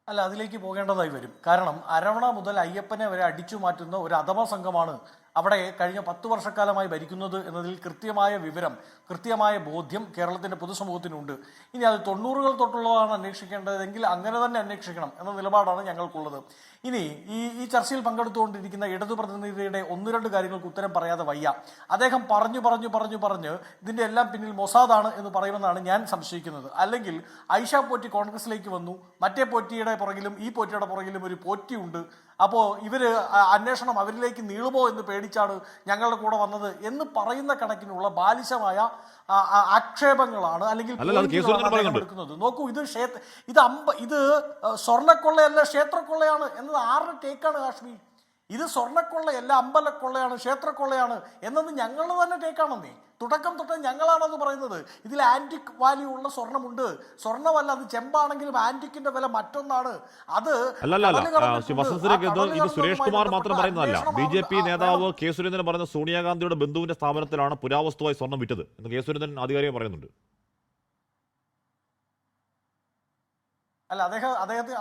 അല്ല, അതിലേക്ക് പോകേണ്ടതായി വരും. കാരണം അരവണ മുതൽ അയ്യപ്പനെ വരെ അടിച്ചു മാറ്റുന്ന ഒരു അധമ സംഘമാണ് അവിടെ കഴിഞ്ഞ 10 വർഷക്കാലമായി ഭരിക്കുന്നത് എന്നതിൽ കൃത്യമായ വിവരം, കൃത്യമായ ബോധ്യം കേരളത്തിന്റെ പൊതുസമൂഹത്തിനുണ്ട്. ഇനി അത് 90-കൾ തൊട്ടുള്ളതാണ് അന്വേഷിക്കേണ്ടതെങ്കിൽ അങ്ങനെ തന്നെ അന്വേഷിക്കണം എന്ന നിലപാടാണ് ഞങ്ങൾക്കുള്ളത്. ഇനി ഈ ചർച്ചയിൽ പങ്കെടുത്തുകൊണ്ടിരിക്കുന്ന ഇടതു പ്രതിനിധിയുടെ 1-2 കാര്യങ്ങൾക്ക് ഉത്തരം പറയാതെ വയ്യ. അദ്ദേഹം പറഞ്ഞു ഇതിന്റെ എല്ലാം പിന്നിൽ മൊസാദാണ് എന്ന് പറയുമെന്നാണ് ഞാൻ സംശയിക്കുന്നത്. അല്ലെങ്കിൽ ഐഷ പോറ്റി കോൺഗ്രസിലേക്ക് വന്നു, മറ്റേ പോറ്റിയുടെ പുറകിലും ഈ പോറ്റിയുടെ പുറകിലും ഒരു പോറ്റിയുണ്ട്, അപ്പോൾ ഇവര് അന്വേഷണം അവരിലേക്ക് നീളുമോ എന്ന് പേടിച്ചാണ് ഞങ്ങളുടെ കൂടെ വന്നത് എന്ന് പറയുന്ന കണക്കിനുള്ള ബാലിശമായ ആക്ഷേപങ്ങളാണ് അല്ലെങ്കിൽ എടുക്കുന്നത്. നോക്കൂ, ഇത് സ്വർണ്ണക്കൊള്ളയല്ല ക്ഷേത്രക്കൊള്ളയാണ് എന്നത് ആരുടെ ടേക്കാണ് കാശ്മീർ? ഇത് സ്വർണ്ണക്കൊള്ളയല്ല, അമ്പലക്കൊള്ളയാണ്, ക്ഷേത്രക്കൊള്ളയാണ് എന്നത് ഞങ്ങളുടെ തന്നെ ടേക്കാണെന്നേ. തുടക്കം തൊട്ട് ഞങ്ങളാണത് പറയുന്നത്. ഇതിൽ ആന്റിക് വാല്യൂ ഉള്ള സ്വർണ്ണമുണ്ട്, സ്വർണ്ണമല്ല അത് ചെമ്പാണെങ്കിലും ആന്റിക്കിന്റെ വില മറ്റൊന്നാണ്. അത് ഇത് സുരേഷ് കുമാർ മാത്രം പറയുന്നതല്ല. BJP നേതാവ് കെ സുരേന്ദ്രൻ പറയുന്ന സോണിയാഗാന്ധിയുടെ ബന്ധുവിന്റെ സ്ഥാപനത്തിലാണ് പുരാവസ്തുവായി സ്വർണ്ണം വിറ്റത് എന്ന് കെ സുരേന്ദ്രൻ ആധികാരികം പറയുന്നുണ്ട്. അല്ല,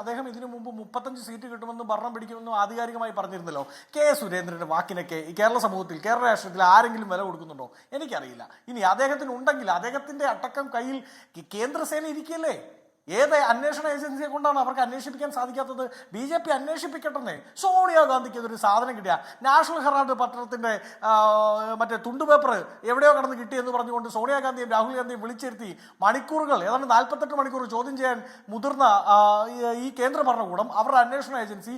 അദ്ദേഹം ഇതിനു മുമ്പ് 35 സീറ്റ് കിട്ടുമെന്നും ഭരണം പിടിക്കുമെന്നും ആധികാരികമായി പറഞ്ഞിരുന്നല്ലോ. കെ സുരേന്ദ്രന്റെ വാക്കിനൊക്കെ ഈ കേരള സമൂഹത്തിൽ, കേരള രാഷ്ട്രീയത്തിൽ ആരെങ്കിലും വില കൊടുക്കുന്നുണ്ടോ? എനിക്കറിയില്ല. ഇനി അദ്ദേഹത്തിന് ഉണ്ടെങ്കിൽ അദ്ദേഹത്തിന്റെ അടക്കം കയ്യിൽ കേന്ദ്രസേന ഇരിക്കുകയല്ലേ. ഏത് അന്വേഷണ ഏജൻസിയെ കൊണ്ടാണ് അവർക്ക് അന്വേഷിപ്പിക്കാൻ സാധിക്കാത്തത്? BJP അന്വേഷിപ്പിക്കട്ടെ. സോണിയാഗാന്ധിക്ക് ഇതൊരു സാധനം കിട്ടിയ നാഷണൽ ഹെറാൾഡ് പത്രത്തിന്റെ മറ്റേ തുണ്ടുപേപ്പർ എവിടെയോ കടന്ന് കിട്ടിയെന്ന് പറഞ്ഞുകൊണ്ട് സോണിയാഗാന്ധിയും രാഹുൽ ഗാന്ധിയും വിളിച്ചിരുത്തി മണിക്കൂറുകൾ, ഏതാണ്ട് 48 മണിക്കൂർ ചോദ്യം ചെയ്യാൻ മുതിർന്ന ഈ കേന്ദ്ര ഭരണകൂടം, അവരുടെ അന്വേഷണ ഏജൻസി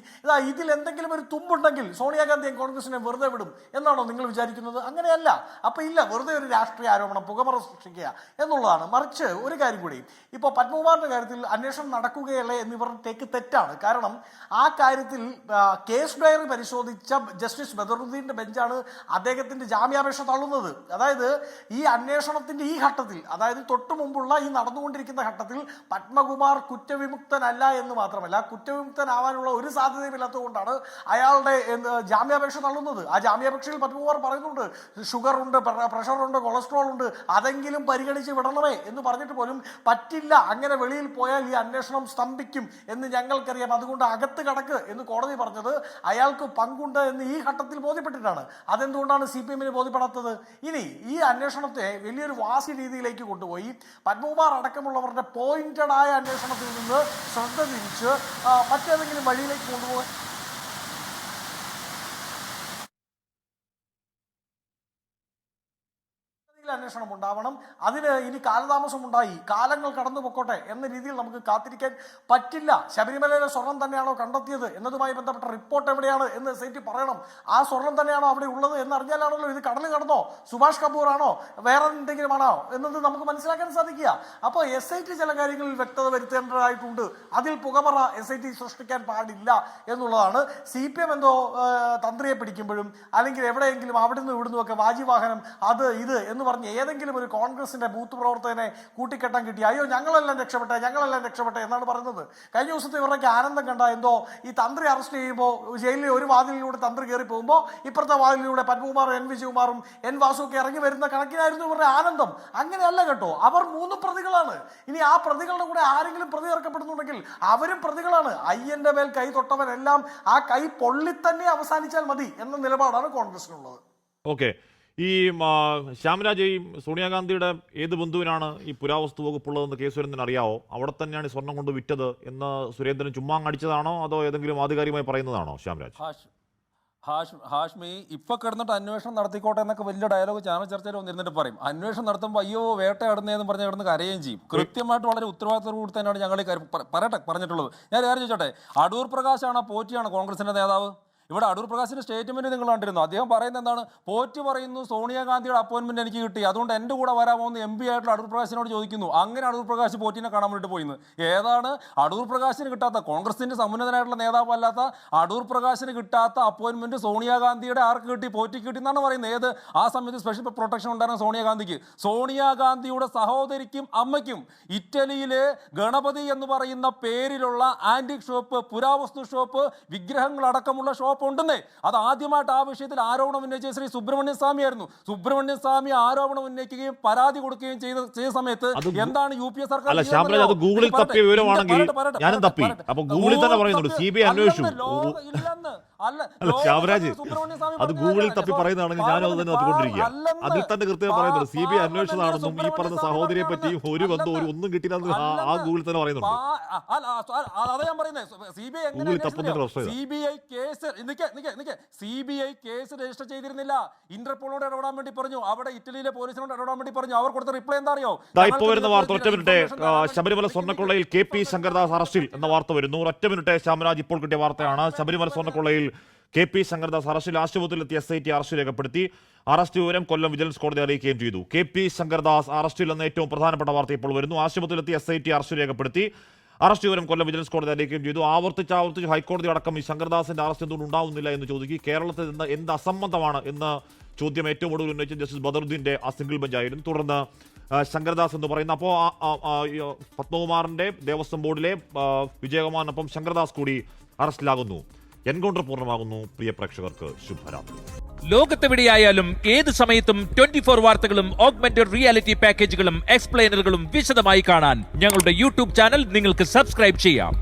ഇതിൽ എന്തെങ്കിലും ഒരു തുമ്പുണ്ടെങ്കിൽ സോണിയാഗാന്ധിയും കോൺഗ്രസിനെ വെറുതെ വിടും എന്നാണോ നിങ്ങൾ വിചാരിക്കുന്നത്? അങ്ങനെയല്ല. അപ്പൊ ഇല്ല, വെറുതെ ഒരു രാഷ്ട്രീയ ആരോപണം, പുകമറ സൃഷ്ടിക്കുക എന്നുള്ളതാണ്. മറിച്ച് ഒരു കാര്യം കൂടി, ഇപ്പോൾ പത്മകുമാറിന്റെ കാര്യത്തിൽ അന്വേഷണം നടക്കുകയല്ലേ എന്നിവരുടെ ടേക്ക് തെറ്റാണ്. കാരണം ആ കാര്യത്തിൽ കേസ് ഡയറി പരിശോധിച്ച ജസ്റ്റിസ് ബദറുദ്ദീന്റെ ബെഞ്ചാണ് അദ്ദേഹത്തിന്റെ ജാമ്യാപേക്ഷ തള്ളുന്നത്. അതായത് ഈ അന്വേഷണത്തിന്റെ ഈ ഘട്ടത്തിൽ, അതായത് തൊട്ടു മുമ്പുള്ള ഈ നടന്നുകൊണ്ടിരിക്കുന്ന ഘട്ടത്തിൽ പത്മകുമാർ കുറ്റവിമുക്തനല്ല എന്ന് മാത്രമല്ല, കുറ്റവിമുക്തനാവാനുള്ള ഒരു സാധ്യതയുമില്ലാത്തതുകൊണ്ടാണ് അയാളുടെ ജാമ്യാപേക്ഷ തള്ളുന്നത്. ആ ജാമ്യാപേക്ഷയിൽ പത്മകുമാർ പറയുന്നുണ്ട് ഷുഗർ ഉണ്ട്, പ്രഷറുണ്ട്, കൊളസ്ട്രോൾ ഉണ്ട്, അതെങ്കിലും പരിഗണിച്ച് വിടണമേ എന്ന് പറഞ്ഞിട്ട് പോലും പറ്റില്ല, അങ്ങനെ വെളിയിൽ പോയാൽ ഈ അന്വേഷണം സ്തംഭിക്കും എന്ന് ഞങ്ങൾക്കറിയാം, അതുകൊണ്ട് അകത്ത് കടക്ക് എന്ന് കോടതി പറഞ്ഞത് അയാൾക്ക് പങ്കുണ്ട് എന്ന് ഈ ഘട്ടത്തിൽ ബോധ്യപ്പെട്ടിട്ടാണ്. അതെന്തുകൊണ്ടാണ് CPM ബോധ്യപ്പെടാത്തത്? ഇനി ഈ അന്വേഷണത്തെ വലിയൊരു വാസി രീതിയിലേക്ക് കൊണ്ടുപോയി പത്മകുമാർ അടക്കമുള്ളവരുടെ പോയിന്റഡ് ആയ അന്വേഷണത്തിൽ നിന്ന് ശ്രദ്ധ തിരിച്ച് മറ്റേതെങ്കിലും വഴിയിലേക്ക് കൊണ്ടുപോകാൻ അന്വേഷണം ഉണ്ടാവണം. അതിന് ഇനി കാലതാമസം ഉണ്ടായി, കാലങ്ങൾ കടന്നു പൊക്കോട്ടെ എന്ന രീതിയിൽ നമുക്ക് കാത്തിരിക്കാൻ പറ്റില്ല. ശബരിമലയിലെ സ്വർണം തന്നെയാണോ കണ്ടെത്തിയത് എന്നതുമായി ബന്ധപ്പെട്ട റിപ്പോർട്ട് എവിടെയാണ് എന്ന് SIT പറയണം. ആ സ്വർണം തന്നെയാണോ അവിടെ ഉള്ളത് എന്ന് അറിഞ്ഞാലാണല്ലോ ഇത് കടൽ കടന്നോ സുഭാഷ് കപൂർ ആണോ വേറെ എന്തെങ്കിലും ആണോ എന്നത് നമുക്ക് മനസ്സിലാക്കാൻ സാധിക്കുക. അപ്പോൾ SIT ചില കാര്യങ്ങളിൽ വ്യക്തത വരുത്തേണ്ടതായിട്ടുണ്ട്. അതിൽ പുകമറ SIT സൃഷ്ടിക്കാൻ പാടില്ല എന്നുള്ളതാണ്. CPM എന്തോ തന്ത്രിയെ പിടിക്കുമ്പോഴും അല്ലെങ്കിൽ എവിടെയെങ്കിലും അവിടുന്ന് ഇവിടുന്നും ഒക്കെ വാജിവാഹനം അത് ഇത് എന്ന് പറഞ്ഞ് ഏതെങ്കിലും ഒരു കോൺഗ്രസിന്റെ ബൂത്ത് പ്രവർത്തകനെ കൂട്ടിക്കെട്ടാൻ കിട്ടി അയ്യോ ഞങ്ങളെല്ലാം രക്ഷപ്പെട്ടെ എന്നാണ് പറയുന്നത്. കഴിഞ്ഞ ദിവസത്തെ ഇവരുടെയൊക്കെ ആനന്ദം കണ്ട എന്തോ ഈ തന്ത്രി അറസ്റ്റ് ചെയ്യുമ്പോൾ ജയിലിൽ ഒരു വാതിലിലൂടെ തന്ത്രി കയറി പോകുമ്പോൾ ഇപ്പുറത്തെ വാതിലിലൂടെ പത്മകുമാറും N വിജയകുമാറും N വാസുവൊക്കെ ഇറങ്ങി വരുന്ന കണക്കിനായിരുന്നു ഇവരുടെ ആനന്ദം. അങ്ങനെയല്ല കേട്ടോ, അവർ 3 പ്രതികളാണ്. ഇനി ആ പ്രതികളുടെ കൂടെ ആരെങ്കിലും പ്രതി ചേർക്കപ്പെടുന്നുണ്ടെങ്കിൽ അവരും പ്രതികളാണ്. അയ്യന്റെ മേൽ കൈ തൊട്ടവരെല്ലാം ആ കൈ പൊള്ളി തന്നെ അവസാനിച്ചാൽ മതി എന്ന നിലപാടാണ് കോൺഗ്രസിനുള്ളത്. ഓക്കെ, ഈ ശ്യാമരാജ്, ഈ സോണിയാഗാന്ധിയുടെ ഏത് ബന്ധുവിനാണ് ഈ പുരാവസ്തു വകുപ്പുള്ളതെന്ന് കെ സുരേന്ദ്രൻ അറിയാവോ? അവിടെ തന്നെയാണ് ഈ സ്വർണം കൊണ്ട് വിറ്റത് എന്ന് സുരേന്ദ്രൻ ചുമ്മാ അടിച്ചതാണോ അതോ ഏതെങ്കിലും ആധികാരികമായി പറയുന്നതാണോ ശ്യാമരാജ്? ഹാഷ്മി ഇപ്പൊ കിടന്നിട്ട് അന്വേഷണം നടത്തിക്കോട്ടെ എന്നൊക്കെ വലിയ ഡയലോഗ് ചാനൽ ചർച്ചയിൽ വന്നിരുന്നിട്ട് പറയും. അന്വേഷണം നടത്തുമ്പോൾ അയ്യോ വേട്ടയാടുന്നതെന്ന് പറഞ്ഞ് കിടന്ന് കരയുകയും ചെയ്യും. കൃത്യമായിട്ട് വളരെ ഉത്തരവാദിത്തത്തോടുകൂടി തന്നെയാണ് ഞങ്ങൾ പറഞ്ഞിട്ടുള്ളത്. ഞാൻ കാര്യം ചോദിച്ചോട്ടെ, അടൂർ പ്രകാശാണോ പോറ്റിയാണോ കോൺഗ്രസിന്റെ നേതാവ്? ഇവിടെ അടൂർ പ്രകാശിന്റെ സ്റ്റേറ്റ്മെന്റ് നിങ്ങൾ കണ്ടിരുന്നു. അദ്ദേഹം പറയുന്നത് എന്താണ്? പോറ്റി പറയുന്നു സോണിയാഗാന്ധിയുടെ അപ്പോയിന്റ്മെന്റ് എനിക്ക് കിട്ടി, അതുകൊണ്ട് എൻ്റെ കൂടെ വരാമോന്ന് MP ആയിട്ടുള്ള അടൂർ പ്രകാശിനോട് ചോദിക്കുന്നു. അങ്ങനെ അടൂർ പ്രകാശ് പോറ്റിനെ കാണാൻ വേണ്ടിയിട്ട് പോയിന്ന്. ഏതാണ് അടൂർ പ്രകാശിന് കിട്ടാത്ത, കോൺഗ്രസിന്റെ സമുന്നതനായിട്ടുള്ള നേതാവല്ലാത്ത അടൂർ പ്രകാശിന് കിട്ടാത്ത അപ്പോയിന്റ്മെന്റ് സോണിയാഗാന്ധിയുടെ ആർക്ക് കിട്ടി? പോറ്റിക്ക് കിട്ടി എന്നാണ് പറയുന്നത്. ഏത് ആ സമയത്ത് സ്പെഷ്യൽ പ്രൊട്ടക്ഷൻ ഉണ്ടായിരുന്ന സോണിയാഗാന്ധിക്ക്. സോണിയാഗാന്ധിയുടെ സഹോദരിക്കും അമ്മയ്ക്കും ഇറ്റലിയിലെ ഗണപതി എന്ന് പറയുന്ന പേരിലുള്ള ആന്റിക് ഷോപ്പ്, പുരാവസ്തു ഷോപ്പ്, വിഗ്രഹങ്ങളടക്കമുള്ള ഷോപ്പ് ഉണ്ടെന്നേ. അത് ആദ്യമായിട്ട് ആ വിഷയത്തിൽ ആരോപണം ഉന്നയിച്ച ശ്രീ സുബ്രഹ്മണ്യ സ്വാമി ആയിരുന്നു. സുബ്രഹ്മണ്യ സ്വാമി ആരോപണം ഉന്നയിക്കുകയും പരാതി കൊടുക്കുകയും ചെയ്ത സമയത്ത് എന്താണ് UPA സർക്കാർ? അത് ഗൂഗിളിൽ തപ്പിയ വിവരമാണെങ്കിൽ ഞാനും തപ്പി. അപ്പൊ ഗൂഗിളിൽ തന്നെ പറയുന്നുണ്ട് CBI അന്വേഷിച്ചു. ശ്യാമരാജ്, അത് ഗൂഗിളിൽ തപ്പി പറയുന്നതാണെങ്കിൽ ഞാനും അത് തന്നെ തപ്പിക്കൊണ്ടിരിക്കുക. അതിൽ തന്നെ കൃത്യമായി പറയുന്നുണ്ട് CBI അന്വേഷിച്ചതാണെന്നും ഈ പറഞ്ഞ സഹോദരിയെ പറ്റിയും ഒരു ബന്ധവും ഒന്നും കിട്ടിയില്ലെന്ന് ആ ഗൂഗിളിൽ തന്നെ പറയുന്നുണ്ട്. അതാ ഞാൻ പറയുന്നത്. CBI കേസ് രജിസ്റ്റർ ചെയ്തിരുന്നില്ല. ഇന്റർപോളോട് ഇടപെടാൻ വേണ്ടി പറഞ്ഞു, അവിടെ ഇറ്റലിയിലെ പോലീസിനോട് ഇടപെടാൻ വേണ്ടി പറഞ്ഞു. അവർ കൊടുത്ത റിപ്ലൈ എന്താ അറിയോ? ഇപ്പൊ വരുന്ന വാർത്ത, ഒറ്റ മിനിറ്റ്, ശബരിമല സ്വർണ്ണക്കൊള്ളയിൽ KP ശങ്കർദാസ് അറസ്റ്റിൽ എന്ന വാർത്ത വരുന്നു. ഒറ്റ മിനിറ്റ് ശ്യാമരാജ്, ഇപ്പോൾ കിട്ടിയ വാർത്തയാണ്. ശബരിമല സ്വർണ്ണക്കൊള്ളയിൽ KP ശങ്കർദാസ് അറസ്റ്റിൽ. ആശുപത്രിയിലെത്തിയ SIT അറസ്റ്റ് രേഖപ്പെടുത്തി. അറസ്റ്റ് വിവരം കൊല്ലം വിജിലൻസ് കോടതി അറിയിക്കുകയും ചെയ്തു. KP ശങ്കർദാസ് അറസ്റ്റിൽ എന്ന ഏറ്റവും പ്രധാനപ്പെട്ട വാർത്ത ഇപ്പോൾ വരുന്നു. ആശുപത്രിയിലെത്തിയ SIT അറസ്റ്റ് രേഖപ്പെടുത്തി. അറസ്റ്റ് വിവരം കൊല്ലം വിജിലൻസ് കോടതി അറിയിക്കുകയും ചെയ്തു. ആവർത്തിച്ച് ഹൈക്കോടതി അടക്കം ഈ ശങ്കർദാസിന്റെ അറസ്റ്റ് എന്തുകൊണ്ട് ഉണ്ടാവുന്നില്ല എന്ന് ചോദിക്കും. കേരളത്തിൽ നിന്ന് എന്ത് അസംബന്ധമാണ് എന്ന ചോദ്യം ഏറ്റവും ഒടുവിൽ ഉന്നയിച്ച ജസ്റ്റിസ് ബദറുദ്ദീന്റെ ആ സിംഗിൾ ബെഞ്ചായിരുന്നു. തുടർന്ന് ശങ്കർദാസ് എന്ന് പറയുന്ന, അപ്പോൾ പത്മകുമാറിന്റെ ദേവസ്വം ബോർഡിലെ വിജയകുമാറിനൊപ്പം ശങ്കർദാസ് കൂടി അറസ്റ്റിലാകുന്നു. എൻകൗണ്ടർ പൂർണ്ണമാകുന്നു. പ്രിയ പ്രേക്ഷകർക്ക് ശുഭരാത്രി. ലോകത്തെവിടെയായാലും ഏത് സമയത്തും 24 വാർത്തകളും ഓഗ്മെന്റഡ് റിയാലിറ്റി പാക്കേജുകളും എക്സ്പ്ലെയിനറുകളും വിശദമായി കാണാൻ ഞങ്ങളുടെ YouTube ചാനൽ നിങ്ങൾക്ക് സബ്സ്ക്രൈബ് ചെയ്യാം.